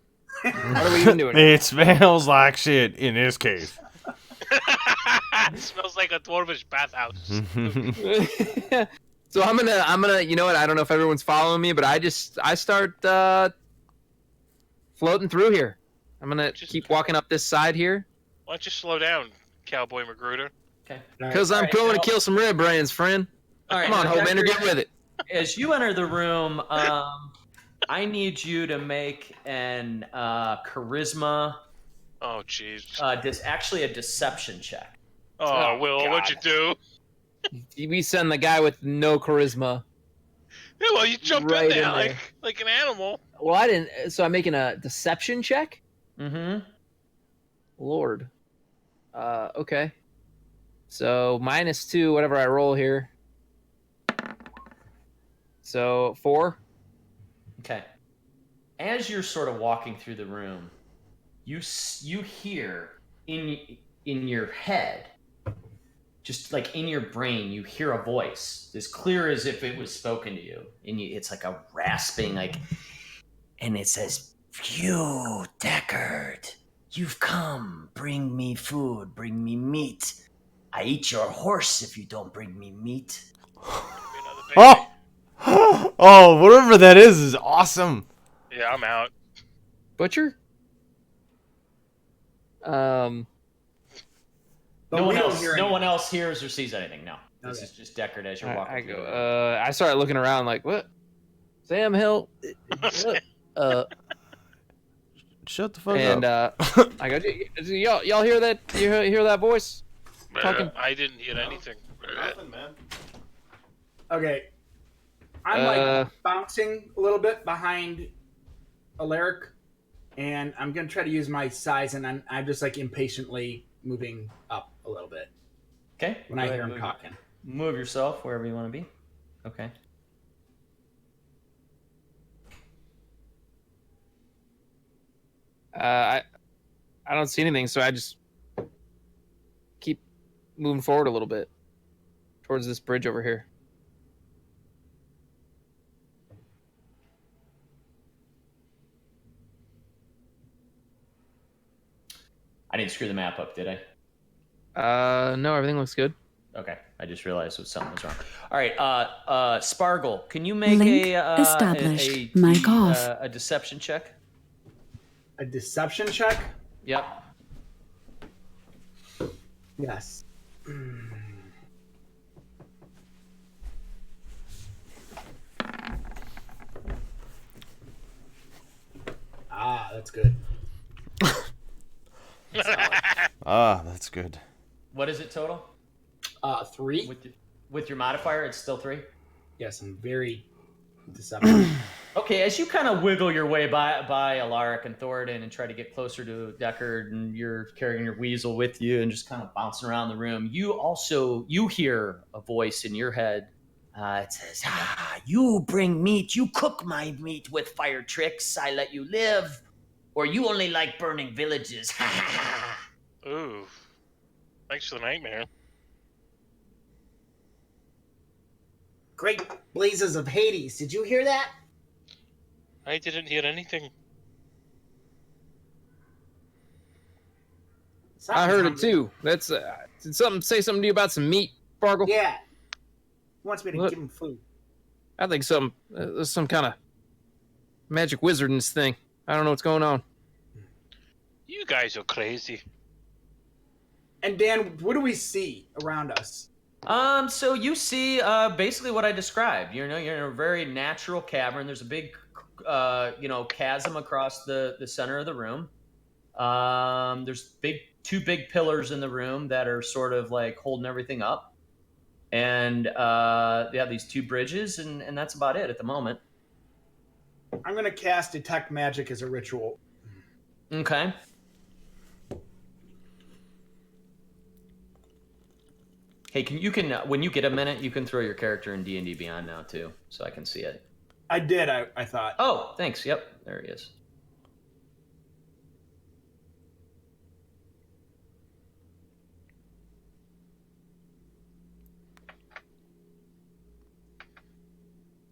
What are we even doing?
It smells like shit in this cave.
It smells like a dwarvish bathhouse.
So I'm gonna you know what, I don't know if everyone's following me, but I start floating through here. I'm gonna keep walking up this side here
Why don't you slow down, Cowboy Magruder?
Okay.
because I'm
Alright,
going
now-
to kill some red brands, friend.
All right,
Come on,
now,
Homelander,
Deckard,
get with it.
As you enter the room, I need you to make an charisma,
Oh, jeez.
actually a deception check.
Oh,
Oh,
Will,
God.
what'd you do?
We send the guy with no charisma.
Yeah, well, you jump
Right
in there
in there.
like an animal.
Well, I didn't. So I'm making a deception check.
Mm-hmm.
Lord. Okay. So -2, whatever I roll here. So 4.
Okay. As you're sort of walking through the room, you hear in your head, just like in your brain, you hear a voice as clear as if it was spoken to you, and it's like a rasping, like, and it says, "You, Deckard, you've come. Bring me food. Bring me meat. I eat your horse if you don't bring me meat."
Oh! Oh, whatever that is awesome.
Yeah, I'm out.
Butcher.
But
No
we
one
don't
else.
hear
No
anything.
one else hears or sees anything. No, this
Okay.
is just Deckard as you're walking
I
through
go.
the room.
I started looking around like, what? Sam Hill.
Shut the fuck
And
up.
I go, y'all hear that? You hear that voice? Talking-
I didn't hear anything.
Nothing, man.
Okay. I'm like bouncing a little bit behind Alaric, and I'm gonna try to use my size, and I'm just like impatiently moving up a little bit
Okay.
when
Go
I
ahead
hear
and
him
move-
talking.
Move yourself wherever you want to be. Okay.
I don't see anything, so I just keep moving forward a little bit towards this bridge over here.
I didn't screw the map up, did I?
No, everything looks good.
Okay. I just realized something was wrong. All right. Spargle, can you make
Link
a
established. Mic off.
a deception check?
A deception check?
Yep.
Yes. Ah, that's good.
Ah, that's good.
What is it total?
3.
With your modifier, it's still 3.
Yes, I'm very deceptive.
Okay, as you kind of wiggle your way by Alaric and Thoradin and try to get closer to Deckard, and you're carrying your weasel with you and just kind of bouncing around the room, you hear a voice in your head. It says, "You bring meat. You cook my meat with fire tricks. I let you live, or you only like burning villages."
Ooh. Thanks for the nightmare.
Great blazes of Hades. Did you hear that?
I didn't hear anything.
I heard it too. That's did something say something to you about some meat, Fargle?
Yeah. He wants me to
What?
give him food.
I think there's some kind of magic wizard in this thing. I don't know what's going on.
You guys are crazy.
And Dan, what do we see around us?
So you see basically what I described. You're in a very natural cavern. There's a big chasm across the center of the room. There's two big pillars in the room that are sort of like holding everything up. And these 2 bridges, and that's about it at the moment.
I'm going to cast Detect Magic as a ritual.
Okay. Hey, when you get a minute, you can throw your character in D&D Beyond now too, so I can see it.
I did, I thought.
Oh, thanks. Yep, there he is.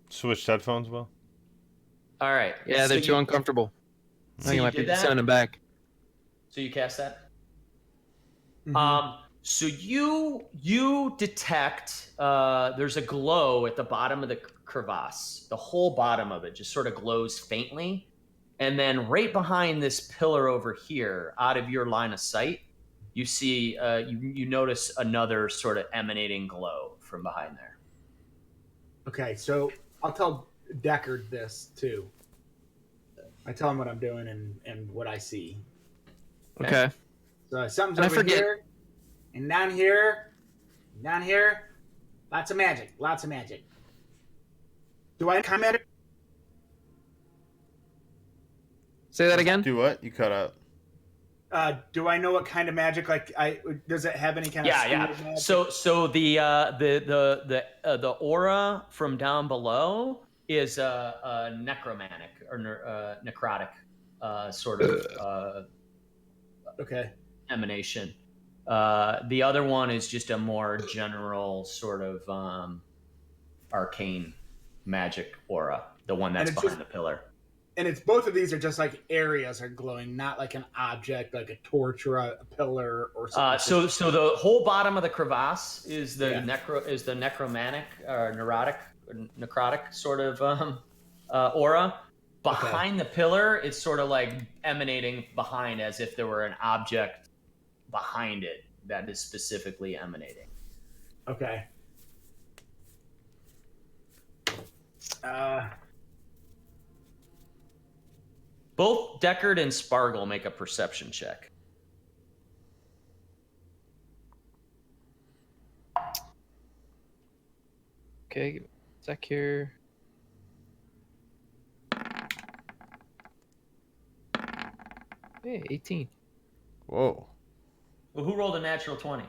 Switched headphones, Will?
All right.
Yeah, they're too uncomfortable. I
So
think I
you
might
did
be
that?
sending them back.
So you cast that?
Mhm.
So you detect there's a glow at the bottom of the crevasse. The whole bottom of it just sort of glows faintly, and then right behind this pillar over here, out of your line of sight, you see you notice another sort of emanating glow from behind there.
Okay, so I'll tell Deckard this too. I tell him what I'm doing and what I see.
Okay.
So something's
And I
over
forget-
here, and down here, lots of magic. Do I come at it?
Say that again.
Do what? You cut out.
Do I know what kind of magic? Like, does it have any kind of
Yeah.
magic?
So the aura from down below is a necromantic or necrotic sort of
Okay.
emanation. The other one is just a more general sort of arcane magic aura. The one that's
it's
behind
just-
the pillar.
And it's both of these are just like areas are glowing, not like an object, like a torch or a pillar or something.
So the whole bottom of the crevasse is the
Yeah.
necromantic or necrotic sort of aura. Behind the pillar, it's sort of like emanating behind, as if there were an object behind it that is specifically emanating.
Okay.
Both Deckard and Spargle make a perception check.
Okay, give me a sec here. Hey, 18.
Whoa.
Well, who rolled a natural 20?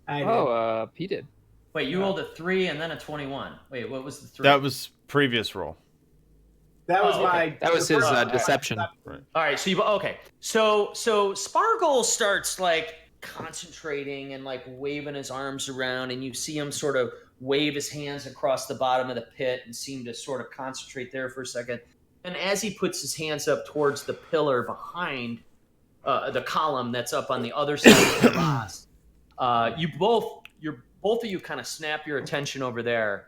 I did.
P did.
Wait, you rolled a 3 and then a 21. Wait, what was the 3?
That was previous roll.
That was
Oh, okay.
my.
That was his
All right.
deception.
All right, so so Spargle starts like concentrating and like waving his arms around, and you see him sort of wave his hands across the bottom of the pit and seem to sort of concentrate there for a second. And as he puts his hands up towards the pillar behind the column that's up on the other side of the crevasse, both of you kind of snap your attention over there,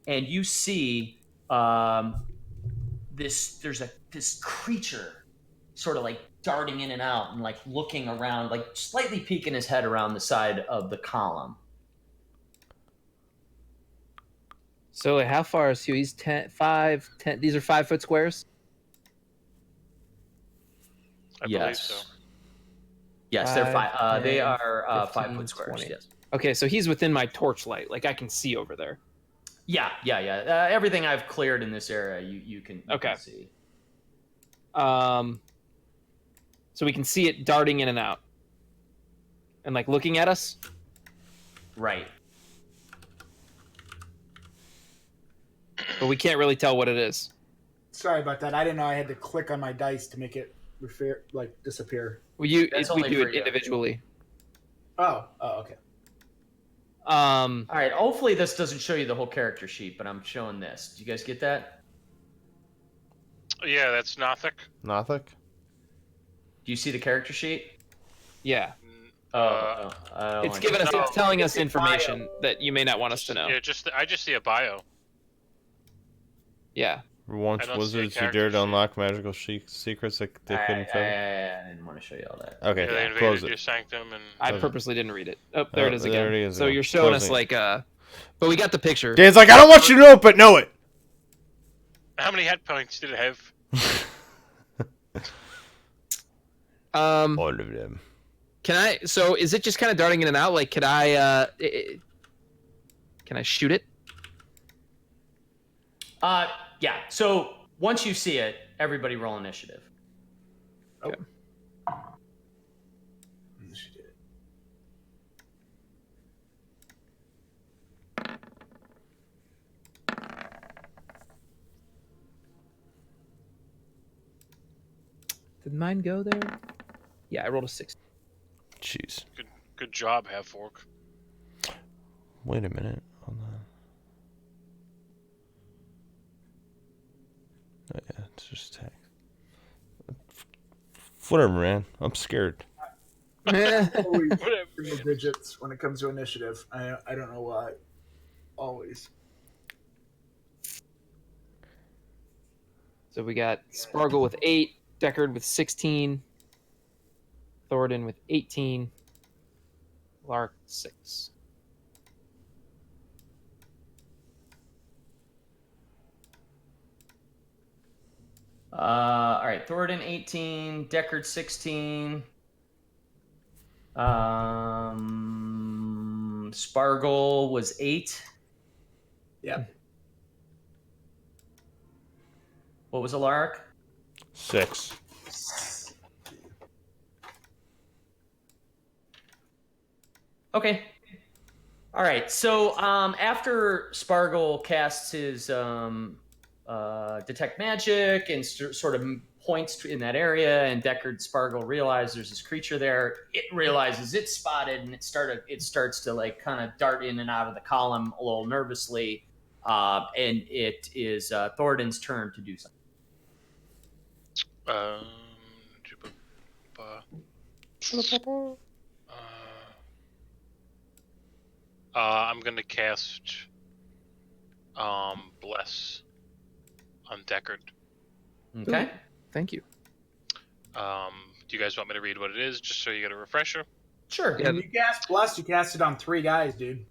and you see this creature sort of like darting in and out and like looking around, like slightly peeking his head around the side of the column.
So like, how far is he? He's 10. These are 5-foot squares?
I believe
Yes.
so.
Yes, they're
5,
they
10,
are
15,
5 foot squares.
20.
Yes.
Okay, so he's within my torchlight. Like, I can see over there.
Yeah. Everything I've cleared in this area, you can see.
So we can see it darting in and out. And, like, looking at us?
Right.
But we can't really tell what it is.
Sorry about that. I didn't know I had to click on my dice to make it disappear.
Well,
That's
we
only
do
for
it
you.
individually.
Oh, okay.
All right. Hopefully, this doesn't show you the whole character sheet, but I'm showing this. Do you guys get that?
Yeah, that's Nothic.
Nothic?
Do you see the character sheet?
Yeah.
I don't
It's
like
giving
it.
us,
No.
it's telling us
It's a
information that you may not want us to know.
Yeah, I just see a bio.
Yeah.
Once
I don't see a
wizards who
character
dared to
sheet.
unlock magical secrets that they couldn't fathom.
I didn't want to show you all that.
Okay,
Yeah, they invaded
close
your
it.
sanctum and
I
Close it.
purposely didn't read it. Oh, there it is again.
there it is
So
again.
you're showing
Closing
us
it.
like but we got the picture.
Dan's like, I don't want you to know it, but know it.
how many hit points did it have?
All of them.
Can I? So is it just kind of darting in and out? Like, can I shoot it?
Yeah. So once you see it, everybody roll initiative.
Did mine go there? Yeah, I rolled a 6.
Jeez.
Good job, Half-Orc.
Wait a minute. Hold on. Oh, yeah, it's just text. Whatever, man. I'm scared.
Always
Whatever.
single digits when it comes to initiative. I don't know why. Always.
So we got Spargle with 8, Deckard with 16, Thoradin with 18, Lark 6.
All right, Thoradin 18, Deckard 16. Spargle was 8.
Yep.
What was Alaric?
6.
Okay. All right. So after Spargle casts his detect magic and sort of points in that area, and Deckard Spargle realize there's this creature there. It realizes it's spotted, and it starts to like kind of dart in and out of the column a little nervously. And it is Thoradin's turn to do something.
I'm gonna cast Bless on Deckard.
Okay.
Thank you.
Do you guys want me to read what it is, just so you get a refresher?
Sure.
Yeah.
When you cast Bless, you cast it on 3 guys, dude.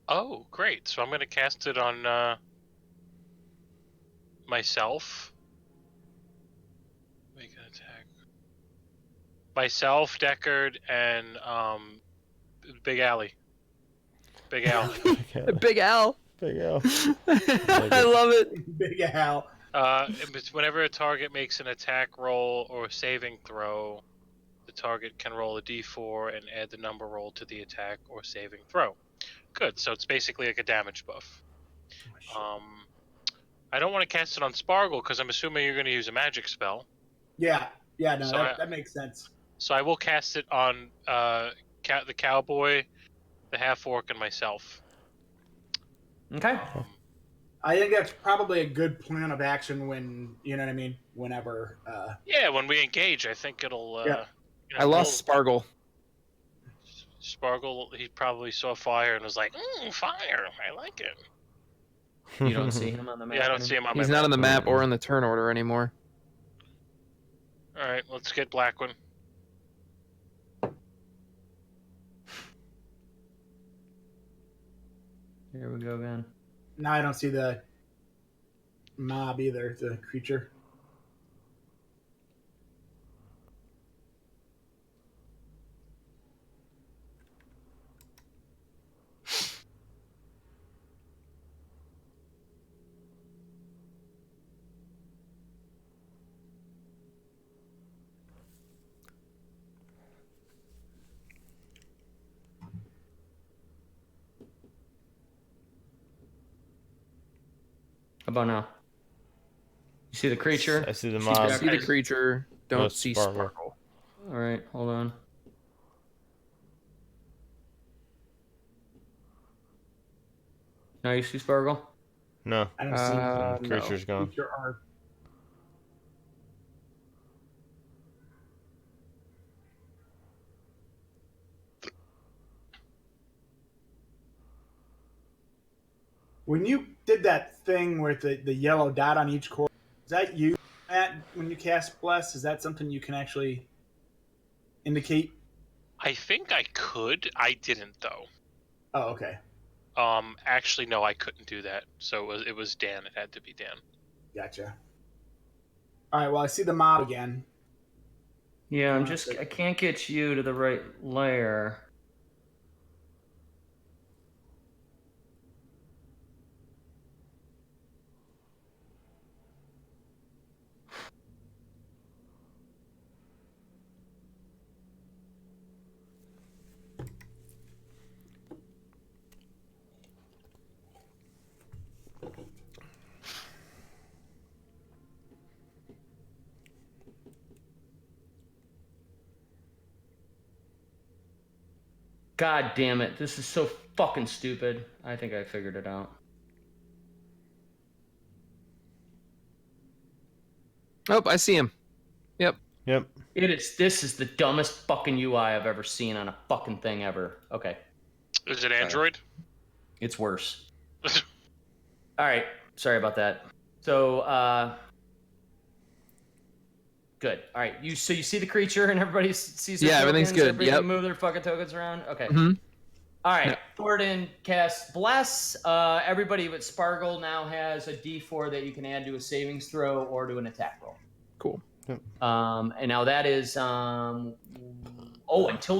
Oh, great! So I'm gonna cast it on myself. Make an attack. Myself, Deckard, and Big Allie. Big Al.
Big Al.
Big Al.
I love it.
Big Al.
It's whenever a target makes an attack roll or saving throw, the target can roll a d4 and add the number roll to the attack or saving throw. Good. So it's basically like a damage buff. I don't want to cast it on Spargle because I'm assuming you're going to use a magic spell.
Yeah, no,
So
that makes sense.
So I will cast it on the cowboy, the half-orc, and myself.
Okay.
I think that's probably a good plan of action when, you know what I mean, whenever.
Yeah, when we engage, I think it'll...
Yeah.
I lost Spargle.
Spargle, he probably saw fire and was like, fire, I like it.
You don't see him on the map.
Yeah, I don't see him on my
He's
map.
not on the map or in the turn order anymore.
All right, let's get Blackwood.
Here we go again.
Now I don't see the mob either, the creature.
How about now? You see the creature?
I see the
See
mob.
Deckard?
See the creature. Don't
No
see
Spargle.
Spargle.
All right, hold on. Now you see Spargle?
No,
I don't see
No.
creature's
the
gone.
creature or when you did that thing with the yellow dot on each corner, is that you, Matt, when you cast Bless? Is that something you can actually indicate?
I think I could. I didn't, though.
Oh, okay.
Actually, no, I couldn't do that. So it was Dan. It had to be Dan.
Gotcha. All right, well, I see the mob again.
Yeah, I can't get you to the right layer. God damn it. This is so fucking stupid. I think I figured it out.
Oh, I see him.
Yep.
This is the dumbest fucking UI I've ever seen on a fucking thing ever. Okay.
Is it Android?
It's worse. All right. Sorry about that. So, good. All right. So you see the creature and everybody sees.
Yeah,
their
everything's
tokens?
good.
Everybody
Yep.
move their fucking tokens around. Okay.
Mhm.
All right,
No.
Gordon casts Bless. Everybody but Spargle now has a D4 that you can add to a savings throw or to an attack roll.
Cool.
And now that is until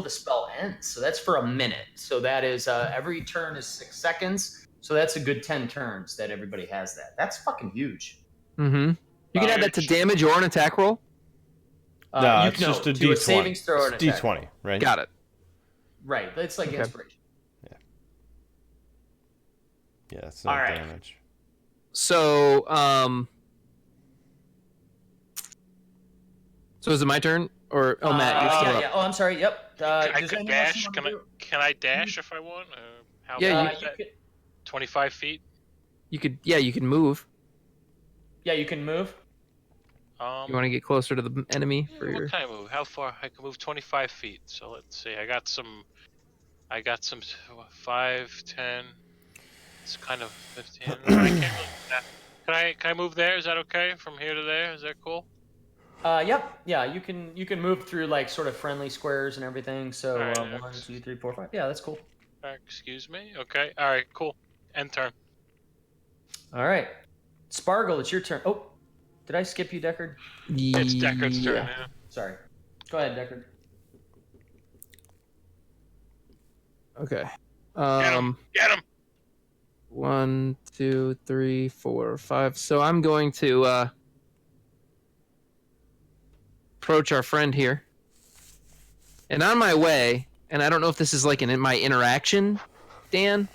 the spell ends. So that's for a minute. So that is every turn is 6 seconds. So that's a good 10 turns that everybody has that. That's fucking huge.
Mm-hmm. You can add that to damage or an attack roll.
No,
You
it's
can
just a
do
D20.
a savings throw or an
It's
attack roll.
D20, right?
Got it.
Right. It's like
Okay.
inspiration.
Yeah, it's not
All right.
damage.
So, so is it my turn? Or Matt, you're still up.
Yeah. Oh, I'm sorry. Yep.
I
does
could
anyone else
dash.
want
Can
to
I?
do-
Can I dash if I want? How
Yeah,
far is
you
that?
could,
25 feet.
You could, yeah, you can move.
yeah, you can move.
You want to get closer to the enemy for your.
What kind of move? How far? I can move 25 feet. So let's see. I got some 5, 10. It's kind of 15. I can't really, can I move there? Is that okay? From here to there? Is that cool?
Yep. Yeah, you can move through like sort of friendly squares and everything. So
All right,
1, 2, 3, 4, 5. Yeah, that's cool.
Excuse me. Okay. All right. Cool. End turn.
All right, Spargle, it's your turn. Oh, did I skip you, Deckard?
It's Deckard's turn.
Yeah.
Yeah.
Sorry. Go ahead, Deckard.
Okay.
Get him. Get him.
1, 2, 3, 4, 5. So I'm going to approach our friend here. And on my way, and I don't know if this is like in my interaction, Dan,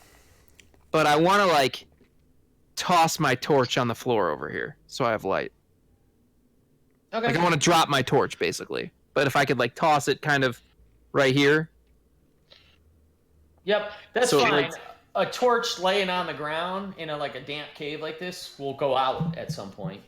but I want to like toss my torch on the floor over here so I have light.
Okay.
Like I want to drop my torch basically. But if I could like toss it kind of right here.
Yep, that's
So,
fine.
like-
A torch laying on the ground in a damp cave like this will go out at some point.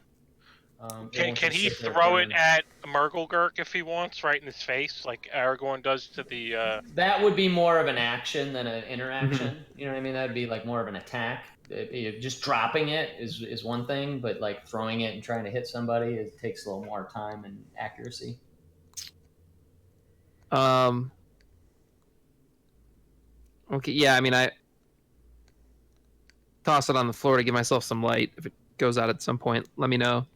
It
Can
won't
he
just sit there
throw it
burning.
at Murgulgurk if he wants, right in his face, like Aragorn does to the?
That would be more of an action than an interaction.
Mm-hmm.
You know what I mean? That'd be like more of an attack. Just dropping it is one thing, but like throwing it and trying to hit somebody, it takes a little more time and accuracy.
Okay, yeah, I mean I toss it on the floor to give myself some light. If it goes out at some point, let me know.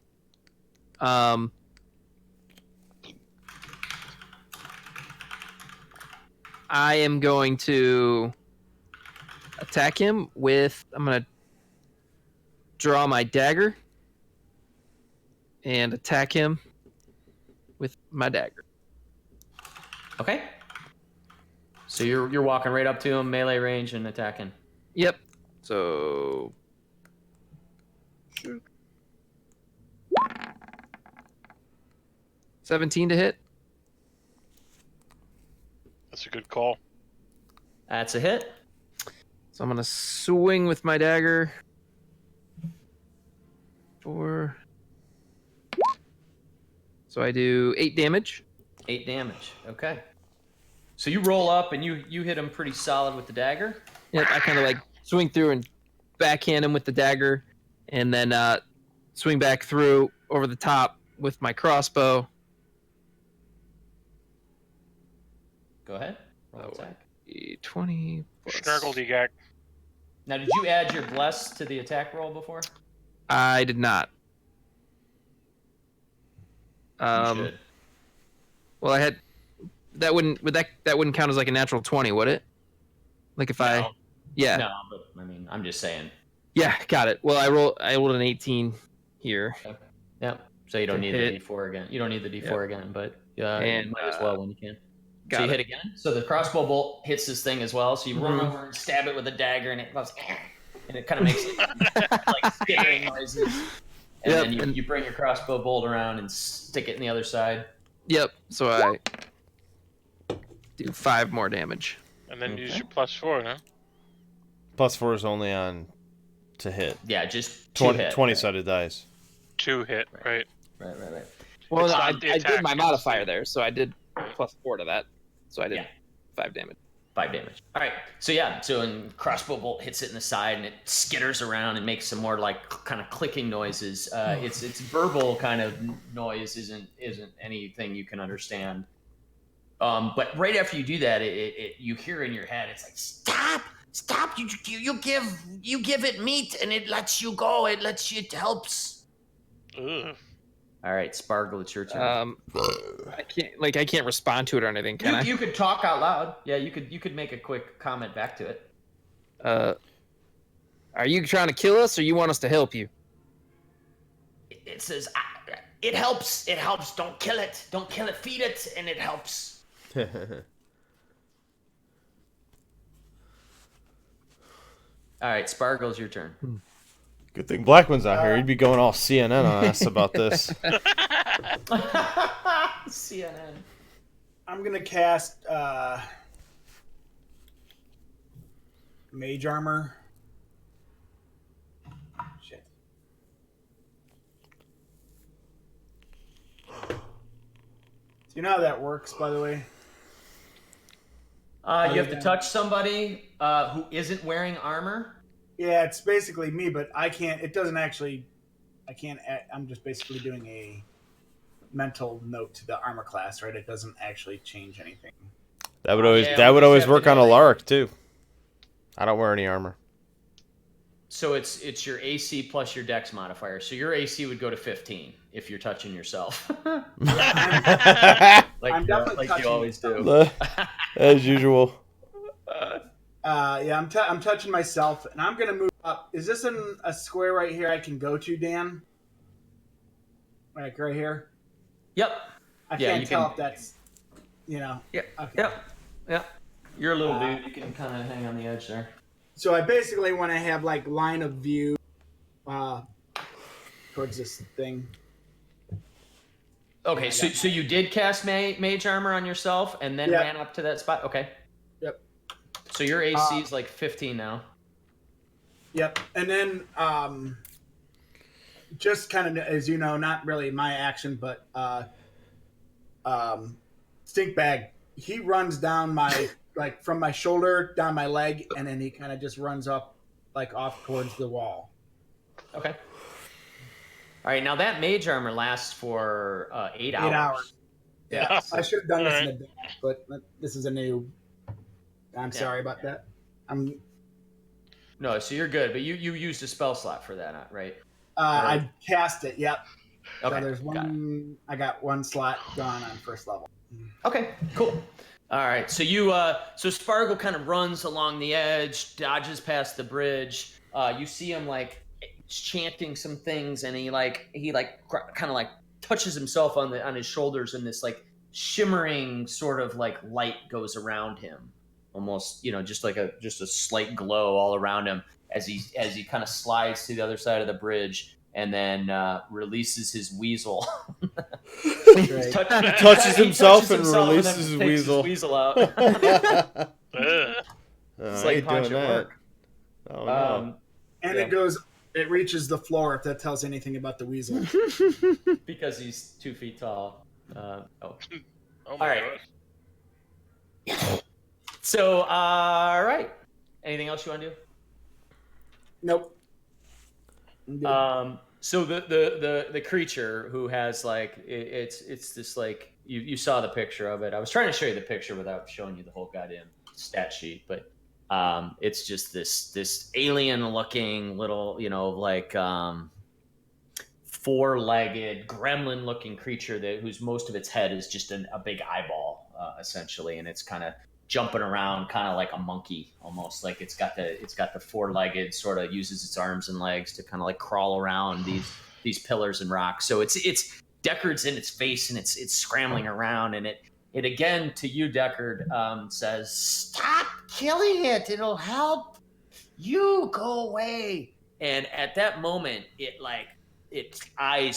I am going to attack him with. I'm gonna draw my dagger and attack him with my dagger.
Okay. So you're walking right up to him, melee range, and attacking.
Yep. So. 17 to hit.
That's a good call.
That's a hit.
So I'm gonna swing with my dagger. 4. So I do 8 damage.
8 damage. Okay. So you roll up and you hit him pretty solid with the dagger.
Yep, I kind of like swing through and backhand him with the dagger, and then swing back through over the top with my crossbow.
Go ahead. Roll
Oh,
attack.
20 plus.
Snurgle-de-gag.
Now, did you add your bless to the attack roll before?
I did not.
You should.
Well, I had that wouldn't count as like a natural 20, would it? Like if I
No.
yeah.
No, but I mean, I'm just saying.
Yeah, got it. Well, I rolled an 18 here.
Yep. So you don't
To
need
hit.
the D4 again. You don't need the D4 again, but
And,
you might as well when you can.
got
So you
it.
hit again. So the crossbow bolt hits this thing as well. So you run
Mhm.
over and stab it with a dagger, and it goes, and it kind of makes like skittering noises. And
Yep,
then
and-
you bring your crossbow bolt around and stick it in the other side.
Yep. So I do 5 more damage.
And then use
Okay.
your +4, no?
+4 is only on to hit.
Yeah, just
20,
hit.
20-sided dice.
2 hit, right?
Right.
Well,
It's
no,
not
I
the
did
attack,
my
it's
modifier
the-
there, so I did +4 to that. So I did
Yeah.
5 damage.
5 damage. All right. So yeah. So when crossbow bolt hits it in the side and it skitters around and makes some more like kind of clicking noises. It's verbal kind of noise. Isn't anything you can understand. But right after you do that, you hear in your head, it's like, stop! You give it meat, and it lets you go. It helps.
Ugh.
All right, Sparkle, it's your turn.
I can't respond to it or anything, can I?
You could talk out loud. Yeah, you could make a quick comment back to it.
Are you trying to kill us, or you want us to help you?
It says, it helps. It helps. Don't kill it. Don't kill it. Feed it, and it helps. All right, Sparkle's your turn.
Good thing Blackman's out here. He'd be going all CNN on us about this.
CNN.
I'm gonna cast Mage Armor. Shit. Do you know how that works, by the way?
You have to touch somebody who isn't wearing armor.
Yeah, it's basically me, but I can't. It doesn't actually. I can't. I'm just basically doing a mental note to the armor class, right? It doesn't actually change anything.
That would always
Yeah,
that
we
would
just
always
have to
work on
know
a
that-
Lark too. I don't wear any armor.
So it's your AC plus your Dex modifier. So your AC would go to 15 if you're touching yourself,
I'm
like
definitely touching
you always do.
As usual.
Yeah, I'm touching myself, and I'm gonna move up. Is this in a square right here I can go to, Dan? Like right here?
Yep.
I
Yeah,
can't
you
tell
can-
if that's, Yeah.
Yep.
Okay.
Yep. You're a little dude. You can kind of hang on the edge there.
So I basically want to have like line of view towards this thing.
Okay, so you did cast mage armor on yourself and then
Yep.
ran up to that spot. Okay.
Yep.
So your AC is like 15 now.
Yep. And then just kind of, as you know, not really my action, but Stinkbag, he runs down my like from my shoulder down my leg, and then he kind of just runs up like off towards the wall.
Okay. All right. Now that mage armor lasts for 8 hours.
8 hours. Yeah, I should have done this
All
in advance, but this is a new. I'm sorry about that.
No, so you're good, but you used a spell slot for that, right?
I cast it. Yep.
Okay.
So there's
got it.
one. I got one slot gone on first level.
Okay, cool. All right, so so Sparkle kind of runs along the edge, dodges past the bridge. You see him like chanting some things, and he kind of like touches himself on his shoulders, and this like shimmering sort of like light goes around him, almost just like a slight glow all around him as he kind of slides to the other side of the bridge, and then releases his weasel.
Great.
Touches himself and releases
then
his
takes
weasel.
out.
Ugh.
It's
I
like
ain't
punch
doing
at
that.
work.
Oh no.
And
Yeah.
it reaches the floor, if that tells anything about the weasel.
Because he's 2 feet tall.
Oh my
All right.
God.
So, all right. Anything else you want to do?
Nope. I'm good.
So the creature who has like it's this like you saw the picture of it. I was trying to show you the picture without showing you the whole goddamn stat sheet, but it's just this alien looking little like 4-legged gremlin looking creature whose most of its head is just a big eyeball essentially, and it's kind of jumping around kind of like a monkey almost. Like it's got the 4-legged, sort of uses its arms and legs to kind of like crawl around these pillars and rocks. So it's Deckard's in its face, and it's scrambling around, and it again to you, Deckard, says, "Stop killing it, it'll help you, go away." And at that moment its eye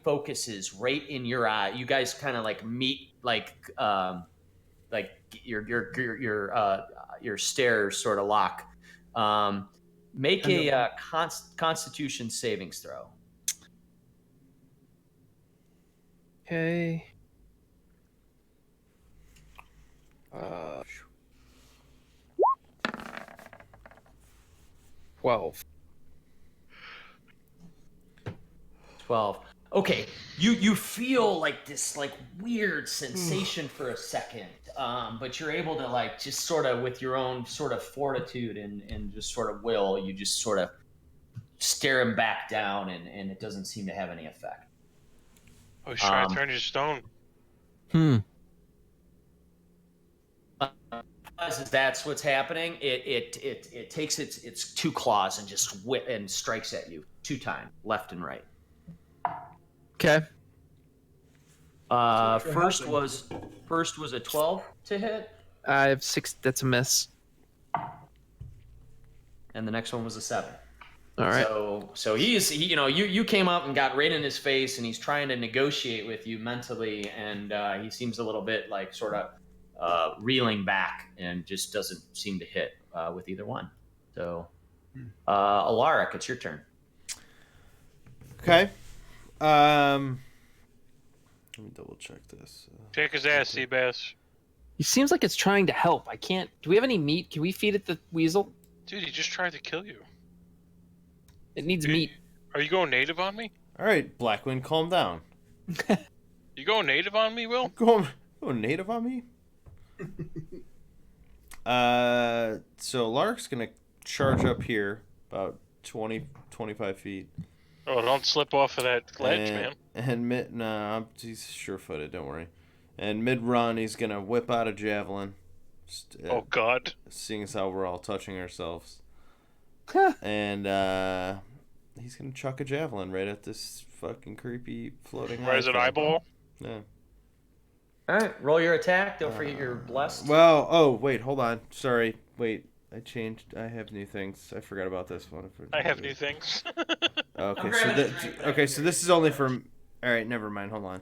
focuses right in your eye. You guys kind of like meet, like your stares sort of lock. Make a Constitution savings throw.
Okay. 12.
12. Okay, you feel like this like weird sensation for a second, but you're able to like just sort of with your own sort of fortitude and just sort of will, you just sort of stare him back down, and it doesn't seem to have any effect.
Oh, he's trying to turn you to stone.
As that's what's happening, it takes its two claws and just whip and strikes at you 2 times, left and right.
Okay.
First was a 12 to hit,
I have 6. That's a miss.
and the next one was a 7.
All right.
So you came up and got right in his face, and he's trying to negotiate with you mentally, and he seems a little bit like sort of reeling back, and just doesn't seem to hit with either one. So, Alaric, it's your turn.
Okay. Let me double check this.
Kick his ass, Seabass.
He seems like it's trying to help. I can't. Do we have any meat? Can we feed it the weasel?
Dude, he just tried to kill you.
It needs meat.
Are you going native on me?
All right, Blackwing, calm down.
You going native on me, Will?
Going native on me? So Lark's gonna charge up here about 25 feet.
Oh, don't slip off of that ledge, man.
And he's sure-footed. Don't worry. And mid-run, he's gonna whip out a javelin.
Oh God!
Seeing as how we're all touching ourselves, and he's gonna chuck a javelin right at this fucking creepy floating.
Right as an eyeball.
Yeah.
All right, roll your attack. Don't forget you're blessed.
Well, oh wait, hold on. Sorry, wait. I changed. I have new things. I forgot about this one.
I have new things.
Okay, so this is only for. All right, never mind. Hold on.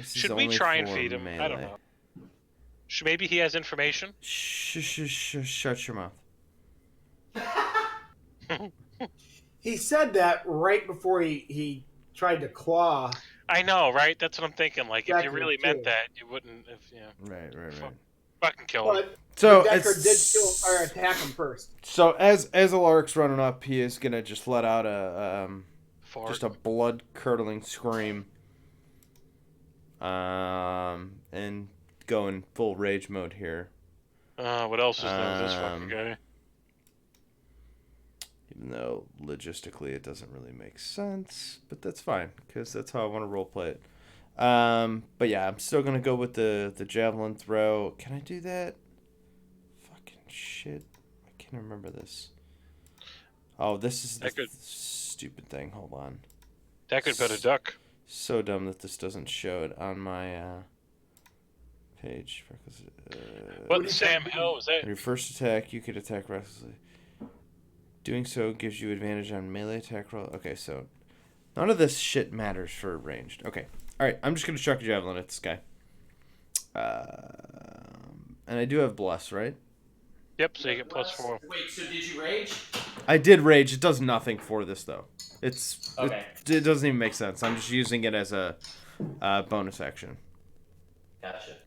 Should we try and feed him? Melee. I don't know. Maybe he has information.
Shut your mouth.
He said that right before he tried to claw.
I know, right? That's what I'm thinking. Like, if you
Decker,
really
too.
meant that, you wouldn't have. Yeah.
Right.
Fucking kill him.
But
So
Decker
it's-
did kill or attack him first.
So as Alaric's running up, he is gonna just let out
Fart.
just a blood curdling scream. And go in full rage mode here.
What else is new with this fucking guy?
Even though logistically it doesn't really make sense, but that's fine because that's how I want to roleplay it. But yeah, I'm still gonna go with the javelin throw. Can I do that? Fucking shit! I can't remember this. Oh, this is the stupid thing. Hold on.
That could bet a duck.
So dumb that this doesn't show it on my page.
What Sam Hill was that?
On your first attack, you could attack recklessly. Doing so gives you advantage on melee attack roll. Okay, so none of this shit matters for ranged. Okay, all right. I'm just gonna chuck a javelin at this guy. And I do have bless, right?
Yep. So you get +4.
Wait, so did you rage?
I did rage. It does nothing for this though.
Okay.
It doesn't even make sense. I'm just using it as a bonus action.
Gotcha.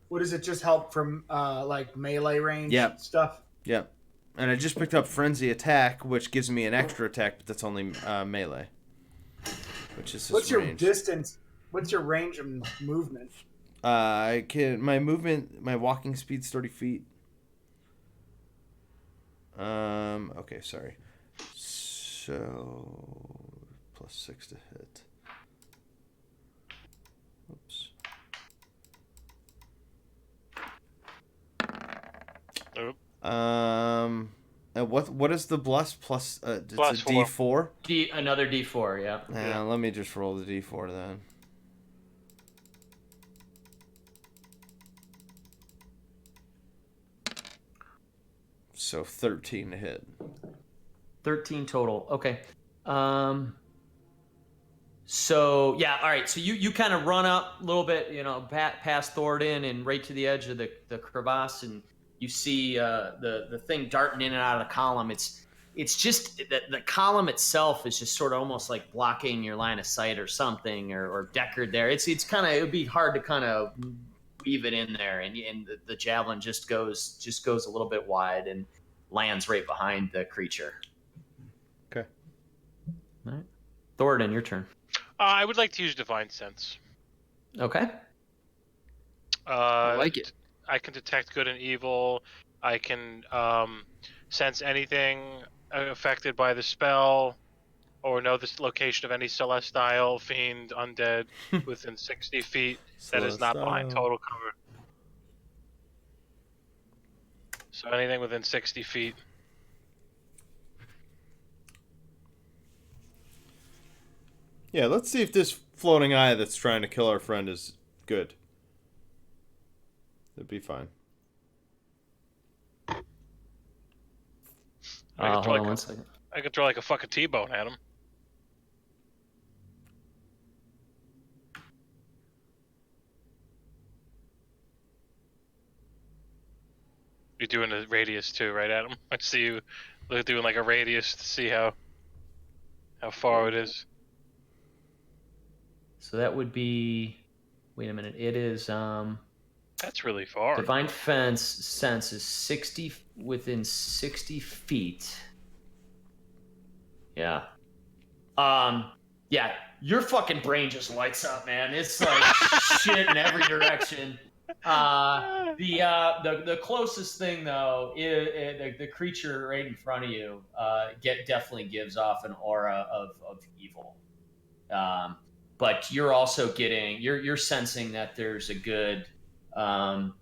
What does it just help from like melee range stuff?
Yep. And I just picked up Frenzy Attack, which gives me an extra attack, but that's only melee. Which is
What's your
ranged.
distance? What's your range of movement?
My walking speed's 30 feet. Okay, sorry. So +6 to hit. Oops.
Nope.
And what is the bless plus? It's
Plus
a D4.
Another D4, yeah.
Yeah, let me just roll the D4 then. So 13 to hit.
13 total. Okay. So yeah, all right. So you kind of run up a little bit, past Thoradin and right to the edge of the crevasse, and you see the thing darting in and out of the column. It's just the column itself is just sort of almost like blocking your line of sight or something, or Deckard there. It's kind of, it would be hard to kind of weave it in there, and the javelin just goes a little bit wide and lands right behind the creature.
Okay.
All right. Thoradin, your turn.
I would like to use Divine Sense.
Okay.
I like it.
I can detect good and evil. I can sense anything affected by the spell, or know the location of any celestial, fiend, undead within 60 feet that is not behind total cover. So anything within 60 feet.
Yeah, let's see if this floating eye that's trying to kill our friend is good. It'd be fine.
I
Hold on one second.
could throw like a fucking T-bone at him. You're doing a radius too, right, Adam? I see you doing like a radius to see how far it is.
So that would be. Wait a minute. It is
That's really far.
Divine Sense is 60 within 60 feet. Yeah. Yeah. Your fucking brain just lights up, man. It's like shit in every direction. The closest thing though is the creature right in front of you. Definitely gives off an aura of evil. But you're also you're sensing that there's a good 10,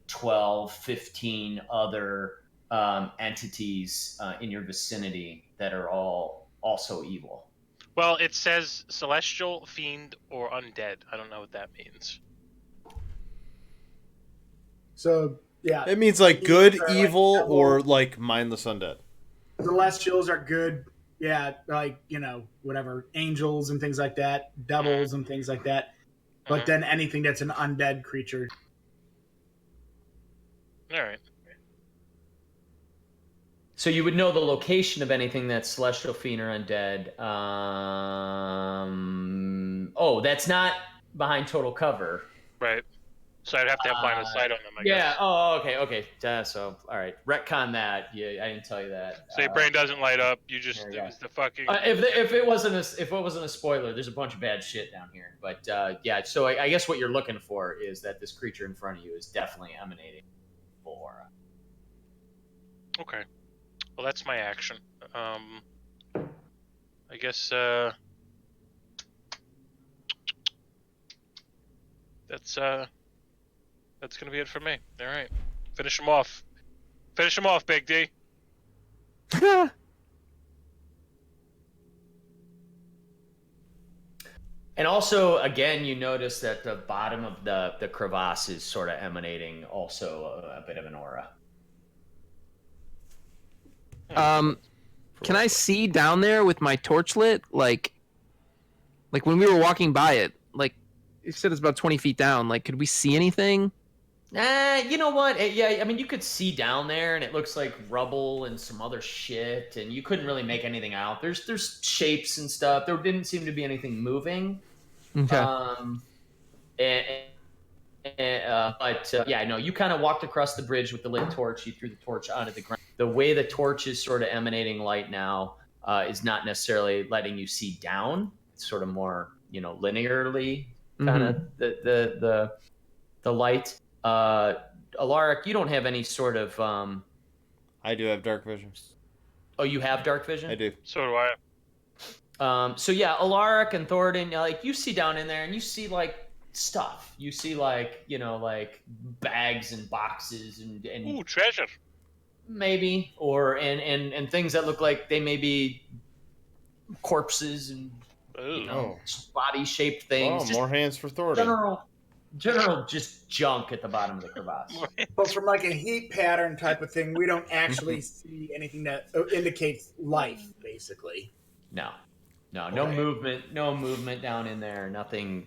12, 15 other entities in your vicinity that are all also evil.
Well, it says celestial, fiend, or undead. I don't know what that means.
So yeah,
It means like good,
Are, like,
evil,
devil.
or like mindless undead.
Celestials are good. Yeah, like whatever, angels and things like that, devils and things like that. But then anything that's an undead creature.
All right.
So you would know the location of anything that's celestial, fiend, or undead. That's not behind total cover.
Right. So I'd have to have line of sight on them, I guess.
Yeah. Oh, okay. So, all right. Retcon that. Yeah, I didn't tell you that.
So your brain doesn't light up. You just
there you go.
it was the fucking.
If it wasn't a spoiler, there's a bunch of bad shit down here. But yeah. So I guess what you're looking for is that this creature in front of you is definitely emanating aura.
Okay. Well, that's my action. I guess that's gonna be it for me. All right. Finish him off. Finish him off, Big D.
And also, again, you notice that the bottom of the crevasse is sort of emanating also a bit of an aura.
Can I see down there with my torch lit? Like when we were walking by it, like you said it's about 20 feet down. Like, could we see anything?
You know what? Yeah, I mean, you could see down there, and it looks like rubble and some other shit, and you couldn't really make anything out. There's shapes and stuff. There didn't seem to be anything moving.
Okay.
Yeah, no, you kind of walked across the bridge with the lit torch. You threw the torch onto the ground. The way the torch is sort of emanating light now is not necessarily letting you see down. It's sort of more, linearly kind of the light. Alaric, you don't have any sort of.
I do have dark vision.
Oh, you have dark vision?
I do.
So do I.
So yeah, Alaric and Thornton, like you see down in there, and you see like stuff. You see like like bags and boxes and
Ooh, treasure.
maybe and things that look like they may be corpses and body shaped things.
Oh,
Just
more hands for Thornton.
general just junk at the bottom of the crevasse.
But from like a heat pattern type of thing, we don't actually see anything that indicates life, basically.
No
Okay.
movement down in there. Nothing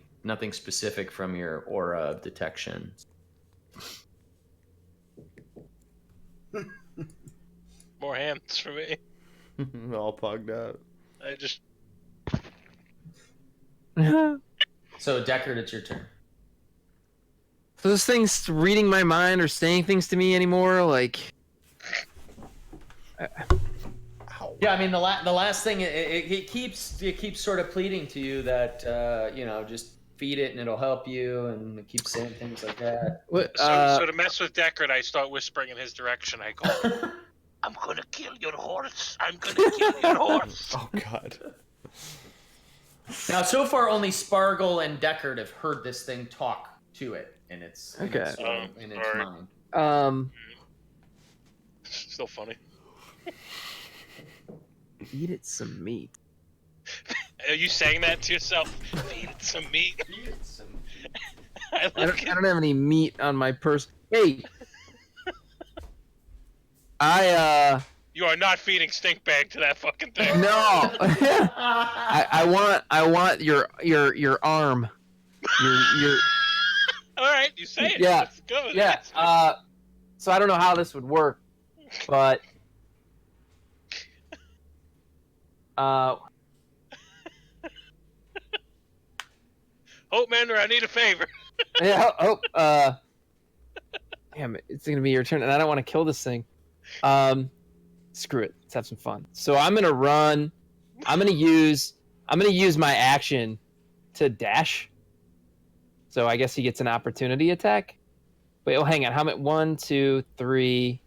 specific from your aura of detection.
More hands for me.
All pugged out.
I just.
So Deckard, it's your turn.
So this thing's reading my mind or saying things to me anymore? Like,
Ow.
Yeah, I mean the last thing it keeps sort of pleading to you that just feed it and it'll help you, and it keeps saying things like that.
What,
So to mess with Deckard, I start whispering in his direction. I go, I'm gonna kill your horse. I'm gonna kill your horse.
Oh God.
Now, so far, only Spargle and Deckard have heard this thing talk to it in its
Okay.
in its
Alright.
mind.
Still funny.
Feed it some meat.
Are you saying that to yourself? Feed it some meat. I
I
look
don't have any meat on my person. Hey, I
You are not feeding stink bag to that fucking thing.
no. I want your arm. Your
All right, you say it.
Yeah.
Let's go.
yeah. So I don't know how this would work, but
Hope Mander, I need a favor.
yeah. Damn it! It's gonna be your turn, and I don't want to kill this thing. Screw it. Let's have some fun. So I'm gonna run. I'm gonna use my action to dash. So I guess he gets an opportunity attack. Wait, oh, hang on. How many? 1, 2, 3.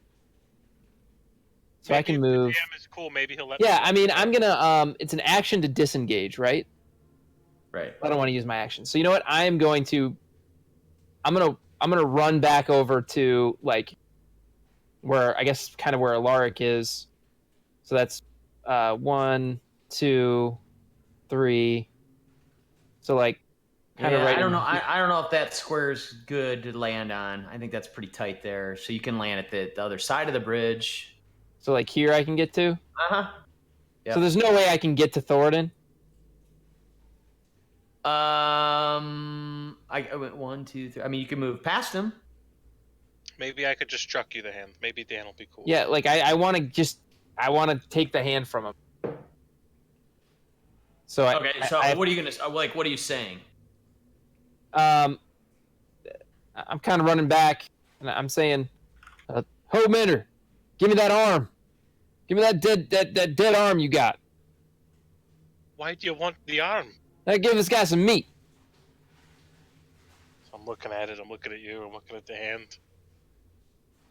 So I
Maybe
can
if the
move.
DM is cool. Maybe he'll let
Yeah,
me.
I mean, I'm gonna. It's an action to disengage, right?
Right.
I don't want to use my action. So you know what? I'm gonna run back over to like where I guess kind of where Alaric is. So that's 1, 2, 3. So like kind of
Yeah,
right.
I don't
in-
know. I don't know if that square's good to land on. I think that's pretty tight there. So you can land at the other side of the bridge.
So like here I can get to.
Uh-huh. Yep.
So there's no way I can get to Thoradin.
I went 1, 2, 3. I mean, you can move past him.
Maybe I could just chuck you the hand. Maybe Dan will be cool.
Yeah, like I want to take the hand from him. So
Okay. So what are you gonna like? What are you saying?
I'm kind of running back, and I'm saying, "Ho, Minder, give me that arm. Give me that dead arm you got.
Why do you want the arm?
Give this guy some meat."
So I'm looking at it. I'm looking at you. I'm looking at the hand.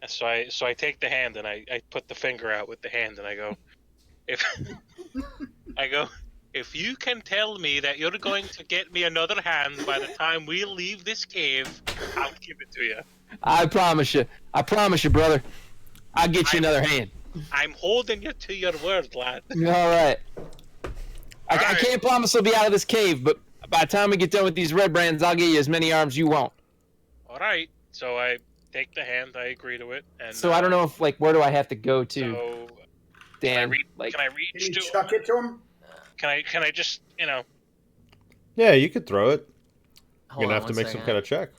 And so I take the hand and I put the finger out with the hand and I go, if you can tell me that you're going to get me another hand by the time we leave this cave, I'll give it to you.
I promise you, brother. I'll get you another hand.
I'm holding you to your word, lad.
All right. I
All right.
can't promise I'll be out of this cave, but by the time we get done with these red brands, I'll get you as many arms you want.
All right. So I take the hand. I agree to it. And
So I don't know if where do I have to go to,
So
Dan?
can I
Can
reach
you
to?
chuck it to him?
Can I just
Yeah, you could throw it.
Hold
You're gonna
on
have to
one
make some
second.
kind of check.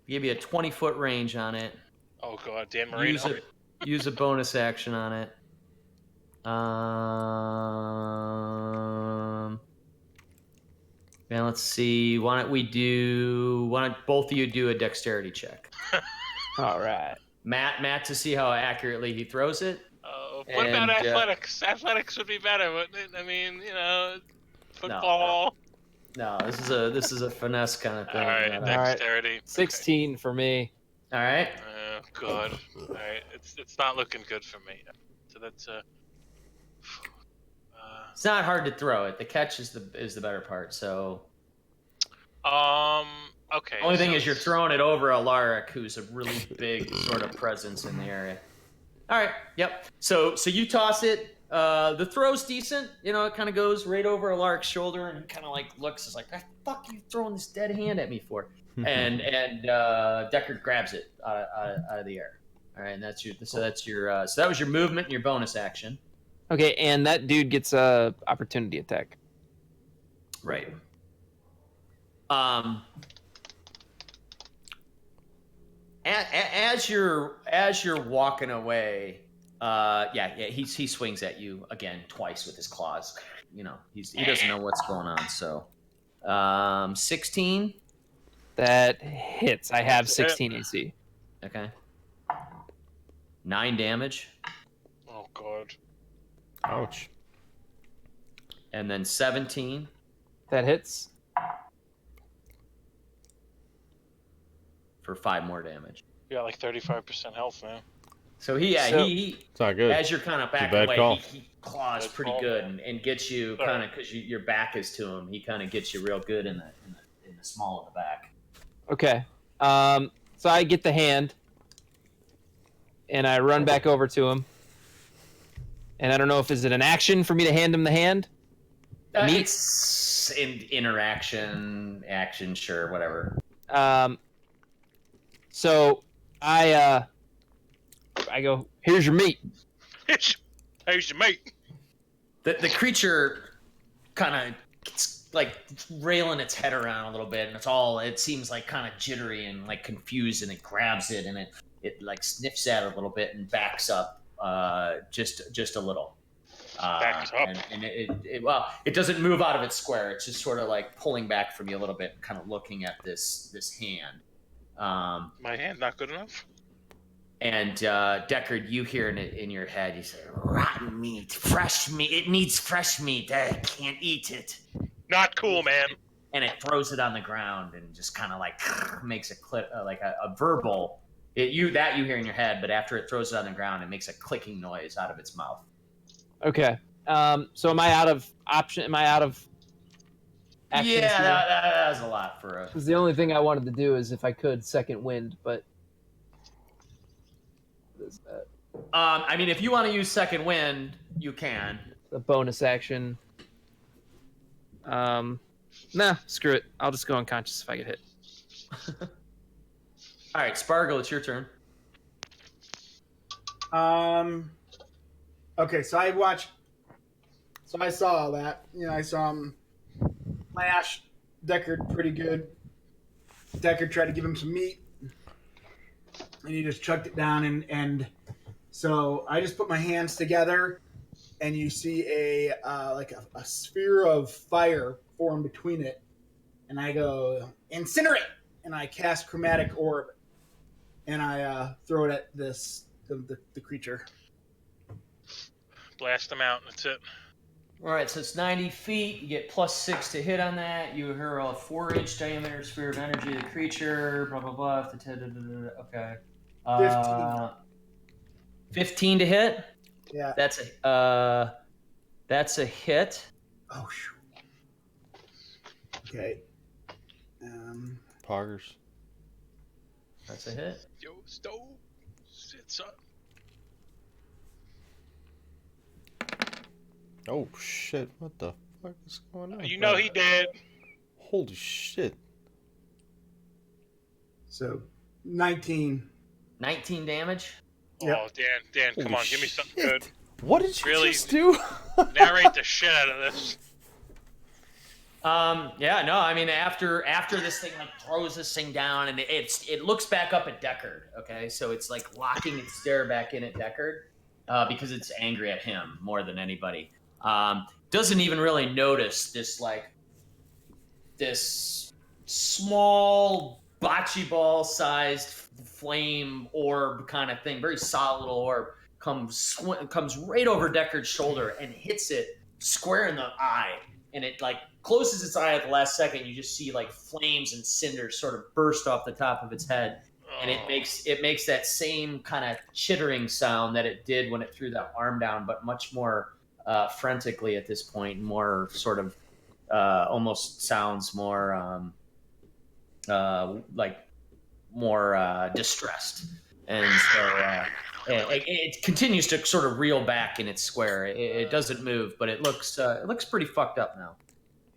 Give you a 20-foot range on it.
Oh god, Dan Marino.
Use a bonus action on it. Now let's see. Why don't both of you do a dexterity check?
All right.
Matt to see how accurately he throws it.
What about
And,
athletics? Athletics would be better, wouldn't it? I mean, football.
No, this is a finesse kind of thing.
All right,
All
dexterity.
16 for me.
right.
Oh god. All right, it's not looking good for me. So that's
It's not hard to throw it. The catch is the better part. So
okay.
only thing
so
is you're throwing it over Alaric, who's a really big sort of presence in the area. All right. Yep. So you toss it. The throw's decent. It kind of goes right over Alaric's shoulder and kind of like looks. Is like, "What the fuck are you throwing this dead hand at me for?" and Deckard grabs it out of the air. All right, and that was your movement and your bonus action.
Okay, and that dude gets a opportunity attack.
Right. As you're walking away, he swings at you again twice with his claws. He doesn't know what's going on. So, 16.
That hits. I have 16 AC.
Okay. 9 damage,
Oh god.
Ouch.
and then 17
That hits.
for 5 more damage.
You got like 35% health now.
So he
It's not good.
as you're kind of
a
backing
bad
away,
call.
he claws
Bad
pretty
call,
good
man.
and gets you
Sorry.
kind of because your back is to him. He kind of gets you real good in the small of the back.
Okay. So I get the hand, and I run back over to him. And I don't know if is it an action for me to hand him the hand. Neat.
It's interaction, action, sure, whatever.
So I go, here's your meat.
How's your mate?
The creature kind of gets like railing its head around a little bit, and it seems like kind of jittery and like confused, and it grabs it and it like sniffs at it a little bit and backs up just a little.
Backs up.
And it doesn't move out of its square. It's just sort of like pulling back from you a little bit, and kind of looking at this hand.
My hand not good enough?
And Deckard, you hear in your head, you say, "Rotten meat, fresh meat. It needs fresh meat. I can't eat it."
Not cool, man.
And it throws it on the ground and just kind of like makes a clip, like a verbal. You hear in your head, but after it throws it on the ground, it makes a clicking noise out of its mouth.
Okay. So am I out of option? Am I out of actions?
Yeah,
here?
that was a lot for a.
Because the only thing I wanted to do is, if I could, second wind, but. What is that?
I mean, if you want to use second wind, you can.
A bonus action. Nah, screw it. I'll just go unconscious if I get hit.
All right, Spargo, it's your turn.
Okay, so I saw all that. I saw him lash Deckard pretty good. Deckard tried to give him some meat, and he just chucked it down. And so I just put my hands together, and you see a sphere of fire form between it, and I go incinerate, and I cast chromatic orb, and I throw it at the creature.
Blast them out, and that's it.
All right, so it's 90 feet. You get +6 to hit on that. You hurl a 4-inch diameter sphere of energy to the creature. Blah blah blah. Okay. 15 to hit.
Yeah.
That's a hit.
Oh, shoot. Okay.
Poggers.
That's a hit.
Yo, stove. Sit, son.
Oh shit! What the fuck is going on?
You know he did.
Holy shit!
So 19.
19 damage.
Yep.
Oh, Dan, come
Holy
on, give me something
shit.
good.
What did you
Really?
just do?
Narrate the shit out of this.
Yeah, no, I mean after this thing like throws this thing down and it looks back up at Deckard. Okay, so it's like locking its stare back in at Deckard because it's angry at him more than anybody. Doesn't even really notice this small bocce ball sized flame orb kind of thing, very solid little orb, comes right over Deckard's shoulder and hits it square in the eye, and it like closes its eye at the last second. You just see like flames and cinders sort of burst off the top of its head, and it makes that same kind of chittering sound that it did when it threw that arm down, but much more frantically at this point, more sort of almost sounds more like more distressed, and so it continues to sort of reel back in its square. It doesn't move, but it looks pretty fucked up now.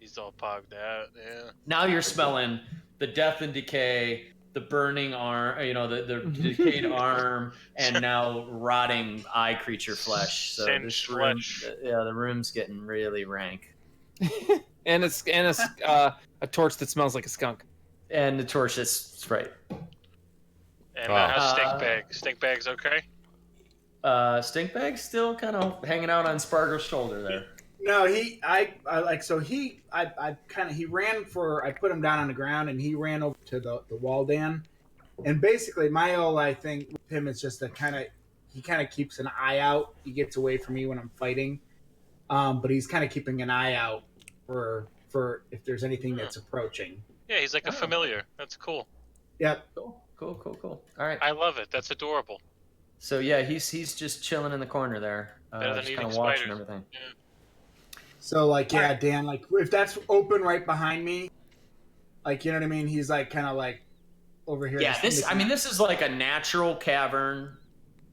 He's all pogged out, yeah.
Now you're smelling the death and decay, the burning arm, the decayed arm, and now rotting eye creature flesh. So
Singed
this room,
flesh.
the room's getting really rank.
And it's a torch that smells like a skunk.
And the torch is right.
And
Wow.
how's Stink Bag? Stink Bag's okay?
Stink Bag's still kind of hanging out on Spargo's shoulder there.
No, he ran I put him down on the ground, and he ran over to the wall, Dan. And basically my whole thing with him is just to kind of, he kind of keeps an eye out. He gets away from me when I'm fighting, but he's kind of keeping an eye out for if there's anything that's approaching.
Yeah, he's like a familiar. That's cool.
Yep.
Cool. All right.
I love it. That's adorable.
So yeah, he's just chilling in the corner there,
Better than
just
eating
kind of watching
spiders.
everything.
So like, yeah, Dan, like if that's open right behind me, like, you know what I mean? He's like kind of like over here.
Yeah, this is like a natural cavern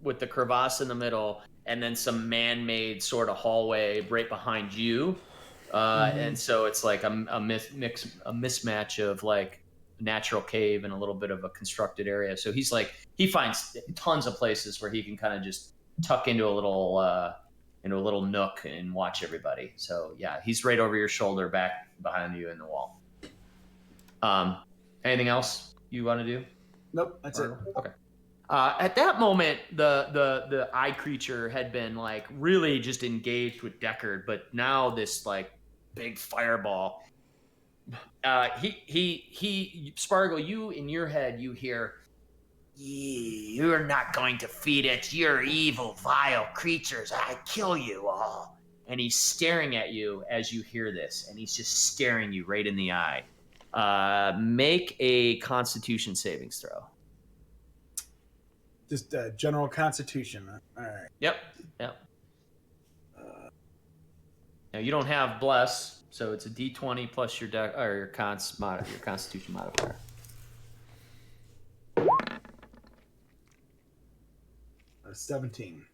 with the crevasse in the middle, and then some man-made sort of hallway right behind you, and so it's like a mismatch of like natural cave and a little bit of a constructed area. So he finds tons of places where he can kind of just tuck into a little nook and watch everybody. So yeah, he's right over your shoulder, back behind you in the wall. Anything else you want to do?
Nope, that's it.
Okay. At that moment, the eye creature had been like really just engaged with Deckard, but now this like big fireball. He Spargo, you in your head you hear, "You're not going to feed it. You're evil, vile creatures. I kill you all." And he's staring at you as you hear this, and he's just staring you right in the eye. Make a Constitution savings throw.
Just general constitution. All right.
Yep. Now you don't have bless, so it's a D20 plus your your Constitution modifier.
17.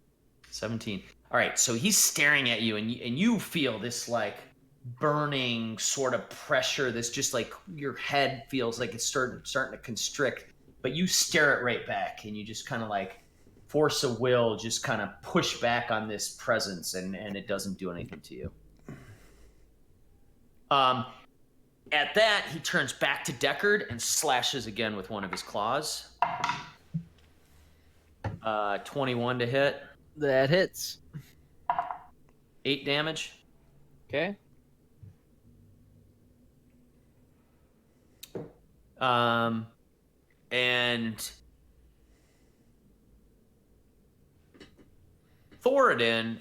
17. All right, so he's staring at you, and you feel this like burning sort of pressure. This just like your head feels like it's starting to constrict, but you stare it right back, and you just kind of like force of will, just kind of push back on this presence, and it doesn't do anything to you. At that, he turns back to Deckard and slashes again with one of his claws. 21 to hit.
That hits.
8 damage.
Okay.
And Thoradin,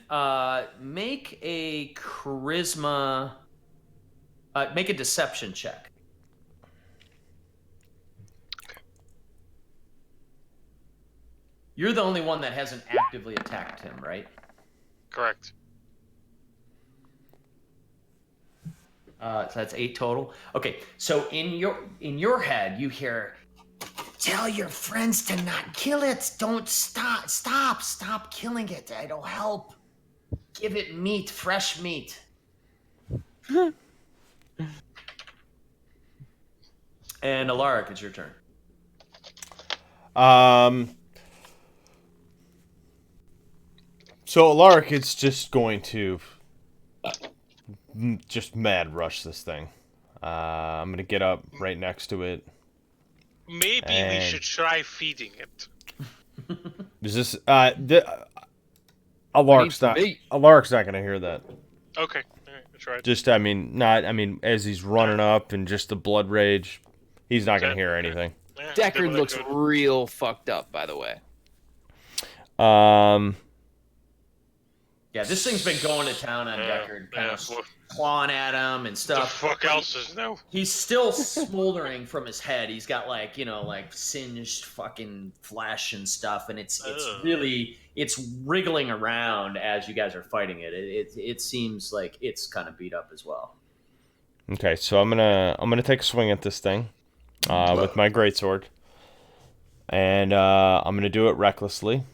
make a charisma, make a deception check. You're the only one that hasn't actively attacked him, right?
Correct.
So that's 8 total. Okay, so in your head, you hear, "Tell your friends to not kill it. Don't stop killing it. It'll help. Give it meat, fresh meat." And Alaric, it's your turn.
So Alaric is just going to just mad rush this thing. I'm gonna get up right next to it.
Maybe we should try feeding it.
Is this Alaric's not gonna hear that.
Okay, all right, that's right.
Just I mean as he's running up and just the blood rage, he's not gonna hear anything.
Yeah,
Deckard looks real fucked up, by the way.
Yeah, this thing's been going to town on Deckard, kind of clawing at him and stuff.
The fuck else is new?
He's still smoldering from his head. He's got like singed fucking flesh and stuff, and it's really wriggling around as you guys are fighting it. It seems like it's kind of beat up as well.
Okay, so I'm gonna take a swing at this thing with my greatsword, and I'm gonna do it recklessly.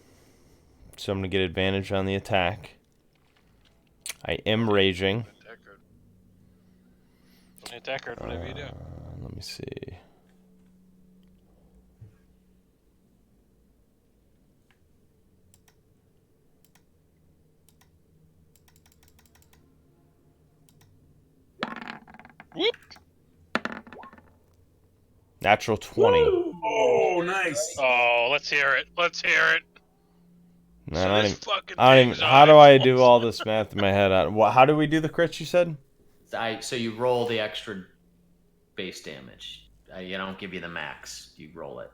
So I'm gonna get advantage on the attack. I am raging.
Deckard, whatever you do.
Let me see.
Whoop.
Natural 20.
Oh, nice.
Oh, let's hear it. Let's hear it.
No,
So
I
this
don't
fucking
even,
thing's
how do
on
I
its
do
balls.
all this math in my head? How do we do the crits, you said?
So you roll the extra base damage. You don't give you the max. You roll it.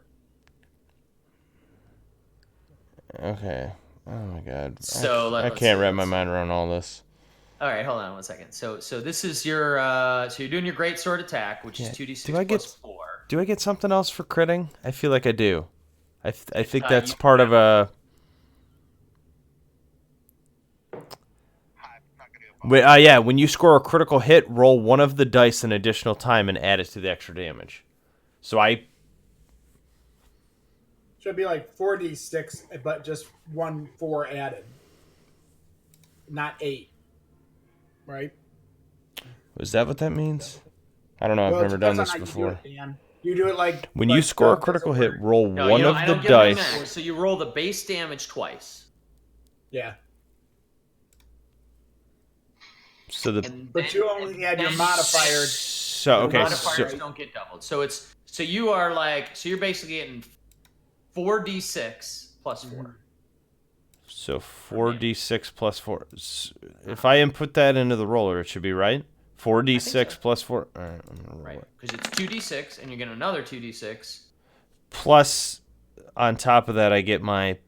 Okay. Oh my god.
So
I
let's
can't
see,
wrap my
let's see.
mind around all this.
All right, hold on one second. So this is your so you're doing your great sword attack, which is 2d6
Do I get-
plus 4.
Do I get something else for critting? I feel like I do. I think that's
you-
part of a. Wait, yeah, when you score a critical hit, roll one of the dice an additional time and add it to the extra damage. So I.
Should be like 4d6, but just 4 added, not 8. Right?
Is that what that means? I don't know. I've
Well, it
never done
depends
this
on how
before.
You do it, Dan. You do it like
When
like
you score a
Doug does
critical
it
hit,
where-
roll
No,
one
you
of
don't, I
the
don't get my
dice.
max. So you roll the base damage twice.
Yeah,
So the.
And
but
then-
you only add your
then-
modifier.
So okay.
Modifiers
So,
don't get doubled. So you are like you're basically getting 4d6 plus 4.
so 4d6 plus 4. If I input that into the roller, it should be right. 4d6
so.
plus 4. All right, I'm gonna roll
Right,
it.
because it's 2d6 and you're getting another 2d6.
Plus, on top of that, I get my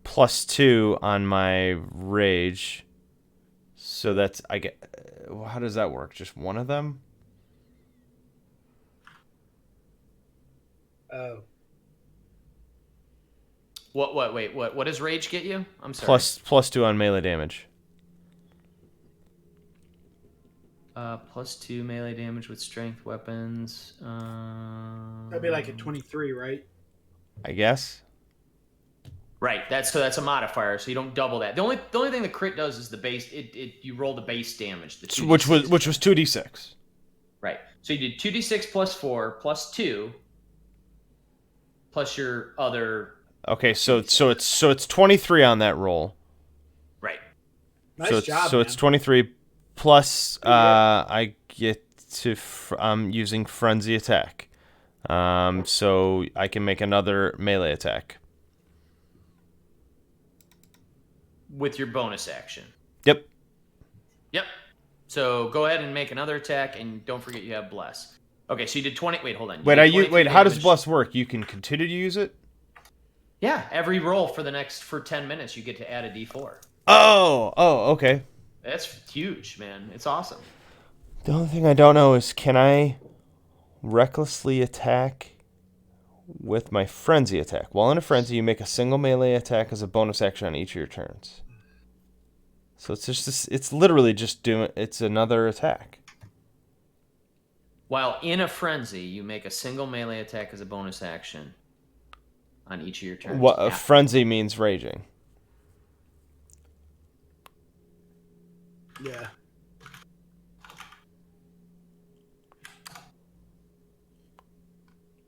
+2 on my rage. So that's I get. How does that work? Just one of them?
Oh,
What does rage get you? I'm sorry.
+2 on melee damage.
+2 melee damage with strength weapons.
that'd be like a 23, right?
I guess.
Right. That's a modifier, so you don't double that. The only thing the crit does is the base. You roll the base damage. The 2d6.
Which was 2d6.
Right. So you did 2d6 plus 4 plus 2 plus your other.
Okay, so it's 23 on that roll.
Right.
Nice
so it's,
job.
So
man.
it's 23 plus I get to I'm using frenzy attack. So I can make another melee attack.
With your bonus action.
Yep.
Yep. So go ahead and make another attack, and don't forget you have bless. Okay, so you did 20. Wait, hold on.
Wait,
did 22
how does
damage.
bless work? You can continue to use it?
Yeah, every roll for 10 minutes, you get to add a d4.
Oh, okay.
That's huge, man. It's awesome.
The only thing I don't know is can I recklessly attack with my frenzy attack? While in a frenzy, you make a single melee attack as a bonus action on each of your turns. So it's literally just it's another attack.
While in a frenzy, you make a single melee attack as a bonus action on each of your turns.
What a
after.
frenzy means raging.
Yeah.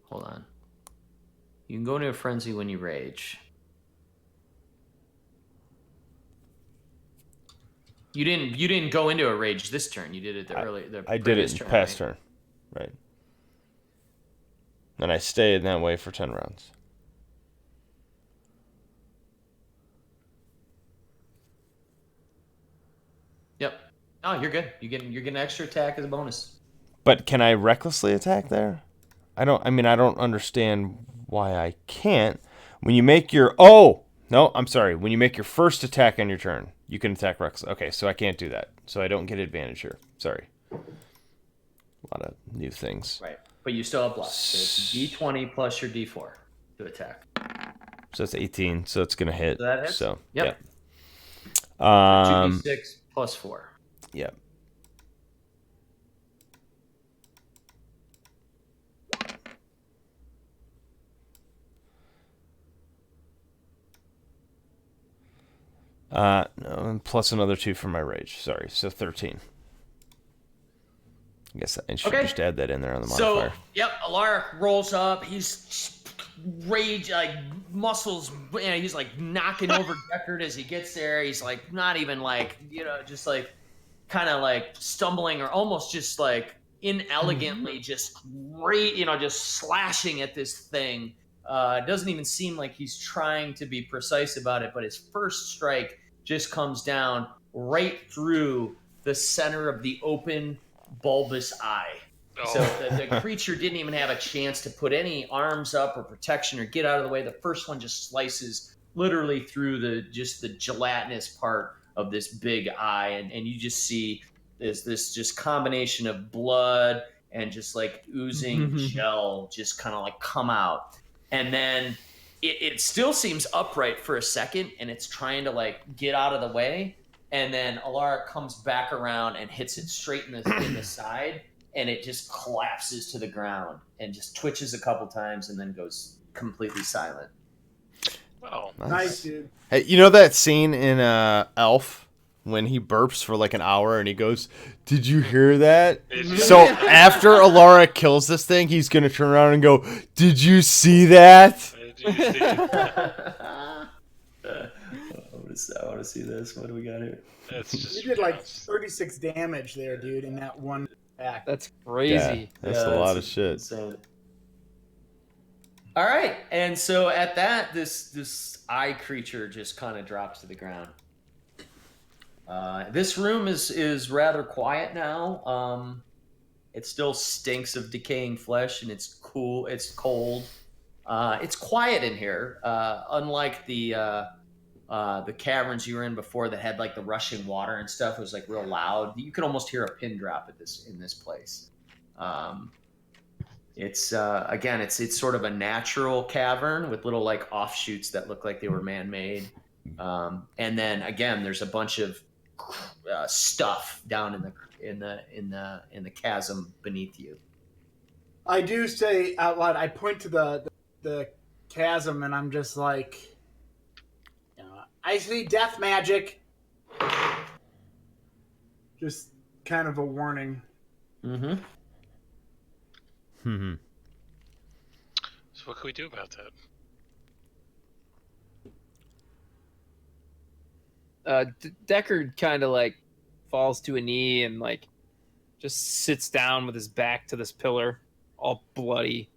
Hold on. You can go into a frenzy when you rage. You didn't go into a rage this turn. You did it the
I did it
previous
in
turn,
past
right?
turn. Right. And I stayed that way for 10 rounds.
Yep. Oh, you're good. You're getting an extra attack as a bonus.
But can I recklessly attack there? I don't understand why I can't. When you make your when you make your first attack on your turn, you can attack recklessly. Okay, so I can't do that. So I don't get advantage here. Sorry. A lot of new things.
Right. But you still have bless. So it's d20 plus your d4 to attack.
So it's 18, so it's gonna hit.
So that hits?
So
Yep.
yeah.
2d6 plus 4.
Yeah. No, and plus another 2 for my rage. Sorry, so 13. I guess I should
Okay.
just add that in there on the
So,
modifier.
yep, Alaric rolls up. He's rage, like muscles. He's like knocking over Deckard as he gets there. He's like not even like just like kind of like stumbling or almost just like inelegantly, just just slashing at this thing. It doesn't even seem like he's trying to be precise about it, but his first strike just comes down right through the center of the open bulbous eye. So the creature didn't even have a chance to put any arms up or protection or get out of the way. The first one just slices literally through the gelatinous part of this big eye, and you just see this just combination of blood and just like oozing gel just kind of like come out, and then it still seems upright for a second, and it's trying to like get out of the way, and then Alara comes back around and hits it straight in the side, and it just collapses to the ground and just twitches a couple times and then goes completely silent.
Oh,
Nice, dude.
Hey, you know that scene in Elf when he burps for like an hour and he goes, "Did you hear that?" So after Alara kills this thing, he's gonna turn around and go, "Did you see that?"
I want to see this. What do we got here?
That's just
You did like
chaos.
36 damage there, dude, in that one act.
That's crazy.
That's a lot of shit.
Insane. All right, and so at that, this eye creature just kind of drops to the ground. This room is rather quiet now. It still stinks of decaying flesh, and it's cool. It's cold. It's quiet in here, unlike the caverns you were in before that had like the rushing water and stuff. It was like real loud. You could almost hear a pin drop in this place. It's again, it's sort of a natural cavern with little like offshoots that look like they were man-made. And then again, there's a bunch of stuff down in the chasm beneath you.
I do say out loud, I point to the chasm, and I'm just like, I see death magic. Just kind of a warning.
Mm-hmm.
Hmm.
So what can we do about that?
Deckard kind of like falls to a knee and like just sits down with his back to this pillar, all bloody.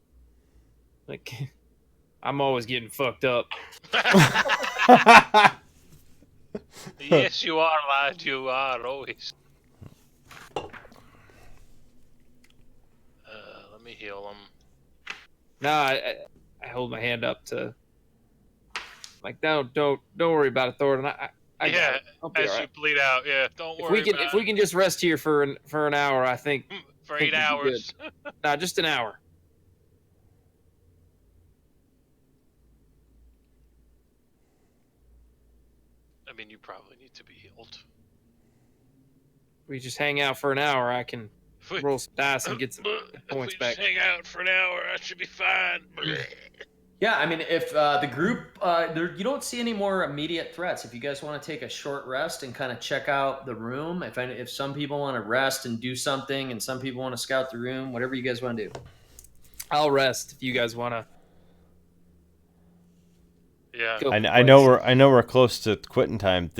Like, I'm always getting fucked up.
Yes, you are, lad. You are always. Let me heal him.
No, I hold my hand up to like, don't worry about it, Thornton. I got
Yeah,
it. I'll be
as
all
you
right.
bleed out. Yeah, don't worry.
If we can just rest here for an hour, I think.
for
think
8
we'll be
hours.
Nah, just an hour.
I mean, you probably need to be healed.
We just hang out for an hour. I can
If we,
roll some dice and get some
if
points
we
back.
just hang out for an hour, I should be fine.
Yeah, I mean, if the group, you don't see any more immediate threats. If you guys want to take a short rest and kind of check out the room, if some people want to rest and do something, and some people want to scout the room, whatever you guys want to do.
I'll rest if you guys want to.
Yeah.
I know we're close to quitting time.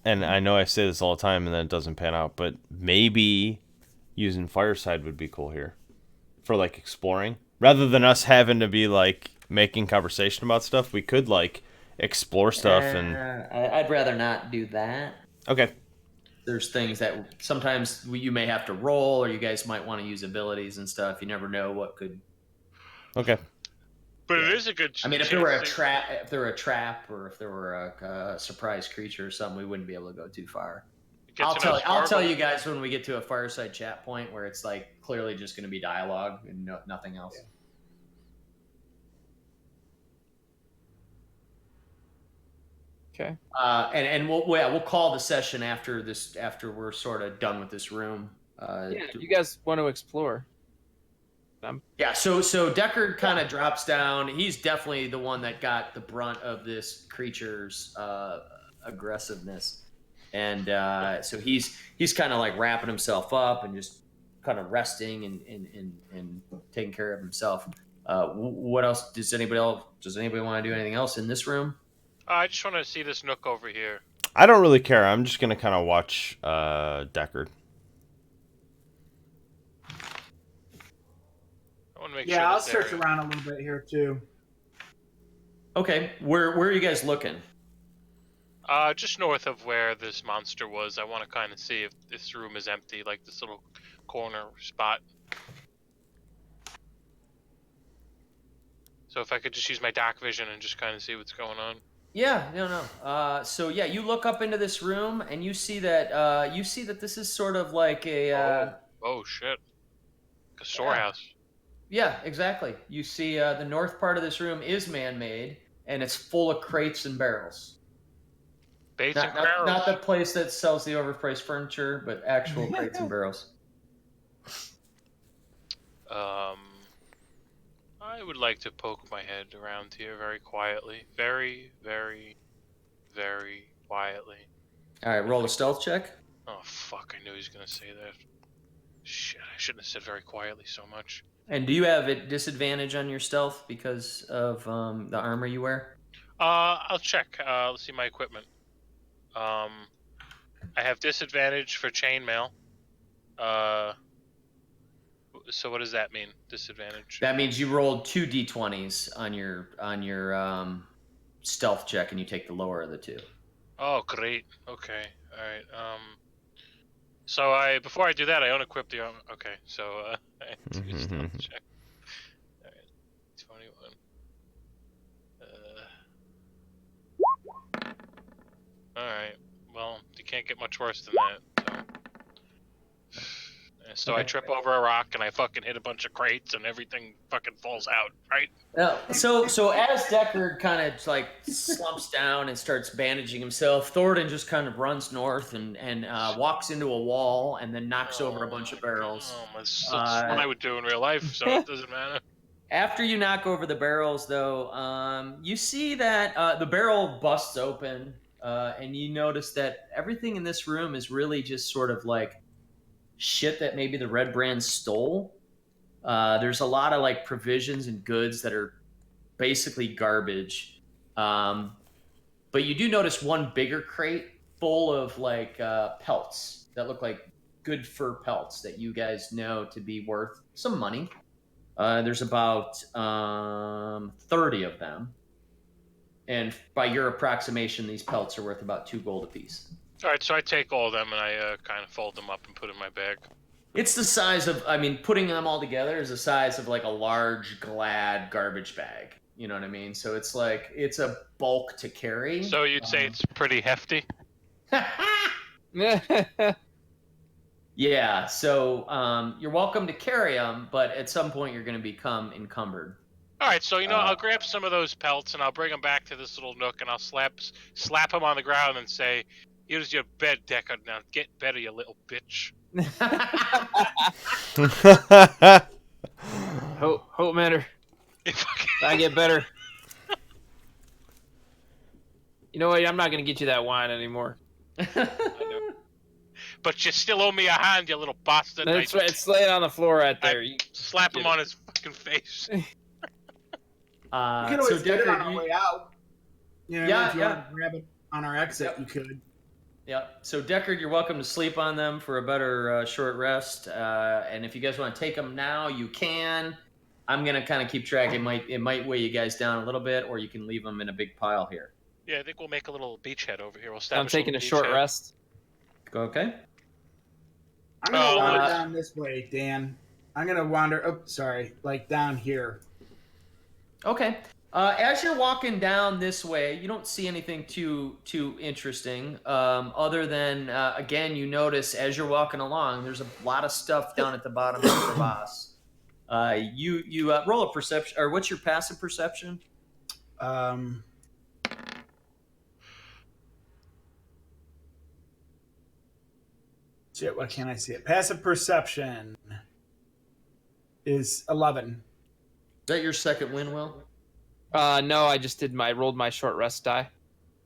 And I know I say this all the time, and then it doesn't pan out. But maybe using Fireside would be cool here for like exploring, rather than us having to be like making conversation about stuff. We could like explore stuff and.
I'd rather not do that.
Okay.
There's things that sometimes you may have to roll, or you guys might want to use abilities and stuff. You never know what could.
Okay.
But it is a good.
I mean, if there were a trap, or if there were a surprise creature or something, we wouldn't be able to go too far. I'll tell you guys when we get to a fireside chat point where it's like clearly just going to be dialogue and nothing else.
Okay.
And we'll call the session after we're sort of done with this room.
Yeah, you guys want to explore.
Yeah, so Deckard kind of drops down. He's definitely the one that got the brunt of this creature's aggressiveness, and so he's kind of like wrapping himself up and just kind of resting and taking care of himself. What else does anybody want to do anything else in this room?
I just want to see this nook over here.
I don't really care. I'm just gonna kind of watch Deckard.
I want to make
Yeah,
sure.
I'll
this
search
area-
around a little bit here too.
Okay, where are you guys looking?
Just north of where this monster was. I want to kind of see if this room is empty, like this little corner spot. So if I could just use my dark vision and just kind of see what's going on.
Yeah, no. So yeah, you look up into this room and you see that this is sort of like a
Oh shit! A
yeah,
storehouse.
yeah, exactly. You see the north part of this room is man-made and it's full of crates and barrels.
Bates and
Not
barrels.
the place that sells the overpriced furniture, but actual crates and barrels.
I would like to poke my head around here very quietly, very, very, very quietly.
All right, roll a stealth check.
Oh fuck! I knew he was gonna say that. Shit! I shouldn't have said very quietly so much.
And do you have a disadvantage on your stealth because of the armor you wear?
I'll check. Let's see my equipment. I have disadvantage for chainmail. So what does that mean? Disadvantage.
That means you rolled 2 d20s on your stealth check, and you take the lower of the two.
Oh, great. Okay. All right. So before I do that, I unequip the armor. Okay. So I do a stealth check. All right. 21. All right. Well, you can't get much worse than that. So I
Okay.
trip over a rock and I fucking hit a bunch of crates and everything fucking falls out. Right.
So as Deckard kind of like slumps down and starts bandaging himself, Thornton just kind of runs north and walks into a wall and then knocks over a bunch of barrels.
That's what I would do in real life, so it doesn't matter.
After you knock over the barrels, though, you see that the barrel busts open, and you notice that everything in this room is really just sort of like shit that maybe the Red Brand stole. There's a lot of like provisions and goods that are basically garbage. But you do notice one bigger crate full of like pelts that look like good fur pelts that you guys know to be worth some money. There's about 30 of them. And by your approximation, these pelts are worth about 2 gold apiece.
All right, so I take all of them and I kind of fold them up and put in my bag.
It's the size of, I mean, putting them all together is the size of like a large Glad garbage bag. You know what I mean? So it's like, it's a bulk to carry.
So you'd say it's pretty hefty?
Yeah, so you're welcome to carry them, but at some point you're going to become encumbered.
All right, so I'll grab some of those pelts and I'll bring them back to this little nook and I'll slap them on the ground and say, "Here's your bed, Deckard. Now get better, you little bitch."
Hope matter.
If
I get better. You know what? I'm not gonna get you that wine anymore.
I know. But you still owe me a hand, you little bastard.
That's right. It's laying on the floor right there.
Slap him on his fucking face.
You can always get it on our way out. You know, if you want to grab it on our exit, you could.
Yeah. So Deckard, you're welcome to sleep on them for a better short rest. And if you guys want to take them now, you can. I'm gonna kind of keep track. It might weigh you guys down a little bit, or you can leave them in a big pile here.
Yeah, I think we'll make a little beachhead over here.
I'm taking a short rest.
Okay.
I'm gonna wander down this way, Dan. I'm gonna wander. Oh, sorry, like down here.
Okay. As you're walking down this way, you don't see anything too interesting, other than again, you notice as you're walking along, there's a lot of stuff down at the bottom of the crevasse. You roll a perception, or what's your passive perception?
Shit, what can I see? Passive perception is 11.
Is that your second win, Will?
No, I just rolled my short rest die.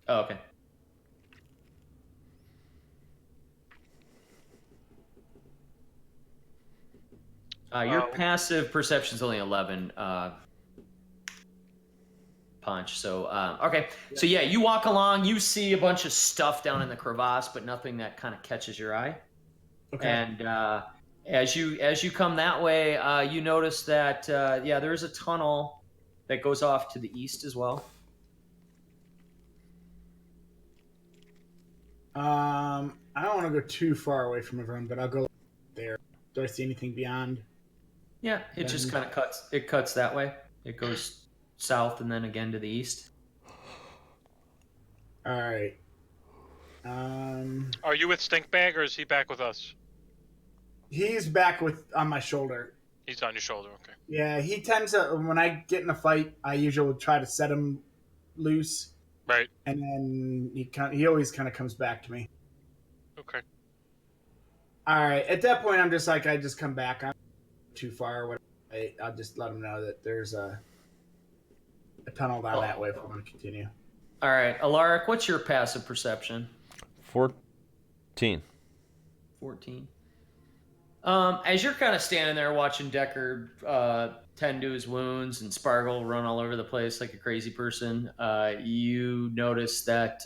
Oh, okay. Your passive perception is only 11 punch. So, okay. So, yeah, you walk along, you see a bunch of stuff down in the crevasse, but nothing that kind of catches your eye. Okay. And as you come that way, you notice that, there is a tunnel that goes off to the east as well.
I don't want to go too far away from everyone, but I'll go there. Do I see anything beyond?
Yeah, it just kind of cuts that way. It goes south and then again to the east.
All right.
Are you with Stinkbag or is he back with us?
He's back on my shoulder.
He's on your shoulder. Okay.
Yeah, he tends to. When I get in a fight, I usually will try to set him loose,
Right.
and then he always kind of comes back to me.
Okay.
All right. At that point, I'm just like, I just come back. I'm too far. Or whatever. I'll just let him know that there's a tunnel down that way if we're going to continue.
All right, Alaric, what's your passive perception?
14.
14. As you're kind of standing there watching Deckard tend to his wounds and Spargle run all over the place like a crazy person, you notice that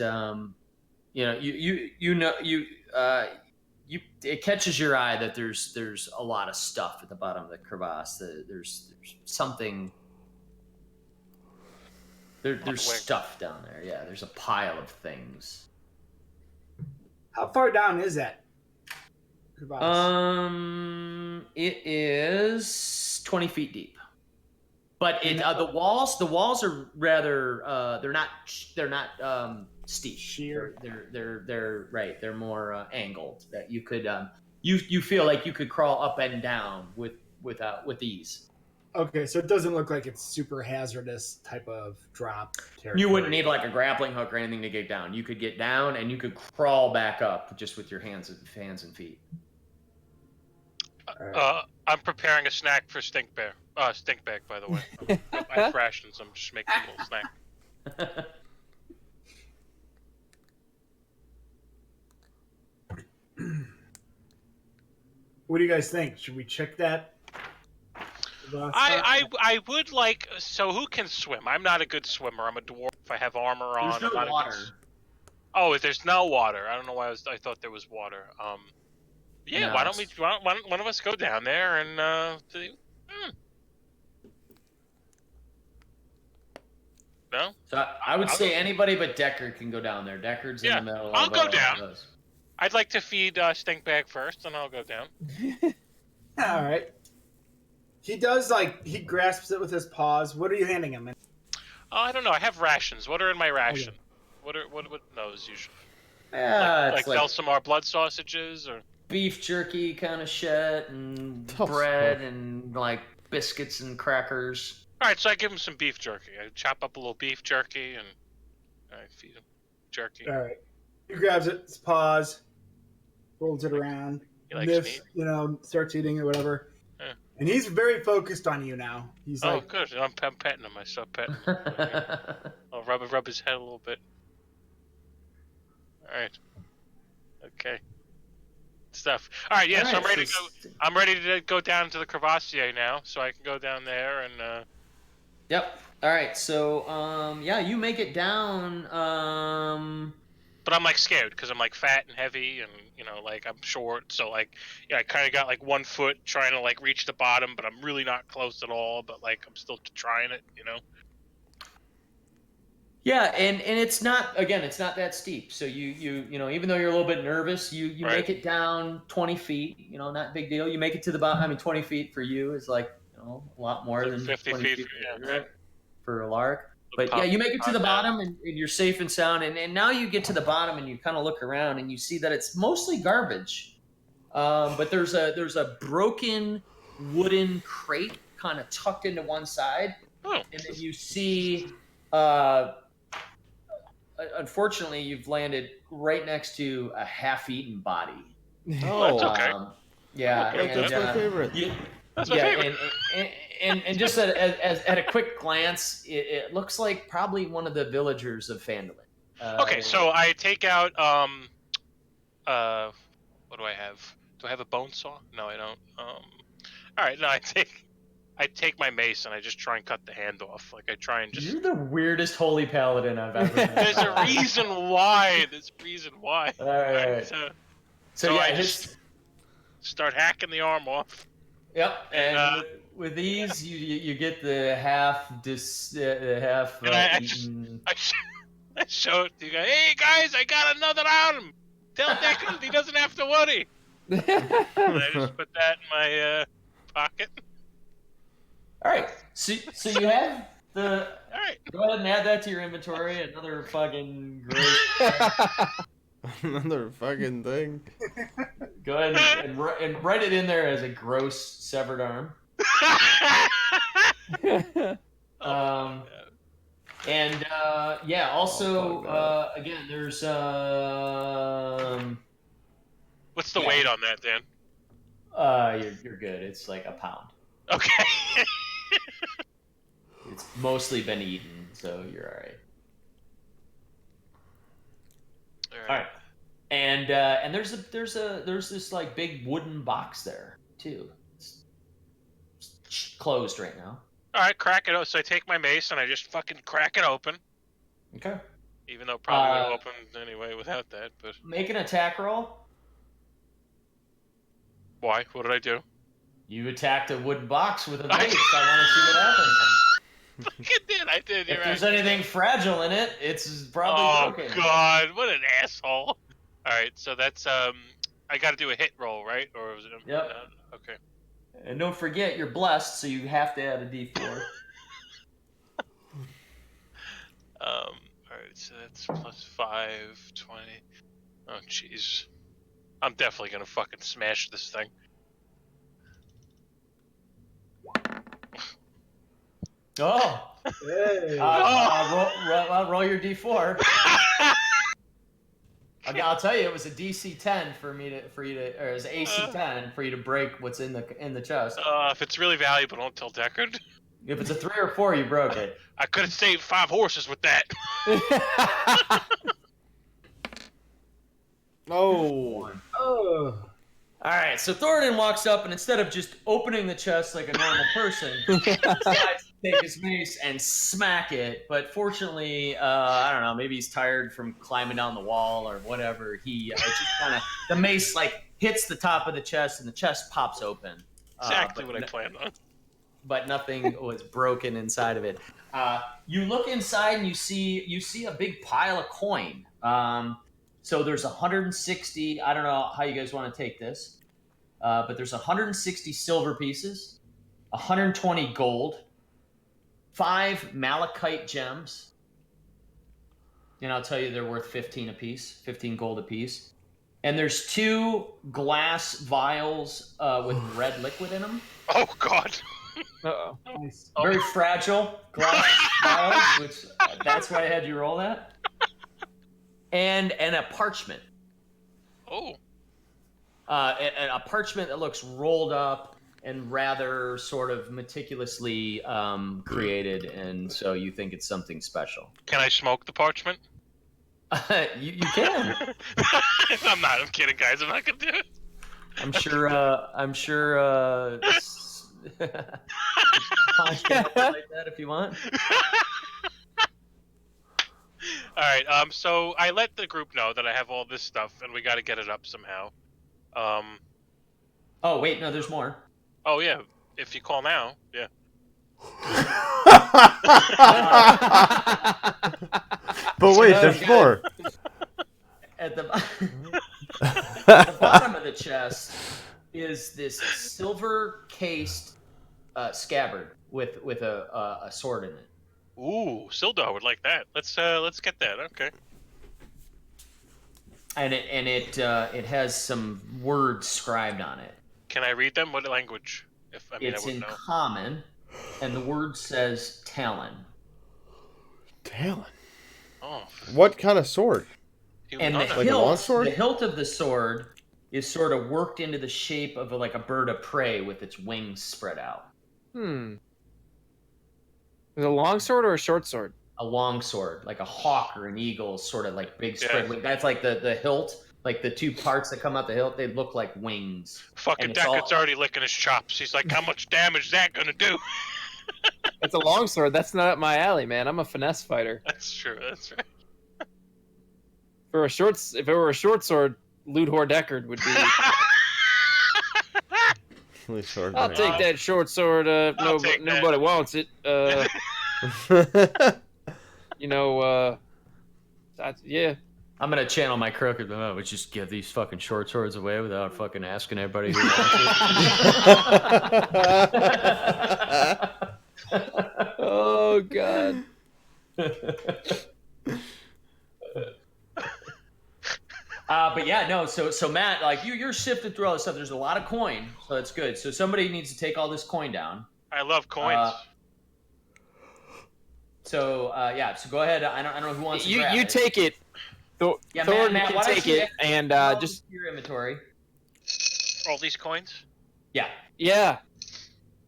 it catches your eye that there's a lot of stuff at the bottom of the crevasse. There's something. There's stuff down there. Yeah, there's a pile of things.
How far down is that?
It is 20 feet deep, but the walls are rather they're not steep.
Sheer.
They're right. They're more angled. That you could you feel like you could crawl up and down with ease.
Okay, so it doesn't look like it's super hazardous type of drop territory.
You wouldn't need like a grappling hook or anything to get down. You could get down and you could crawl back up just with your hands and feet.
I'm preparing a snack for Stinkbag, by the way. I have rations. I'm just making a little snack.
What do you guys think? Should we check that?
I would like. So who can swim? I'm not a good swimmer. I'm a dwarf. I have armor on.
There's no
I'm not
water.
Oh, there's no water. I don't know why I thought there was water. Yeah.
No,
why don't one of us go down there and see? No.
So I would say anybody but Deckard can go down there. Deckard's in the middle.
I'll
of,
go down.
those.
I'd like to feed Stinkbag first, and I'll go down.
All right. He does he grasps it with his paws. What are you handing him?
I don't know. I have rations. What are in my ration? What those usually?
Yeah,
Like
it's like
Belsamar blood sausages or
beef jerky kind of shit and bread and like biscuits and crackers.
All right, so I give him some beef jerky. I chop up a little beef jerky and I feed him jerky.
All right. He grabs it, his paws, rolls it around,
He likes meat.
sniffs, starts eating it, whatever.
Yeah.
And he's very focused on you now. He's like,
good. I'm petting him. I start petting him. I'll rub his head a little bit. All right. Okay. Stuff. All right. Yeah.
All
So I'm
right,
ready to go. I'm ready to go down to the Crevassier now, so I can go down there and.
Yep. All right. So you make it down.
But I'm like scared because I'm like fat and heavy and I'm short, so I kind of got like 1 foot trying to like reach the bottom, but I'm really not close at all, but like I'm still trying it.
Yeah, and it's not that steep. So you even though you're a little bit nervous, you
Right.
make it down 20 feet. Not a big deal. You make it to the bottom. I mean, 20 feet for you is like a lot more
Like
than
50
20
feet,
for a lark. But yeah, you make it to the bottom and you're safe and sound. And now you get to the bottom and you kind of look around and you see that it's mostly garbage. But there's a broken wooden crate kind of tucked into one side.
Oh.
And then you see, unfortunately, you've landed right next to a half-eaten body.
Oh,
That's okay.
Yeah,
that's my favorite.
That's my favorite.
And just at a quick glance, it looks like probably one of the villagers of Phandalin.
Okay, so I take out what do I have? Do I have a bone saw? No, I don't. All right, no, I take my mace and I just try and cut the hand off. Like I try and just.
You're the weirdest holy paladin I've ever met.
There's a reason why.
All right. So yeah,
I just start hacking the arm off.
Yep, and with these, you get the half
And I show it to you guys. Hey guys, I got another arm. Tell Declan he doesn't have to worry. And I just put that in my pocket.
All right, so The
All right.
Go ahead and add that to your inventory. Another fucking gross.
Another fucking thing.
Go ahead and write it in there as a gross severed arm.
Oh,
And yeah, also again, there's
what's the
yeah.
weight on that, Dan?
you're good. It's like a pound.
Okay.
It's mostly been eaten, so you're all right. All right. And there's this like big wooden box there too. It's closed right now.
All right, crack it open. So I take my mace and I just fucking crack it open.
Okay.
Even though it probably would have opened anyway without that, but
Make an attack roll.
why? What did I do?
You attacked a wooden box with a mace. I want to see what happens.
I did.
If
You're
there's
right.
anything fragile in it, it's probably
Oh
broken.
God, what an asshole! All right, so that's I got to do a hit roll, right? Or was it?
Yep.
Okay.
And don't forget, you're blessed, so you have to add a D4.
All right, so that's plus 5, 20. Oh jeez, I'm definitely gonna fucking smash this thing.
Oh.
Hey.
Roll your D4. I'll tell you, it was a DC 10 for you to, or it was AC 10 for you to break what's in the chest.
If it's really valuable, don't tell Deckard.
If it's a 3 or 4, you broke it.
I could have saved 5 horses with that.
Oh.
Oh.
All right, so Thoradin walks up, and instead of just opening the chest like a normal person, he decides to take his mace and smack it. But fortunately, I don't know, maybe he's tired from climbing down the wall or whatever. He just kind of, the mace like hits the top of the chest, and the chest pops open.
Exactly
But
what I planned on.
but nothing was broken inside of it. You look inside and you see a big pile of coin. So there's 160. I don't know how you guys want to take this, but there's 160 silver pieces, 120 gold, 5 malachite gems. And I'll tell you they're worth 15 apiece, 15 gold apiece. And there's 2 glass vials with red liquid in them.
Oh God.
Uh-oh.
Very fragile glass vials, which that's why I had you roll that. And a parchment.
Oh.
And a parchment that looks rolled up and rather sort of meticulously created, and so you think it's something special.
Can I smoke the parchment?
You can.
I'm not. I'm kidding, guys. I'm not gonna do it.
I'm sure. Like that if you want.
All right. So I let the group know that I have all this stuff, and we got to get it up somehow.
Oh wait, no, there's more.
Oh yeah. If you call now, yeah.
But wait, there's more.
At the bottom of the chest is this silver cased scabbard with a sword in it.
Ooh, Sildar would like that. Let's get that. Okay.
And it has some words scribed on it.
Can I read them? What language? I
It's in
wouldn't know.
common, and the word says Talon.
Talon.
Oh.
What kind of sword?
And the
Like a
hilt,
longsword?
the hilt of the sword is sort of worked into the shape of like a bird of prey with its wings spread out.
Is it a long sword or a short sword?
A long sword, like a hawk or an eagle, sort of like big spread
Yeah.
wing. That's like the hilt, like the 2 parts that come out the hilt. They look like wings.
Fucking
And it's all-
Deckard's already licking his chops. He's like, how much damage is that gonna do?
It's a long sword. That's not up my alley, man. I'm a finesse fighter.
That's true. That's right.
If it were a short sword, Ludhor Deckard would be.
Really sword.
I'll take that short sword.
take that.
Nobody wants it. Yeah.
I'm gonna channel my crooked move, which just give these fucking short swords away without fucking asking everybody who wants it.
Oh Oh god.
But yeah, no. So Matt, like you're sifting through all this stuff. There's a lot of coin, so that's good. So somebody needs to take all this coin down.
I love coins.
So go ahead. I don't know who wants to grab
You
it.
take it.
Yeah,
Thornton
Matt, why
can
don't
take
you
it
add
and
all
just
to your inventory.
All these coins.
Yeah.
yeah.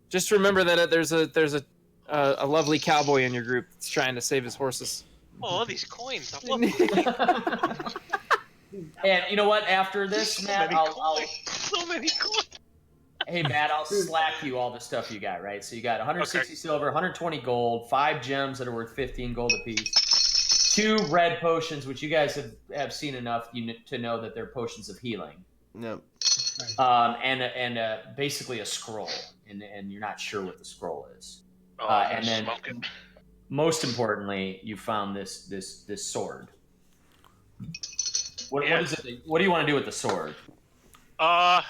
Just remember that there's a lovely cowboy in your group that's trying to save his horses.
Oh, all these coins. I love coins.
And you know what? After this, Matt,
So many coins.
hey Matt, I'll slack you all the stuff you got. Right. So you got 160 silver, 120 gold, 5 gems that are worth 15 gold apiece, 2 red potions, which you guys have seen enough to know that they're potions of healing.
Yep.
And basically a scroll, and you're not sure what the scroll is.
Oh,
And then,
smoke it.
most importantly, you found this sword. What is it? What do you want to do with the sword?
I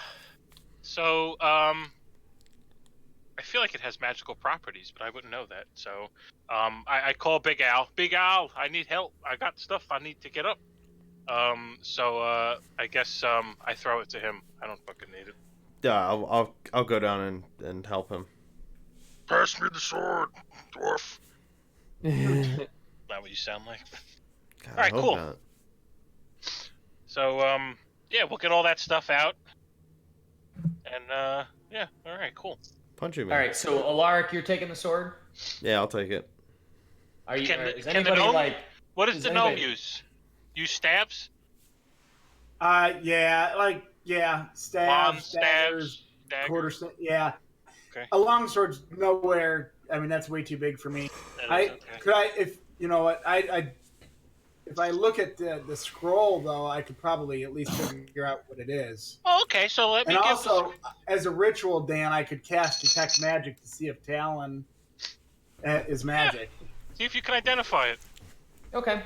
feel like it has magical properties, but I wouldn't know that. So, I call Big Al. Big Al, I need help. I got stuff I need to get up. I guess I throw it to him. I don't fucking need it.
Yeah, I'll go down and help him.
Pass me the sword, dwarf. Not what you sound like.
God,
All right,
I hope
cool.
not.
So, yeah, we'll get all that stuff out. And, yeah, all right, cool.
Punch him.
All right, so Alaric, you're taking the sword.
Yeah, I'll take it.
Are you?
Can
Is
the
anybody
gnome-
like?
What does
Does
the gnome
anybody-
use? Use stabs?
Yeah,
Long
stabs, daggers,
daggers.
quarter. Yeah.
Okay.
A long sword's nowhere. I mean, that's way too big for me.
That is okay.
If you know what, if I look at the scroll though, I could probably at least figure out what it is.
Oh, okay, so let me
And
give
also, as a ritual, Dan, I could cast detect magic to see if Talon is magic.
see if you can identify it.
Okay.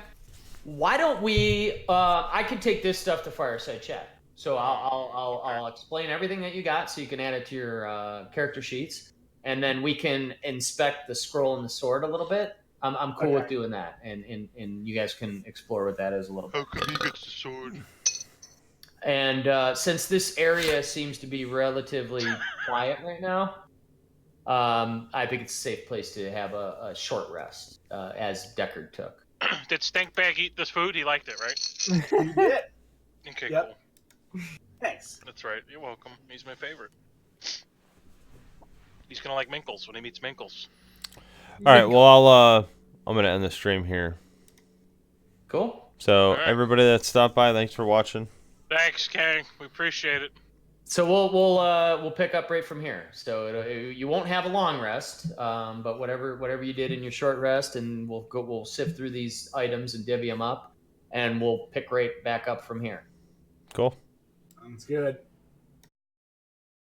Why don't we? I could take this stuff to Fireside Chat. So I'll explain everything that you got, so you can add it to your character sheets, and then we can inspect the scroll and the sword a little bit. I'm cool with doing that, and you guys can explore what that is a little bit.
How come he gets the sword?
And since this area seems to be relatively quiet right now, I think it's a safe place to have a short rest, as Deckard took.
Did Stinkbag eat this food? He liked it, right?
You did.
Okay,
Yep.
cool.
Thanks.
That's right. You're welcome. He's my favorite. He's gonna like Minkles when he meets Minkles.
All right. Well, I'm gonna end the stream here.
Cool.
So
All right.
everybody that stopped by, thanks for watching.
Thanks, Kang. We appreciate it.
So we'll pick up right from here. So you won't have a long rest, but whatever you did in your short rest, and we'll sift through these items and divvy them up, and we'll pick right back up from here.
Cool.
Sounds good.